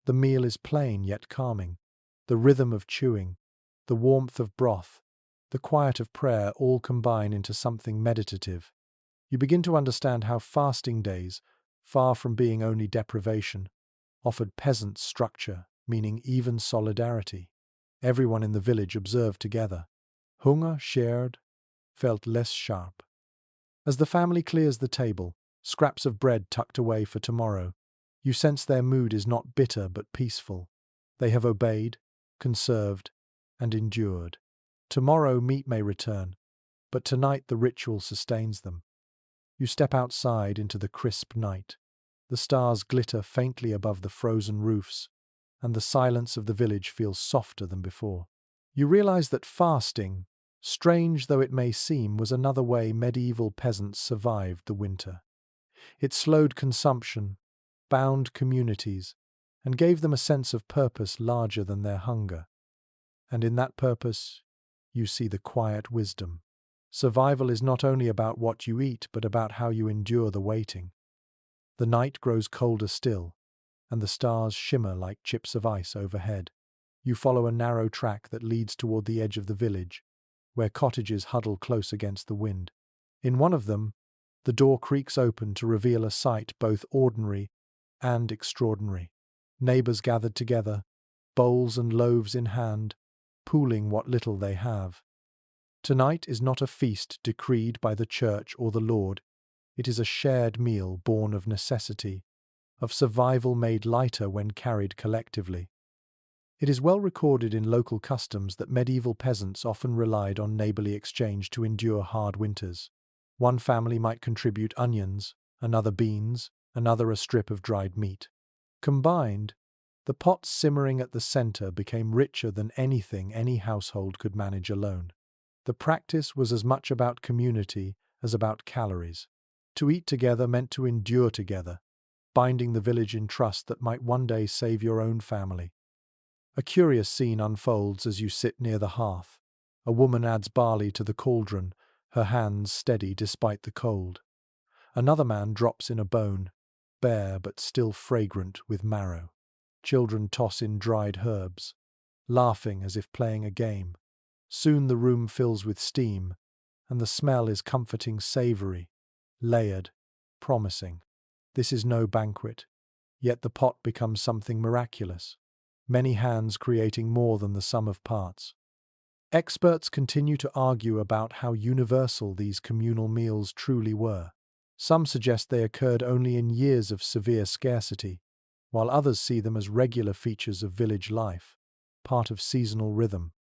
The meal is plain yet calming. The rhythm of chewing, the warmth of broth, the quiet of prayer all combine into something meditative. You begin to understand how fasting days, far from being only deprivation, offered peasant structure, meaning even solidarity. Everyone in the village observed together. Hunger shared felt less sharp. As the family clears the table, scraps of bread tucked away for tomorrow, you sense their mood is not bitter but peaceful. They have obeyed, conserved, and endured. Tomorrow meat may return, but tonight the ritual sustains them. You step outside into the crisp night. The stars glitter faintly above the frozen roofs, and the silence of the village feels softer than before. You realize that fasting, strange though it may seem, was another way medieval peasants survived the winter. It slowed consumption, bound communities, and gave them a sense of purpose larger than their hunger. And in that purpose, you see the quiet wisdom. Survival is not only about what you eat, but about how you endure the waiting. The night grows colder still, and the stars shimmer like chips of ice overhead. You follow a narrow track that leads toward the edge of the village, where cottages huddle close against the wind. In one of them, the door creaks open to reveal a sight both ordinary and extraordinary. Neighbors gathered together, bowls and loaves in hand, pooling what little they have. Tonight is not a feast decreed by the church or the Lord. It is a shared meal born of necessity, of survival made lighter when carried collectively. It is well recorded in local customs that medieval peasants often relied on neighborly exchange to endure hard winters. One family might contribute onions, another beans, another a strip of dried meat. Combined, the pot simmering at the center became richer than anything any household could manage alone. The practice was as much about community as about calories. To eat together meant to endure together, binding the village in trust that might one day save your own family. A curious scene unfolds as you sit near the hearth. A woman adds barley to the cauldron, her hands steady despite the cold. Another man drops in a bone, bare but still fragrant with marrow. Children toss in dried herbs, laughing as if playing a game. Soon the room fills with steam, and the smell is comforting, savory, layered, promising. This is no banquet, yet the pot becomes something miraculous, many hands creating more than the sum of parts. Experts continue to argue about how universal these communal meals truly were. Some suggest they occurred only in years of severe scarcity, while others see them as regular features of village life, part of seasonal rhythm.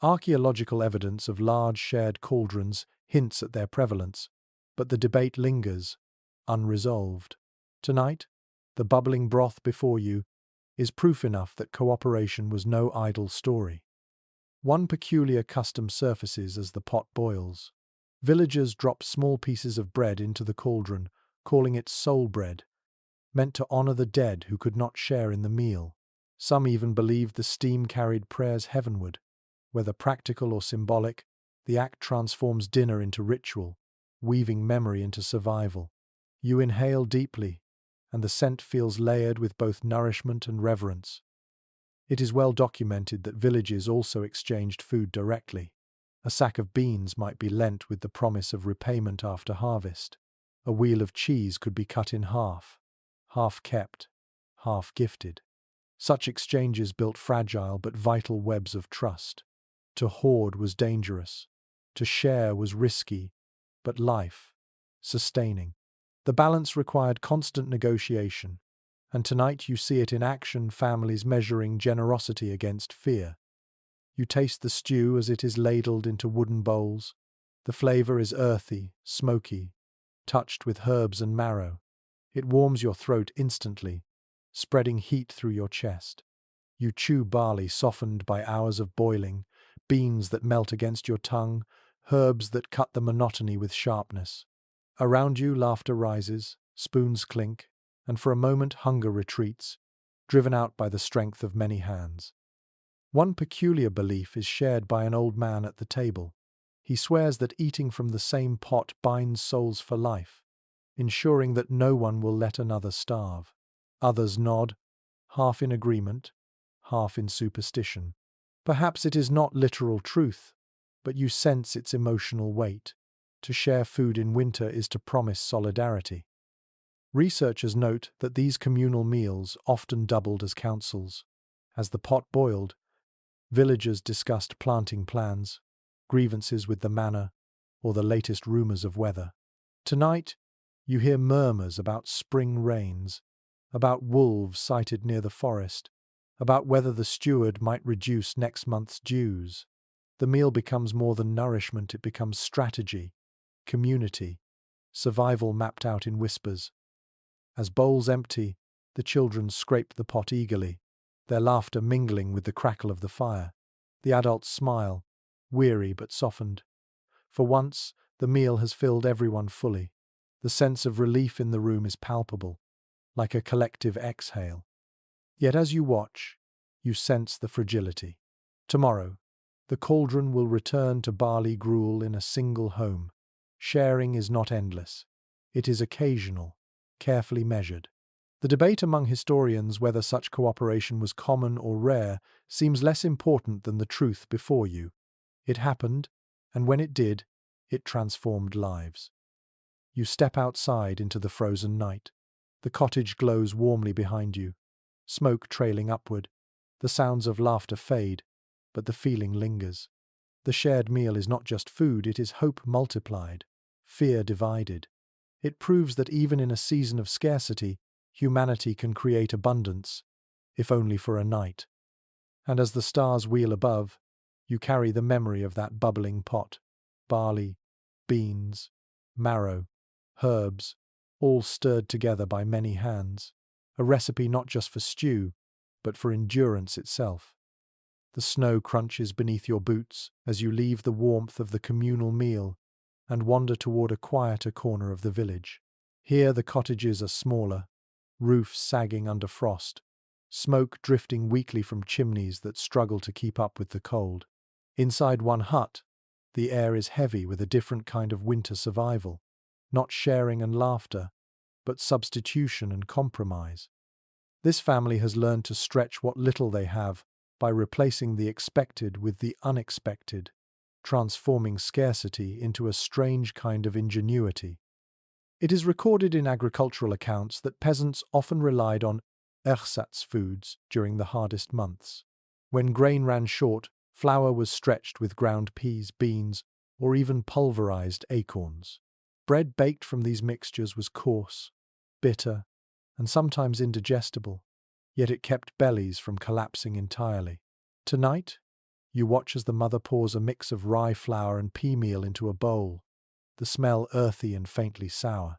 Archaeological evidence of large shared cauldrons hints at their prevalence, but the debate lingers, unresolved. Tonight, the bubbling broth before you is proof enough that cooperation was no idle story. One peculiar custom surfaces as the pot boils. Villagers drop small pieces of bread into the cauldron, calling it soul bread, meant to honor the dead who could not share in the meal. Some even believed the steam carried prayers heavenward. Whether practical or symbolic, the act transforms dinner into ritual, weaving memory into survival. You inhale deeply, and the scent feels layered with both nourishment and reverence. It is well documented that villages also exchanged food directly. A sack of beans might be lent with the promise of repayment after harvest. A wheel of cheese could be cut in half kept, half gifted. Such exchanges built fragile but vital webs of trust. To hoard was dangerous. To share was risky, but sustaining. The balance required constant negotiation, and tonight you see it in action, families measuring generosity against fear. You taste the stew as it is ladled into wooden bowls. The flavor is earthy, smoky, touched with herbs and marrow. It warms your throat instantly, spreading heat through your chest. You chew barley softened by hours of boiling, beans that melt against your tongue, herbs that cut the monotony with sharpness. Around you, laughter rises, spoons clink, and for a moment hunger retreats. driven out by the strength of many hands. One peculiar belief is shared by an old man at the table. He swears that eating from the same pot binds souls for life, ensuring that no one will let another starve. Others nod, half in agreement, half in superstition. Perhaps it is not literal truth, but you sense its emotional weight. To share food in winter is to promise solidarity. Researchers note that these communal meals often doubled as councils. As the pot boiled, villagers discussed planting plans, grievances with the manor, or the latest rumors of weather. Tonight, you hear murmurs about spring rains, about wolves sighted near the forest, about whether the steward might reduce next month's dues. The meal becomes more than nourishment, it becomes strategy, community, survival mapped out in whispers. As bowls empty, the children scrape the pot eagerly, their laughter mingling with the crackle of the fire. The adults smile, weary but softened. For once, the meal has filled everyone fully. The sense of relief in the room is palpable, like a collective exhale. Yet as you watch, you sense the fragility. Tomorrow, the cauldron will return to barley gruel in a single home. Sharing is not endless. It is occasional, carefully measured. The debate among historians whether such cooperation was common or rare seems less important than the truth before you. It happened, and when it did, it transformed lives. You step outside into the frozen night. The cottage glows warmly behind you, smoke trailing upward. The sounds of laughter fade, but the feeling lingers. The shared meal is not just food, it is hope multiplied, fear divided. It proves that even in a season of scarcity, humanity can create abundance, if only for a night. And as the stars wheel above, you carry the memory of that bubbling pot. Barley, beans, marrow, herbs, all stirred together by many hands. A recipe not just for stew, but for endurance itself. The snow crunches beneath your boots as you leave the warmth of the communal meal and wander toward a quieter corner of the village. Here the cottages are smaller, roofs sagging under frost, smoke drifting weakly from chimneys that struggle to keep up with the cold. Inside one hut, the air is heavy with a different kind of winter survival, not sharing and laughter, but substitution and compromise. This family has learned to stretch what little they have by replacing the expected with the unexpected, transforming scarcity into a strange kind of ingenuity. It is recorded in agricultural accounts that peasants often relied on ersatz foods during the hardest months. When grain ran short, flour was stretched with ground peas, beans, or even pulverized acorns. Bread baked from these mixtures was coarse, bitter, and sometimes indigestible, yet it kept bellies from collapsing entirely. Tonight, you watch as the mother pours a mix of rye flour and pea meal into a bowl, the smell earthy and faintly sour.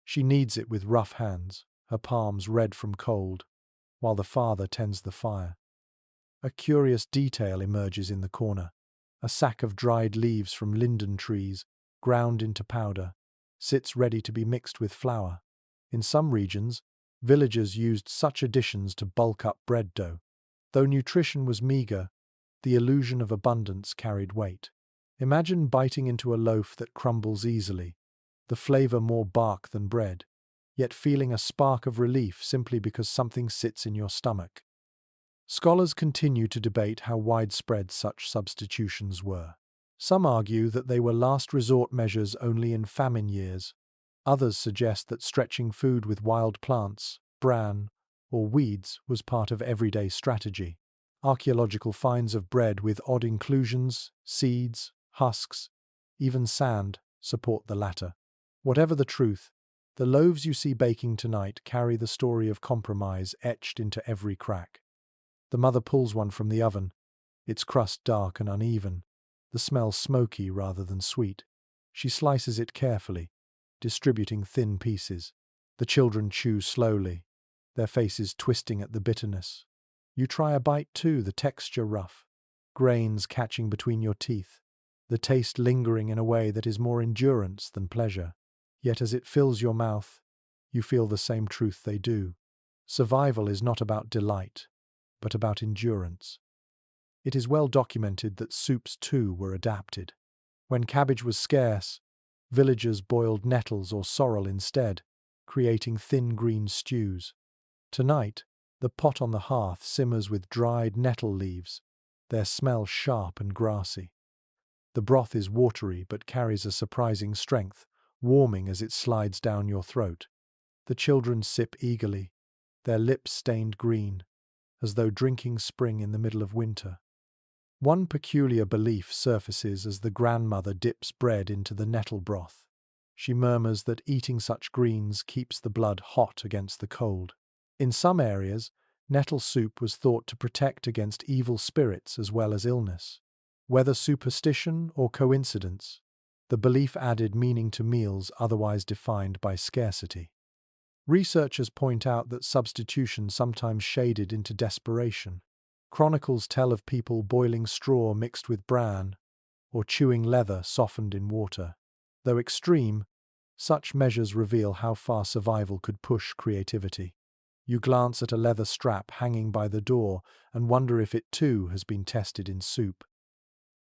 She kneads it with rough hands, her palms red from cold, while the father tends the fire. A curious detail emerges in the corner. A sack of dried leaves from linden trees, ground into powder, sits ready to be mixed with flour. In some regions, villagers used such additions to bulk up bread dough. Though nutrition was meager, the illusion of abundance carried weight. Imagine biting into a loaf that crumbles easily, the flavor more bark than bread, yet feeling a spark of relief simply because something sits in your stomach. Scholars continue to debate how widespread such substitutions were. Some argue that they were last resort measures only in famine years. Others suggest that stretching food with wild plants, bran, or weeds was part of everyday strategy. Archaeological finds of bread with odd inclusions, seeds, husks, even sand, support the latter. Whatever the truth, the loaves you see baking tonight carry the story of compromise etched into every crack. The mother pulls one from the oven, its crust dark and uneven, the smell smoky rather than sweet. She slices it carefully, distributing thin pieces. The children chew slowly, their faces twisting at the bitterness. You try a bite too, the texture rough, grains catching between your teeth, the taste lingering in a way that is more endurance than pleasure. Yet as it fills your mouth, you feel the same truth they do. Survival is not about delight, but about endurance. It is well documented that soups too were adapted. When cabbage was scarce, villagers boiled nettles or sorrel instead, creating thin green stews. Tonight, the pot on the hearth simmers with dried nettle leaves, their smell sharp and grassy. The broth is watery but carries a surprising strength, warming as it slides down your throat. The children sip eagerly, their lips stained green, as though drinking spring in the middle of winter. One peculiar belief surfaces as the grandmother dips bread into the nettle broth. She murmurs that eating such greens keeps the blood hot against the cold. In some areas, nettle soup was thought to protect against evil spirits as well as illness. Whether superstition or coincidence, the belief added meaning to meals otherwise defined by scarcity. Researchers point out that substitution sometimes shaded into desperation. Chronicles tell of people boiling straw mixed with bran, or chewing leather softened in water. Though extreme, such measures reveal how far survival could push creativity. You glance at a leather strap hanging by the door and wonder if it too has been tested in soup.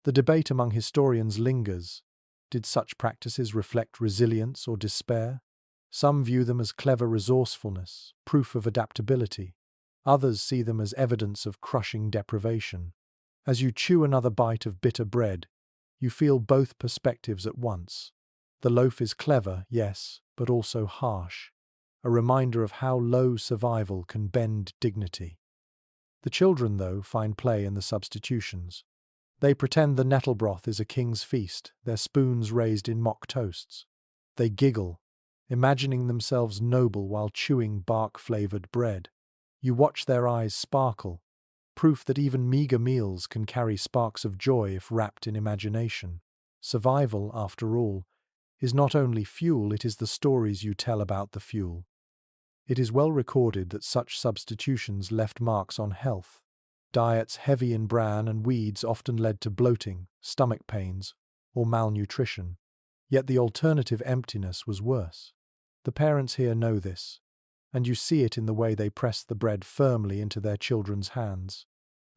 The debate among historians lingers. Did such practices reflect resilience or despair? Some view them as clever resourcefulness, proof of adaptability. Others see them as evidence of crushing deprivation. As you chew another bite of bitter bread, you feel both perspectives at once. The loaf is clever, yes, but also harsh, a reminder of how low survival can bend dignity. The children, though, find play in the substitutions. They pretend the nettle broth is a king's feast, their spoons raised in mock toasts. They giggle, imagining themselves noble while chewing bark-flavored bread. You watch their eyes sparkle, proof that even meager meals can carry sparks of joy if wrapped in imagination. Survival, after all, is not only fuel, it is the stories you tell about the fuel. It is well recorded that such substitutions left marks on health. Diets heavy in bran and weeds often led to bloating, stomach pains, or malnutrition. Yet the alternative, emptiness, was worse. The parents here know this, and you see it in the way they press the bread firmly into their children's hands,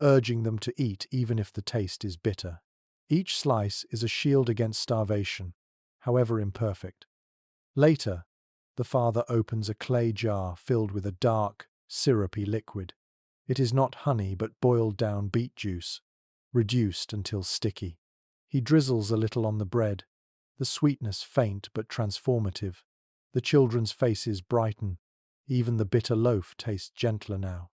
urging them to eat even if the taste is bitter. Each slice is a shield against starvation, however imperfect. Later, the father opens a clay jar filled with a dark, syrupy liquid. It is not honey but boiled down beet juice, reduced until sticky. He drizzles a little on the bread, the sweetness faint but transformative. The children's faces brighten. Even the bitter loaf tastes gentler now.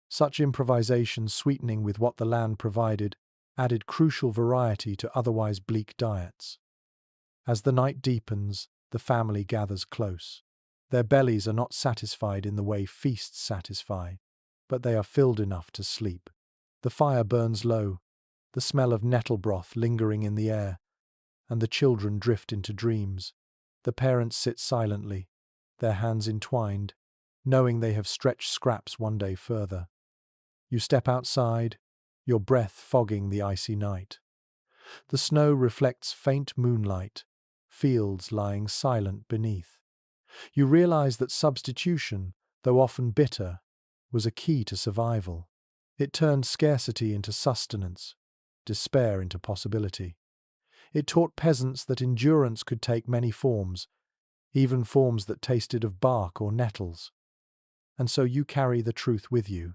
Such improvisation, sweetening with what the land provided, added crucial variety to otherwise bleak diets. As the night deepens, the family gathers close. Their bellies are not satisfied in the way feasts satisfy, but they are filled enough to sleep. The fire burns low, the smell of nettle broth lingering in the air, and the children drift into dreams. The parents sit silently, their hands entwined, knowing they have stretched scraps one day further. You step outside, your breath fogging the icy night. The snow reflects faint moonlight, fields lying silent beneath. You realize that substitution, though often bitter, was a key to survival. It turned scarcity into sustenance, despair into possibility. It taught peasants that endurance could take many forms, even forms that tasted of bark or nettles. And so you carry the truth with you.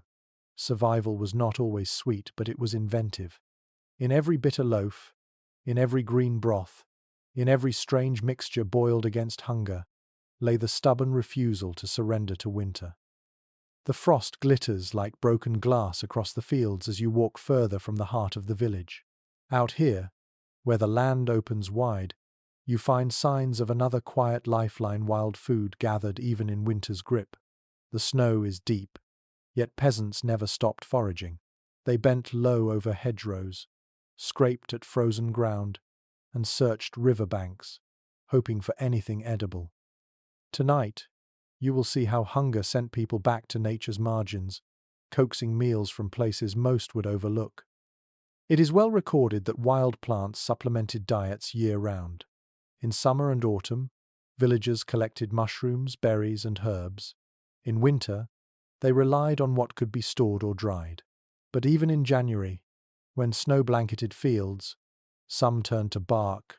Survival was not always sweet, but it was inventive. In every bitter loaf, in every green broth, in every strange mixture boiled against hunger, lay the stubborn refusal to surrender to winter. The frost glitters like broken glass across the fields as you walk further from the heart of the village. Out here, where the land opens wide, you find signs of another quiet lifeline: wild food gathered even in winter's grip. The snow is deep, yet peasants never stopped foraging. They bent low over hedgerows, scraped at frozen ground, and searched river banks, hoping for anything edible. Tonight, you will see how hunger sent people back to nature's margins, coaxing meals from places most would overlook. It is well recorded that wild plants supplemented diets year-round. In summer and autumn, villagers collected mushrooms, berries, and herbs. In winter, They relied on what could be stored or dried. But even in January, when snow-blanketed fields, some turned to bark,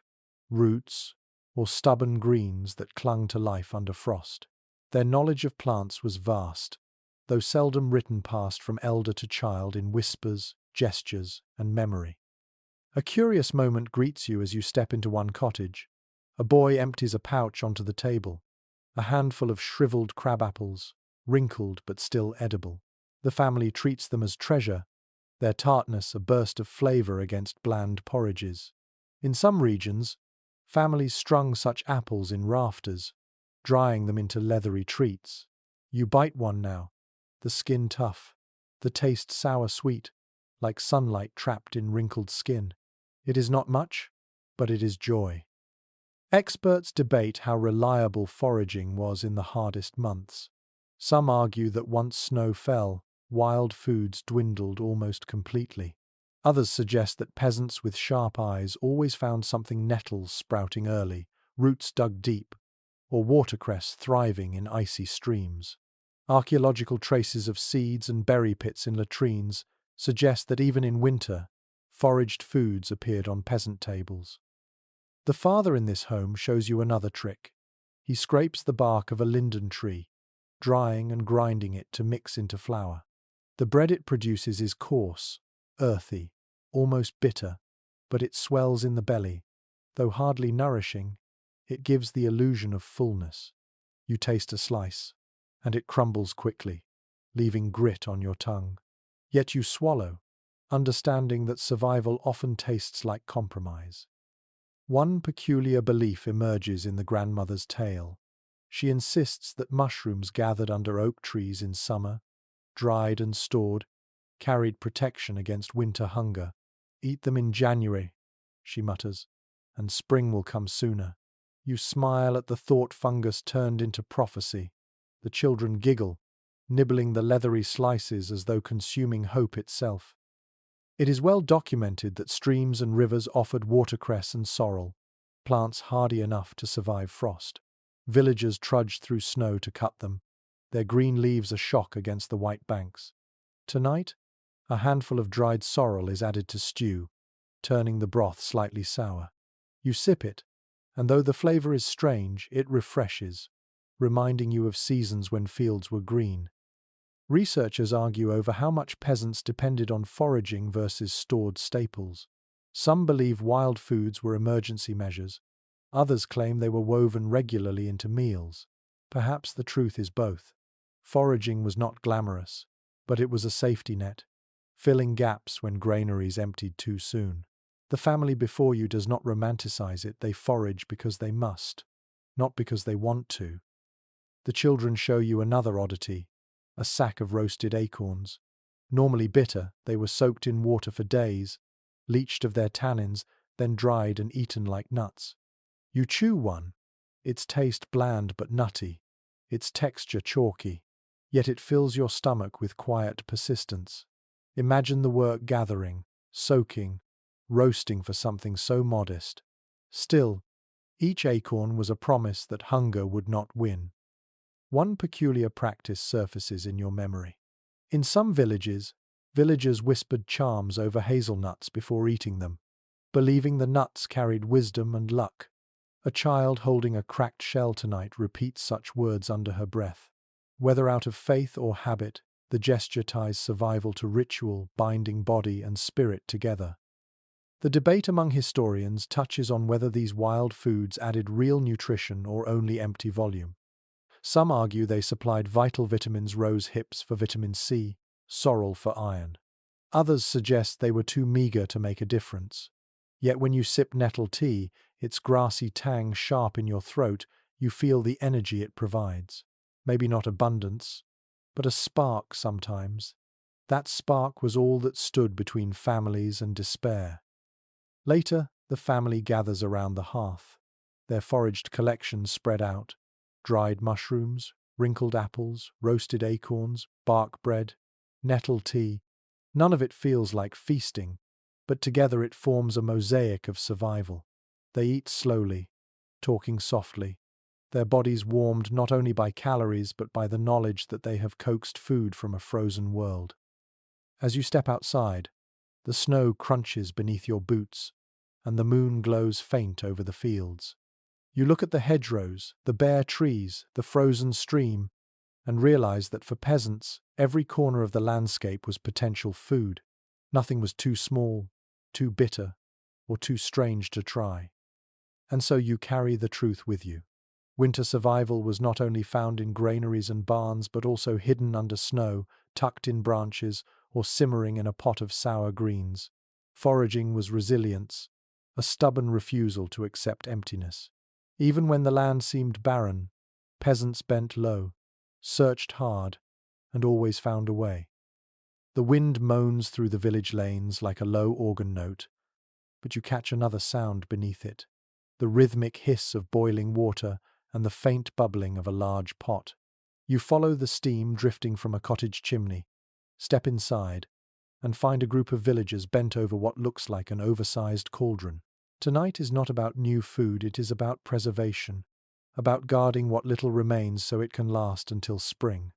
roots, or stubborn greens that clung to life under frost. Their knowledge of plants was vast, though seldom written passed from elder to child in whispers, gestures, and memory. A curious moment greets you as you step into one cottage. A boy empties a pouch onto the table, a handful of shriveled crabapples, wrinkled but still edible. The family treats them as treasure, their tartness a burst of flavor against bland porridges. In some regions, families strung such apples in rafters, drying them into leathery treats. You bite one now, the skin tough, the taste sour-sweet, like sunlight trapped in wrinkled skin. It is not much, but it is joy. Experts debate how reliable foraging was in the hardest months. Some argue that once snow fell, wild foods dwindled almost completely. Others suggest that peasants with sharp eyes always found something nettles sprouting early, roots dug deep, or watercress thriving in icy streams. Archaeological traces of seeds and berry pits in latrines suggest that even in winter, foraged foods appeared on peasant tables. The father in this home shows you another trick. He scrapes the bark of a linden tree, drying and grinding it to mix into flour. The bread it produces is coarse, earthy, almost bitter, but it swells in the belly. Though hardly nourishing, it gives the illusion of fullness. You taste a slice, and it crumbles quickly, leaving grit on your tongue. Yet you swallow, understanding that survival often tastes like compromise. One peculiar belief emerges in the grandmother's tale. She insists that mushrooms gathered under oak trees in summer, dried and stored, carried protection against winter hunger. Eat them in January, she mutters, and spring will come sooner. You smile at the thought fungus turned into prophecy. The children giggle, nibbling the leathery slices as though consuming hope itself. It is well documented that streams and rivers offered watercress and sorrel, plants hardy enough to survive frost. Villagers trudged through snow to cut them, their green leaves a shock against the white banks. Tonight, a handful of dried sorrel is added to stew, turning the broth slightly sour. You sip it, and though the flavor is strange, it refreshes, reminding you of seasons when fields were green. Researchers argue over how much peasants depended on foraging versus stored staples. Some believe wild foods were emergency measures. Others claim they were woven regularly into meals. Perhaps the truth is both. Foraging was not glamorous, but it was a safety net, filling gaps when granaries emptied too soon. The family before you does not romanticize it. They forage because they must, not because they want to. The children show you another oddity, a sack of roasted acorns. Normally bitter, they were soaked in water for days, leached of their tannins, then dried and eaten like nuts. You chew one, its taste bland but nutty, its texture chalky, yet it fills your stomach with quiet persistence. Imagine the work gathering, soaking, roasting for something so modest. Still, each acorn was a promise that hunger would not win. One peculiar practice surfaces in your memory. In some villages, villagers whispered charms over hazelnuts before eating them, believing the nuts carried wisdom and luck. A child holding a cracked shell tonight repeats such words under her breath. Whether out of faith or habit, the gesture ties survival to ritual, binding body and spirit together. The debate among historians touches on whether these wild foods added real nutrition or only empty volume. Some argue they supplied vital vitamins, rose hips for vitamin C, sorrel for iron. Others suggest they were too meager to make a difference. Yet when you sip nettle tea, its grassy tang sharp in your throat, you feel the energy it provides. Maybe not abundance, but a spark sometimes. That spark was all that stood between families and despair. Later, the family gathers around the hearth, their foraged collections spread out. Dried mushrooms, wrinkled apples, roasted acorns, bark bread, nettle tea. None of it feels like feasting, but together it forms a mosaic of survival. They eat slowly, talking softly, their bodies warmed not only by calories but by the knowledge that they have coaxed food from a frozen world. As you step outside, the snow crunches beneath your boots, and the moon glows faint over the fields. You look at the hedgerows, the bare trees, the frozen stream, and realize that for peasants, every corner of the landscape was potential food. Nothing was too small, too bitter, or too strange to try. And so you carry the truth with you. Winter survival was not only found in granaries and barns, but also hidden under snow, tucked in branches, or simmering in a pot of sour greens. Foraging was resilience, a stubborn refusal to accept emptiness. Even when the land seemed barren, peasants bent low, searched hard, and always found a way. The wind moans through the village lanes like a low organ note, but you catch another sound beneath it, the rhythmic hiss of boiling water and the faint bubbling of a large pot. You follow the steam drifting from a cottage chimney, step inside, and find a group of villagers bent over what looks like an oversized cauldron. Tonight is not about new food, it is about preservation, about guarding what little remains so it can last until spring.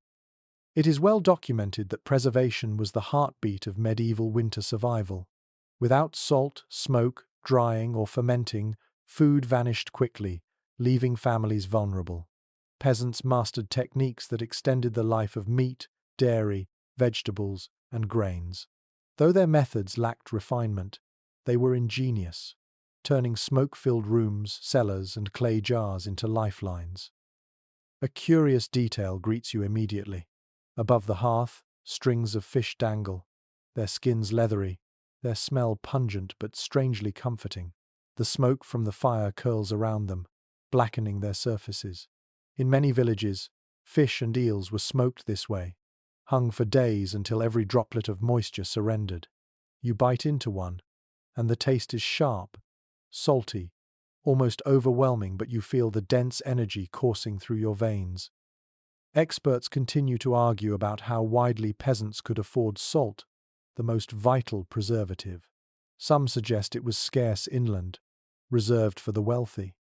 It is well documented that preservation was the heartbeat of medieval winter survival. Without salt, smoke, drying, or fermenting, food vanished quickly, leaving families vulnerable. Peasants mastered techniques that extended the life of meat, dairy, vegetables, and grains. Though their methods lacked refinement, they were ingenious, turning smoke-filled rooms, cellars, and clay jars into lifelines. A curious detail greets you immediately. Above the hearth, strings of fish dangle, their skins leathery, their smell pungent but strangely comforting. The smoke from the fire curls around them, blackening their surfaces. In many villages, fish and eels were smoked this way, hung for days until every droplet of moisture surrendered. You bite into one, and the taste is sharp, salty, almost overwhelming, but you feel the dense energy coursing through your veins. Experts continue to argue about how widely peasants could afford salt, the most vital preservative. Some suggest it was scarce inland, reserved for the wealthy.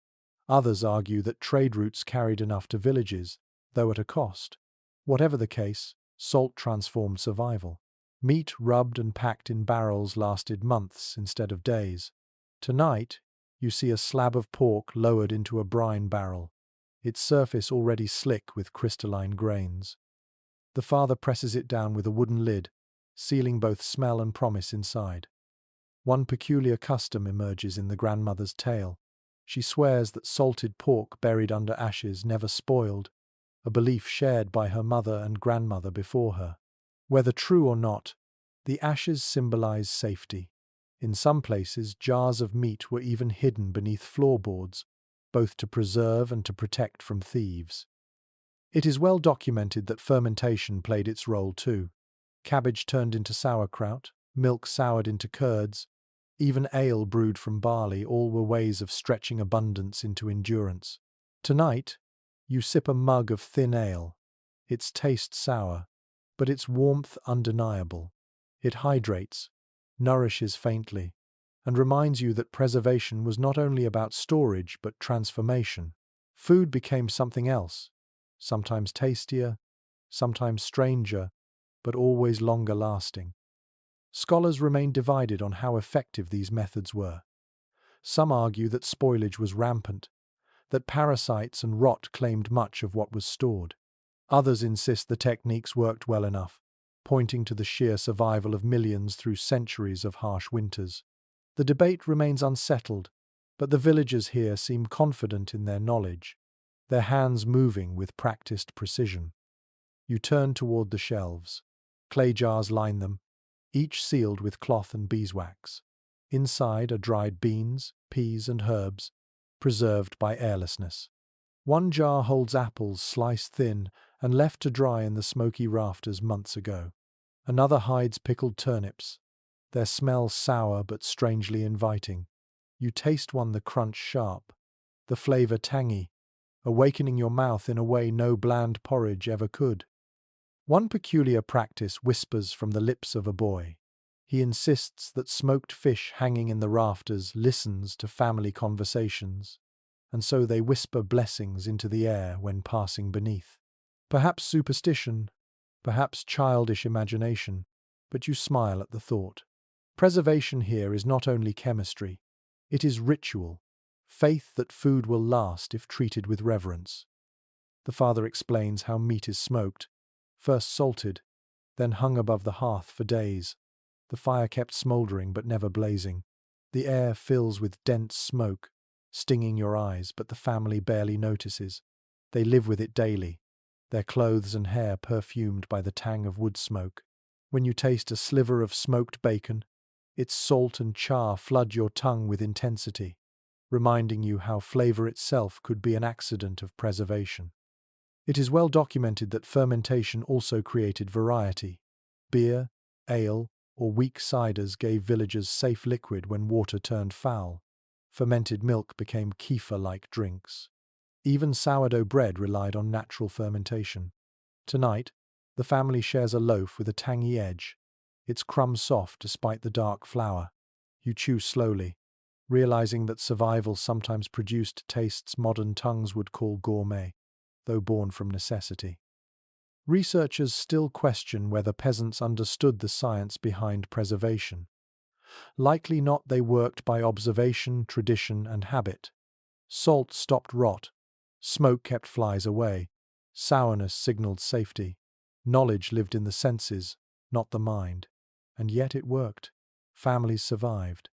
Others argue that trade routes carried enough to villages, though at a cost. Whatever the case, salt transformed survival. Meat rubbed and packed in barrels lasted months instead of days. Tonight, you see a slab of pork lowered into a brine barrel, its surface already slick with crystalline grains. The father presses it down with a wooden lid, sealing both smell and promise inside. One peculiar custom emerges in the grandmother's tale. She swears that salted pork buried under ashes never spoiled, a belief shared by her mother and grandmother before her. Whether true or not, the ashes symbolize safety. In some places, jars of meat were even hidden beneath floorboards, both to preserve and to protect from thieves. It is well documented that fermentation played its role too. Cabbage turned into sauerkraut, milk soured into curds, even ale brewed from barley, all were ways of stretching abundance into endurance. Tonight, you sip a mug of thin ale. Its taste sour, but its warmth undeniable. It hydrates, nourishes faintly, and reminds you that preservation was not only about storage but transformation. Food became something else, sometimes tastier, sometimes stranger, but always longer lasting. Scholars remain divided on how effective these methods were. Some argue that spoilage was rampant, that parasites and rot claimed much of what was stored. Others insist the techniques worked well enough, pointing to the sheer survival of millions through centuries of harsh winters. The debate remains unsettled, but the villagers here seem confident in their knowledge, their hands moving with practiced precision. You turn toward the shelves. Clay jars line them, each sealed with cloth and beeswax. Inside are dried beans, peas, and herbs, preserved by airlessness. One jar holds apples sliced thin and left to dry in the smoky rafters months ago. Another hides pickled turnips, their smell sour but strangely inviting. You taste one, the crunch sharp, the flavor tangy, awakening your mouth in a way no bland porridge ever could. One peculiar practice whispers from the lips of a boy. He insists that smoked fish hanging in the rafters listens to family conversations. and so they whisper blessings into the air when passing beneath. Perhaps superstition, perhaps childish imagination, but you smile at the thought. Preservation here is not only chemistry, it is ritual, faith that food will last if treated with reverence. The father explains how meat is smoked, first salted, then hung above the hearth for days. The fire kept smouldering but never blazing. The air fills with dense smoke, stinging your eyes, but the family barely notices. They live with it daily, their clothes and hair perfumed by the tang of wood smoke. When you taste a sliver of smoked bacon, its salt and char flood your tongue with intensity, reminding you how flavor itself could be an accident of preservation. It is well documented that fermentation also created variety. Beer, ale, or weak ciders gave villagers safe liquid when water turned foul. Fermented milk became kefir-like drinks. Even sourdough bread relied on natural fermentation. Tonight, the family shares a loaf with a tangy edge, its crumb soft despite the dark flour. You chew slowly, realizing that survival sometimes produced tastes modern tongues would call gourmet, though born from necessity. Researchers still question whether peasants understood the science behind preservation. Likely not, they worked by observation, tradition, and habit. Salt stopped rot, smoke kept flies away, sourness signaled safety. Knowledge lived in the senses, not the mind. And yet it worked. Families survived.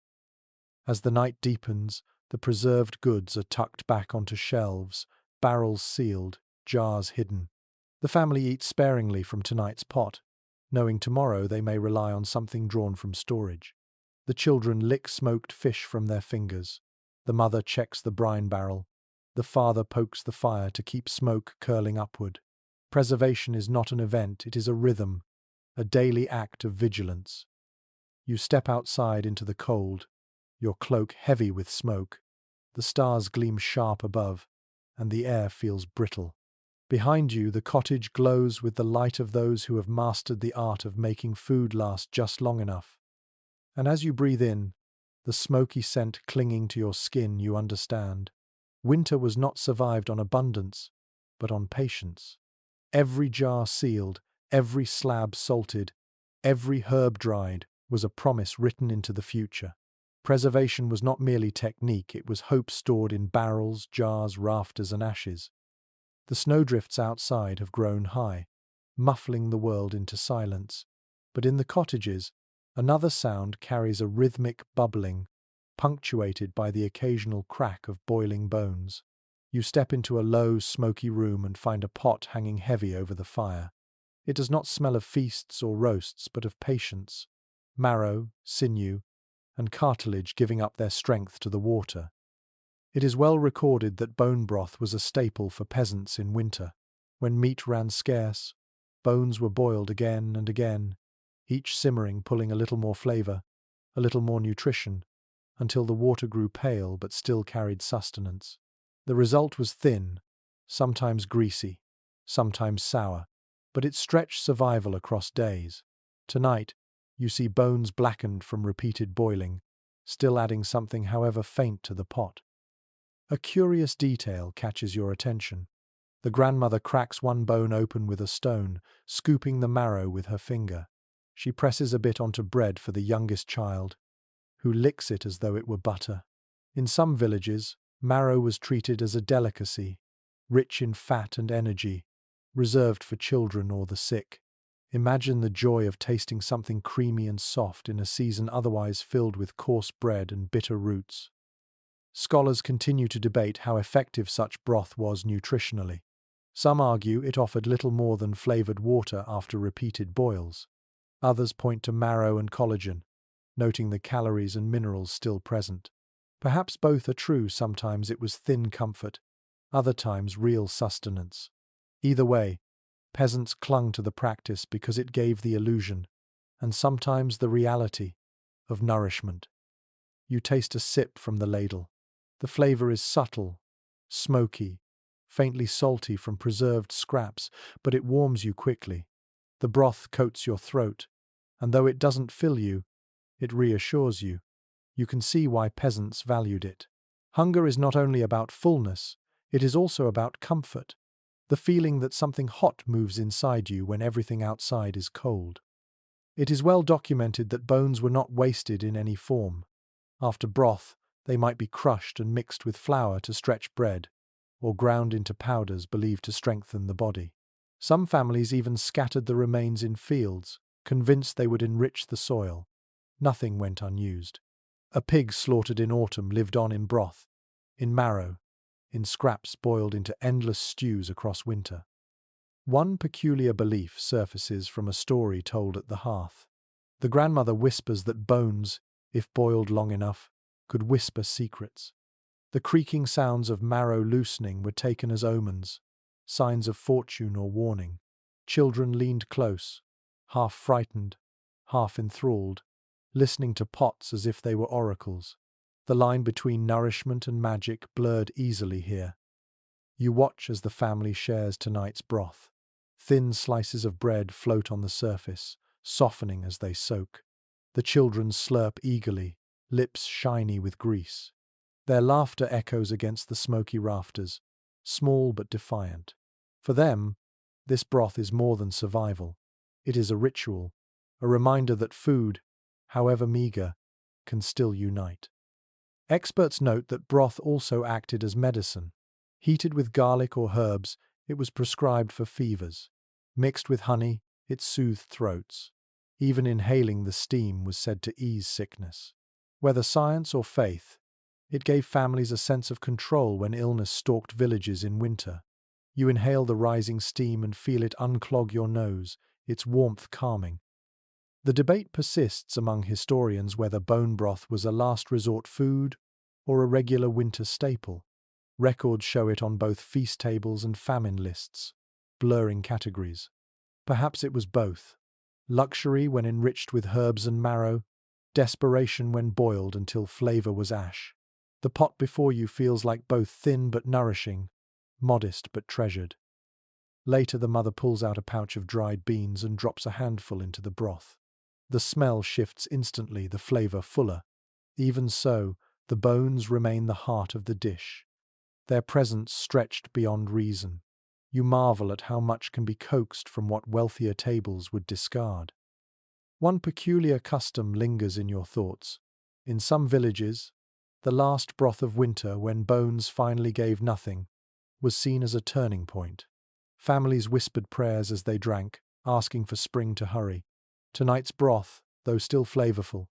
As the night deepens, the preserved goods are tucked back onto shelves, barrels sealed, jars hidden. The family eats sparingly from tonight's pot, knowing tomorrow they may rely on something drawn from storage. The children lick smoked fish from their fingers. The mother checks the brine barrel. The father pokes the fire to keep smoke curling upward. Preservation is not an event, it is a rhythm, a daily act of vigilance. You step outside into the cold, your cloak heavy with smoke. The stars gleam sharp above, and the air feels brittle. Behind you, the cottage glows with the light of those who have mastered the art of making food last just long enough. And as you breathe in, the smoky scent clinging to your skin, you understand. Winter was not survived on abundance, but on patience. Every jar sealed, every slab salted, every herb dried was a promise written into the future. Preservation was not merely technique, it was hope stored in barrels, jars, rafters, and ashes. The snowdrifts outside have grown high, muffling the world into silence. But in the cottages, another sound carries a rhythmic bubbling, punctuated by the occasional crack of boiling bones. You step into a low, smoky room and find a pot hanging heavy over the fire. It does not smell of feasts or roasts, but of patience, marrow, sinew, and cartilage giving up their strength to the water. It is well recorded that bone broth was a staple for peasants in winter. When meat ran scarce, bones were boiled again and again, each simmering, pulling a little more flavor, a little more nutrition, until the water grew pale but still carried sustenance. The result was thin, sometimes greasy, sometimes sour, but it stretched survival across days. Tonight, you see bones blackened from repeated boiling, still adding something however faint to the pot. A curious detail catches your attention. The grandmother cracks one bone open with a stone, scooping the marrow with her finger. She presses a bit onto bread for the youngest child, who licks it as though it were butter. In some villages, marrow was treated as a delicacy, rich in fat and energy, reserved for children or the sick. Imagine the joy of tasting something creamy and soft in a season otherwise filled with coarse bread and bitter roots. Scholars continue to debate how effective such broth was nutritionally. Some argue it offered little more than flavored water after repeated boils. Others point to marrow and collagen, noting the calories and minerals still present. Perhaps both are true. Sometimes it was thin comfort, other times real sustenance. Either way, peasants clung to the practice because it gave the illusion, and sometimes the reality, of nourishment. You taste a sip from the ladle. The flavor is subtle, smoky, faintly salty from preserved scraps, but it warms you quickly. The broth coats your throat, and though it doesn't fill you, it reassures you. You can see why peasants valued it. Hunger is not only about fullness, it is also about comfort, the feeling that something hot moves inside you when everything outside is cold. It is well documented that bones were not wasted in any form. After broth, they might be crushed and mixed with flour to stretch bread, or ground into powders believed to strengthen the body. Some families even scattered the remains in fields, convinced they would enrich the soil. Nothing went unused. A pig slaughtered in autumn lived on in broth, in marrow, in scraps boiled into endless stews across winter. One peculiar belief surfaces from a story told at the hearth. The grandmother whispers that bones, if boiled long enough, could whisper secrets. The creaking sounds of marrow loosening were taken as omens, signs of fortune or warning. Children leaned close, half frightened, half enthralled, listening to pots as if they were oracles. The line between nourishment and magic blurred easily here. You watch as the family shares tonight's broth. Thin slices of bread float on the surface, softening as they soak. The children slurp eagerly, lips shiny with grease. Their laughter echoes against the smoky rafters, small but defiant. For them, this broth is more than survival. It is a ritual, a reminder that food, however meager, can still unite. Experts note that broth also acted as medicine. Heated with garlic or herbs, it was prescribed for fevers. Mixed with honey, it soothed throats. Even inhaling the steam was said to ease sickness. Whether science or faith, it gave families a sense of control when illness stalked villages in winter. You inhale the rising steam and feel it unclog your nose, its warmth calming. The debate persists among historians whether bone broth was a last resort food or a regular winter staple. Records show it on both feast tables and famine lists, blurring categories. Perhaps it was both. Luxury when enriched with herbs and marrow, desperation when boiled until flavor was ash. The pot before you feels like both thin but nourishing, modest but treasured. Later the mother pulls out a pouch of dried beans and drops a handful into the broth. The smell shifts instantly, the flavor fuller. Even so, the bones remain the heart of the dish, their presence stretched beyond reason. You marvel at how much can be coaxed from what wealthier tables would discard. One peculiar custom lingers in your thoughts. In some villages, the last broth of winter, when bones finally gave nothing, was seen as a turning point. Families whispered prayers as they drank, asking for spring to hurry. Tonight's broth, though still flavorful,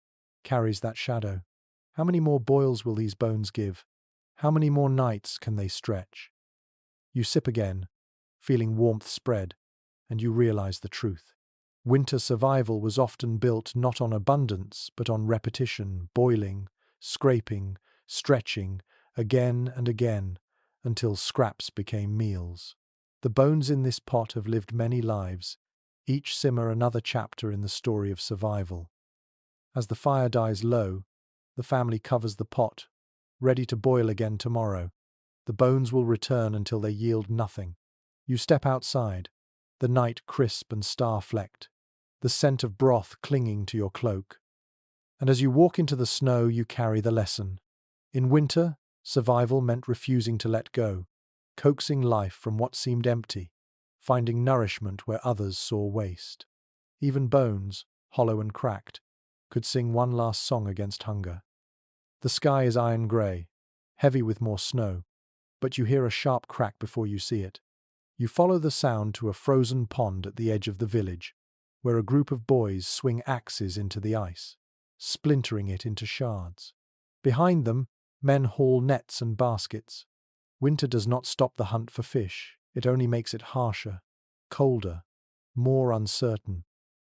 carries that shadow. How many more boils will these bones give? How many more nights can they stretch? You sip again, feeling warmth spread, and you realize the truth. Winter survival was often built not on abundance, but on repetition, boiling, scraping, stretching, again and again, until scraps became meals. The bones in this pot have lived many lives, each simmer another chapter in the story of survival. As the fire dies low, the family covers the pot, ready to boil again tomorrow. The bones will return until they yield nothing. You step outside, the night crisp and star-flecked, the scent of broth clinging to your cloak. And as you walk into the snow, you carry the lesson. In winter, survival meant refusing to let go, coaxing life from what seemed empty, finding nourishment where others saw waste. Even bones, hollow and cracked, could sing one last song against hunger. The sky is iron grey, heavy with more snow, but you hear a sharp crack before you see it. You follow the sound to a frozen pond at the edge of the village, where a group of boys swing axes into the ice, splintering it into shards. Behind them, men haul nets and baskets. Winter does not stop the hunt for fish, it only makes it harsher, colder, more uncertain.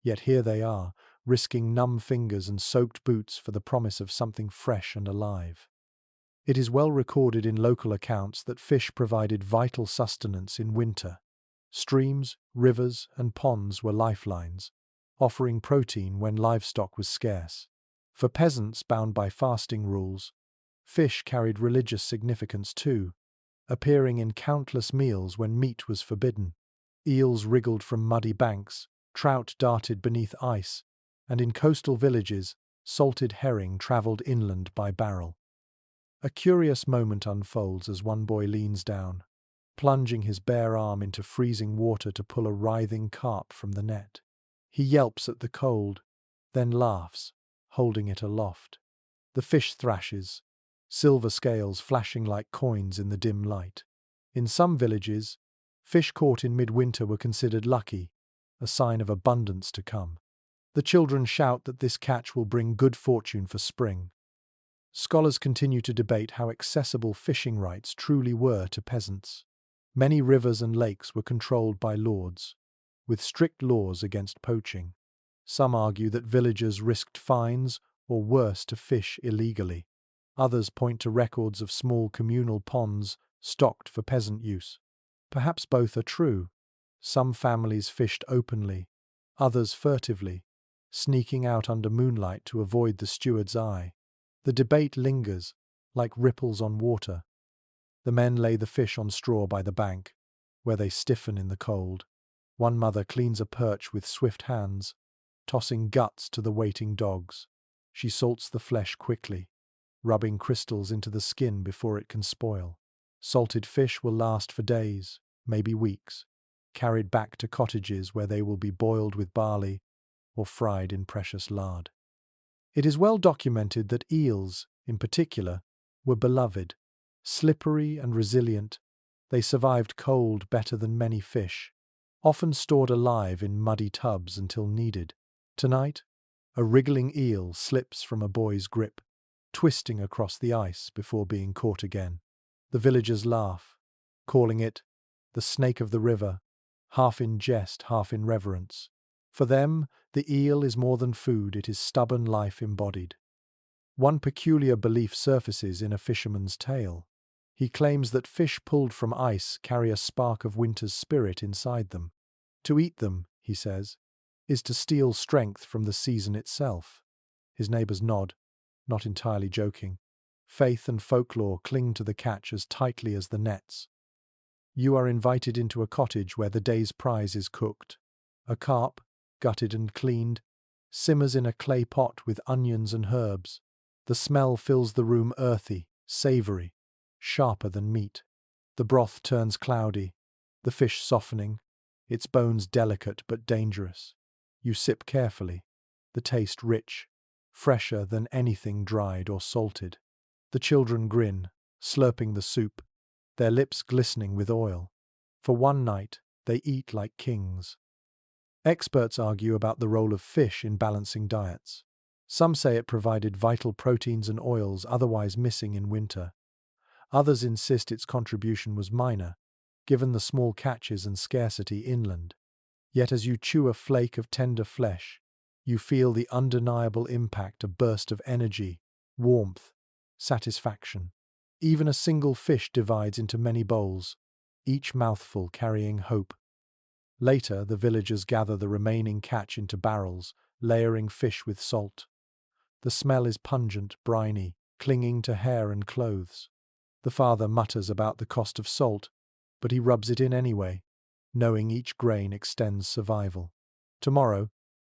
Yet here they are, risking numb fingers and soaked boots for the promise of something fresh and alive. It is well recorded in local accounts that fish provided vital sustenance in winter. Streams, rivers, and ponds were lifelines, offering protein when livestock was scarce. For peasants bound by fasting rules, fish carried religious significance too, appearing in countless meals when meat was forbidden. Eels wriggled from muddy banks, trout darted beneath ice, and in coastal villages, salted herring travelled inland by barrel. A curious moment unfolds as one boy leans down, plunging his bare arm into freezing water to pull a writhing carp from the net. He yelps at the cold, then laughs, holding it aloft. The fish thrashes, silver scales flashing like coins in the dim light. In some villages, fish caught in midwinter were considered lucky, a sign of abundance to come. The children shout that this catch will bring good fortune for spring. Scholars continue to debate how accessible fishing rights truly were to peasants. Many rivers and lakes were controlled by lords, with strict laws against poaching. Some argue that villagers risked fines or worse to fish illegally. Others point to records of small communal ponds stocked for peasant use. Perhaps both are true. Some families fished openly, others furtively, sneaking out under moonlight to avoid the steward's eye. The debate lingers, like ripples on water. The men lay the fish on straw by the bank, where they stiffen in the cold. One mother cleans a perch with swift hands, tossing guts to the waiting dogs. She salts the flesh quickly, rubbing crystals into the skin before it can spoil. Salted fish will last for days, maybe weeks, carried back to cottages where they will be boiled with barley or fried in precious lard. It is well documented that eels, in particular, were beloved. Slippery and resilient, they survived cold better than many fish, often stored alive in muddy tubs until needed. Tonight, a wriggling eel slips from a boy's grip, twisting across the ice before being caught again. The villagers laugh, calling it the snake of the river, half in jest, half in reverence. For them, the eel is more than food, it is stubborn life embodied. One peculiar belief surfaces in a fisherman's tale. He claims that fish pulled from ice carry a spark of winter's spirit inside them. To eat them, he says, is to steal strength from the season itself. His neighbors nod, not entirely joking. Faith and folklore cling to the catch as tightly as the nets. You are invited into a cottage where the day's prize is cooked. A carp, gutted and cleaned, simmers in a clay pot with onions and herbs. The smell fills the room earthy, savoury, sharper than meat. The broth turns cloudy, the fish softening, its bones delicate but dangerous. You sip carefully, the taste rich, fresher than anything dried or salted. The children grin, slurping the soup, their lips glistening with oil. For one night, they eat like kings. Experts argue about the role of fish in balancing diets. Some say it provided vital proteins and oils otherwise missing in winter. Others insist its contribution was minor, given the small catches and scarcity inland. Yet as you chew a flake of tender flesh, you feel the undeniable impact, a burst of energy, warmth, satisfaction. Even a single fish divides into many bowls, each mouthful carrying hope. Later, the villagers gather the remaining catch into barrels, layering fish with salt. The smell is pungent, briny, clinging to hair and clothes. The father mutters about the cost of salt, but he rubs it in anyway, knowing each grain extends survival. Tomorrow,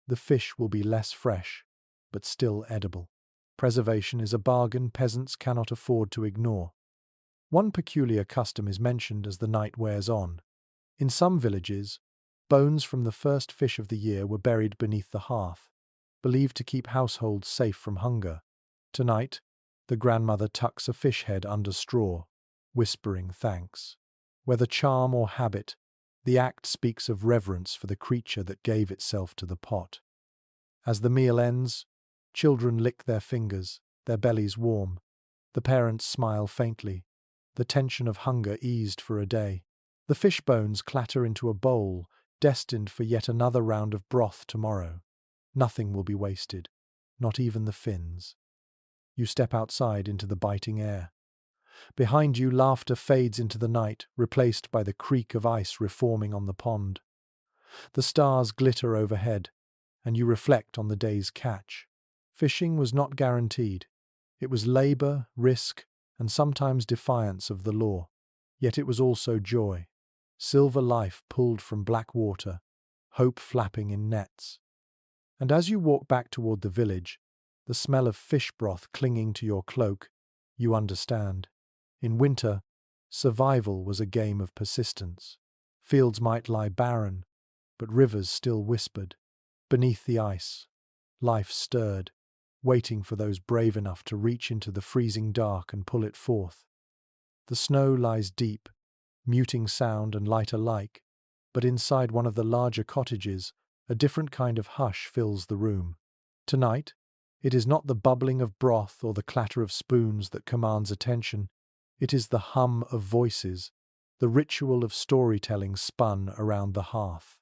the fish will be less fresh, but still edible. Preservation is a bargain peasants cannot afford to ignore. One peculiar custom is mentioned as the night wears on. In some villages, bones from the first fish of the year were buried beneath the hearth, believed to keep households safe from hunger. Tonight, the grandmother tucks a fish head under straw, whispering thanks. Whether charm or habit, the act speaks of reverence for the creature that gave itself to the pot. As the meal ends, children lick their fingers, their bellies warm. The parents smile faintly, the tension of hunger eased for a day. The fish bones clatter into a bowl, destined for yet another round of broth tomorrow. Nothing will be wasted, not even the fins. You step outside into the biting air. Behind you, laughter fades into the night, replaced by the creak of ice reforming on the pond. The stars glitter overhead, and you reflect on the day's catch. Fishing was not guaranteed. It was labor, risk, and sometimes defiance of the law. Yet it was also joy. Silver life pulled from black water, hope flapping in nets. And as you walk back toward the village, the smell of fish broth clinging to your cloak, You understand. In winter, survival was a game of persistence. Fields might lie barren, but rivers still whispered. Beneath the ice, life stirred, waiting for those brave enough to reach into the freezing dark and pull it forth. The snow lies deep, muting sound and light alike, but inside one of the larger cottages, a different kind of hush fills the room. Tonight, it is not the bubbling of broth or the clatter of spoons that commands attention. It is the hum of voices, the ritual of storytelling spun around the hearth.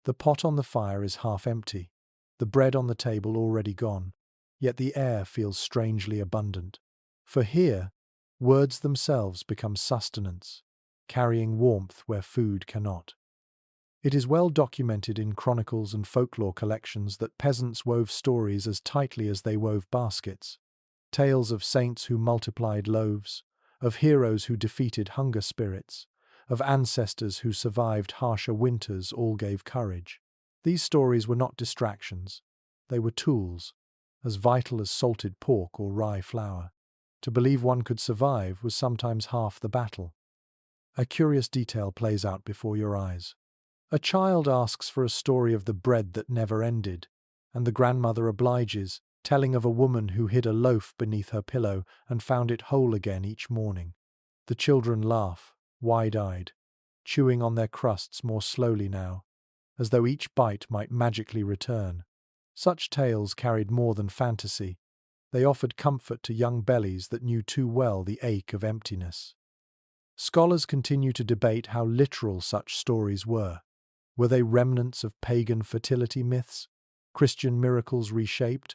The pot on the fire is half empty, the bread on the table already gone, yet the air feels strangely abundant. For here, words themselves become sustenance, carrying warmth where food cannot. It is well documented in chronicles and folklore collections that peasants wove stories as tightly as they wove baskets. Tales of saints who multiplied loaves, of heroes who defeated hunger spirits, of ancestors who survived harsher winters all gave courage. These stories were not distractions. They were tools, as vital as salted pork or rye flour. To believe one could survive was sometimes half the battle. A curious detail plays out before your eyes. A child asks for a story of the bread that never ended, and the grandmother obliges, telling of a woman who hid a loaf beneath her pillow and found it whole again each morning. The children laugh, wide-eyed, chewing on their crusts more slowly now, as though each bite might magically return. Such tales carried more than fantasy. They offered comfort to young bellies that knew too well the ache of emptiness. Scholars continue to debate how literal such stories were. Were they remnants of pagan fertility myths, Christian miracles reshaped,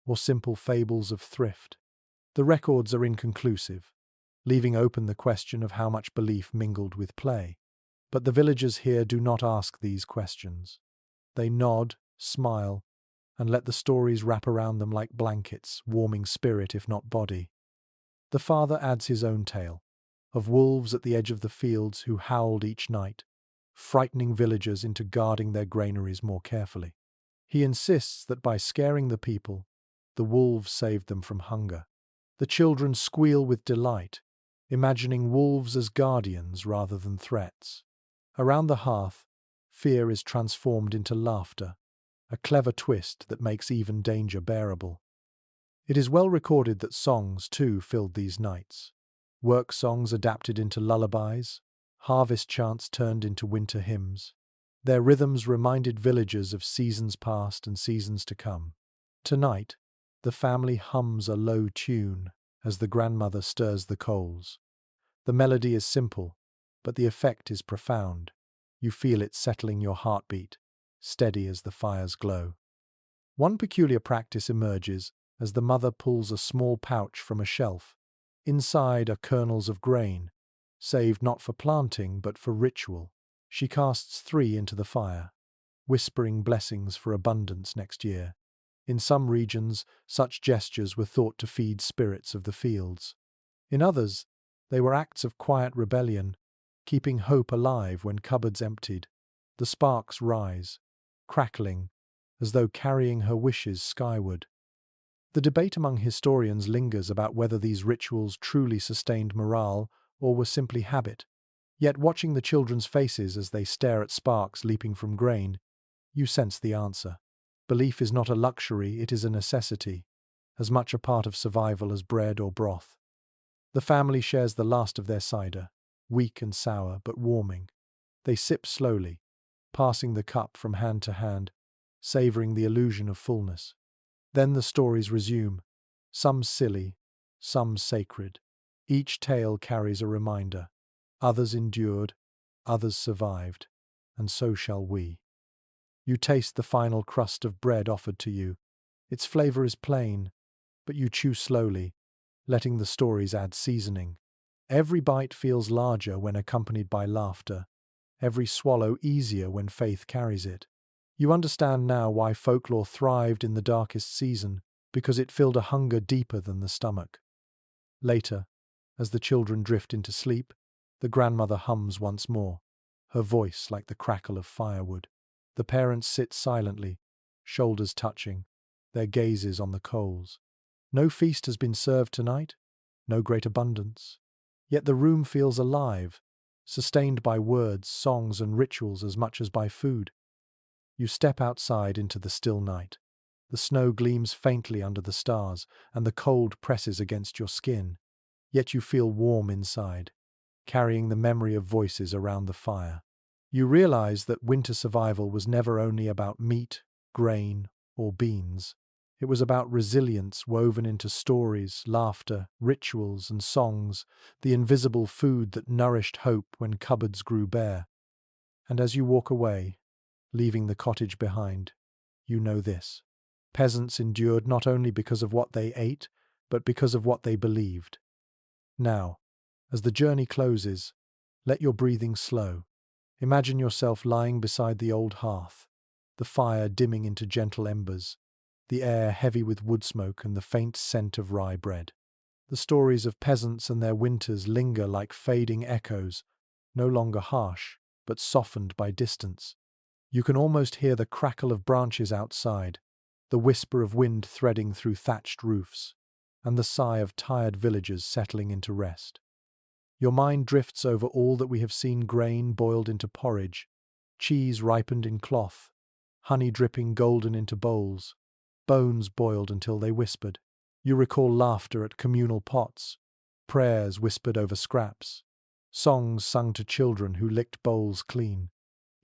or simple fables of thrift? The records are inconclusive, leaving open the question of how much belief mingled with play. But the villagers here do not ask these questions. They nod, smile, and let the stories wrap around them like blankets, warming spirit if not body. The father adds his own tale, of wolves at the edge of the fields who howled each night, frightening villagers into guarding their granaries more carefully. He insists that by scaring the people, the wolves saved them from hunger. The children squeal with delight, imagining wolves as guardians rather than threats. Around the hearth, fear is transformed into laughter, a clever twist that makes even danger bearable. It is well recorded that songs, too, filled these nights. Work songs adapted into lullabies, harvest chants turned into winter hymns. Their rhythms reminded villagers of seasons past and seasons to come. Tonight, the family hums a low tune as the grandmother stirs the coals. The melody is simple, but the effect is profound. You feel it settling your heartbeat, steady as the fire's glow. One peculiar practice emerges as the mother pulls a small pouch from a shelf. Inside are kernels of grain, saved not for planting but for ritual. She casts 3 into the fire, whispering blessings for abundance next year. In some regions, such gestures were thought to feed spirits of the fields. In others, they were acts of quiet rebellion, keeping hope alive when cupboards emptied. The sparks rise, crackling, as though carrying her wishes skyward. The debate among historians lingers about whether these rituals truly sustained morale or were simply habit. Yet watching the children's faces as they stare at sparks leaping from grain, you sense the answer. Belief is not a luxury, it is a necessity, as much a part of survival as bread or broth. The family shares the last of their cider, weak and sour but warming. They sip slowly, passing the cup from hand to hand, savoring the illusion of fullness. Then the stories resume, some silly, some sacred. Each tale carries a reminder. Others endured, others survived, and so shall we. You taste the final crust of bread offered to you. Its flavor is plain, but you chew slowly, letting the stories add seasoning. Every bite feels larger when accompanied by laughter, every swallow easier when faith carries it. You understand now why folklore thrived in the darkest season, because it filled a hunger deeper than the stomach. Later, as the children drift into sleep, the grandmother hums once more, her voice like the crackle of firewood. The parents sit silently, shoulders touching, their gazes on the coals. No feast has been served tonight, no great abundance. Yet the room feels alive, sustained by words, songs, and rituals as much as by food. You step outside into the still night. The snow gleams faintly under the stars, and the cold presses against your skin. Yet you feel warm inside, carrying the memory of voices around the fire. You realize that winter survival was never only about meat, grain, or beans. It was about resilience woven into stories, laughter, rituals, and songs, the invisible food that nourished hope when cupboards grew bare. And as you walk away, leaving the cottage behind, you know this. Peasants endured not only because of what they ate, but because of what they believed. Now, as the journey closes, let your breathing slow. Imagine yourself lying beside the old hearth, the fire dimming into gentle embers, the air heavy with wood smoke and the faint scent of rye bread. The stories of peasants and their winters linger like fading echoes, no longer harsh, but softened by distance. You can almost hear the crackle of branches outside, the whisper of wind threading through thatched roofs, and the sigh of tired villagers settling into rest. Your mind drifts over all that we have seen: grain boiled into porridge, cheese ripened in cloth, honey dripping golden into bowls, bones boiled until they whispered. You recall laughter at communal pots, prayers whispered over scraps, songs sung to children who licked bowls clean.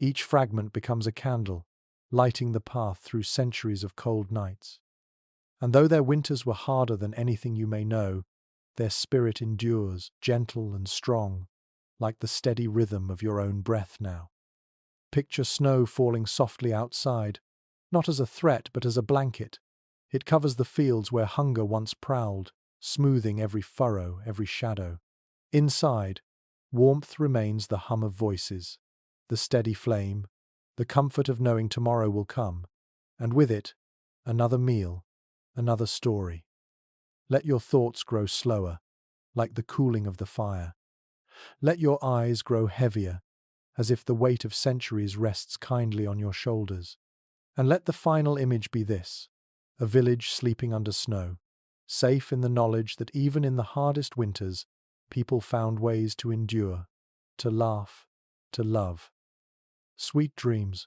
Each fragment becomes a candle, lighting the path through centuries of cold nights. And though their winters were harder than anything you may know, their spirit endures, gentle and strong, like the steady rhythm of your own breath now. Picture snow falling softly outside, not as a threat but as a blanket. It covers the fields where hunger once prowled, smoothing every furrow, every shadow. Inside, warmth remains: the hum of voices, the steady flame, the comfort of knowing tomorrow will come, and with it, another meal, another story. Let your thoughts grow slower, like the cooling of the fire. Let your eyes grow heavier, as if the weight of centuries rests kindly on your shoulders. And let the final image be this: a village sleeping under snow, safe in the knowledge that even in the hardest winters, people found ways to endure, to laugh, to love. Sweet dreams.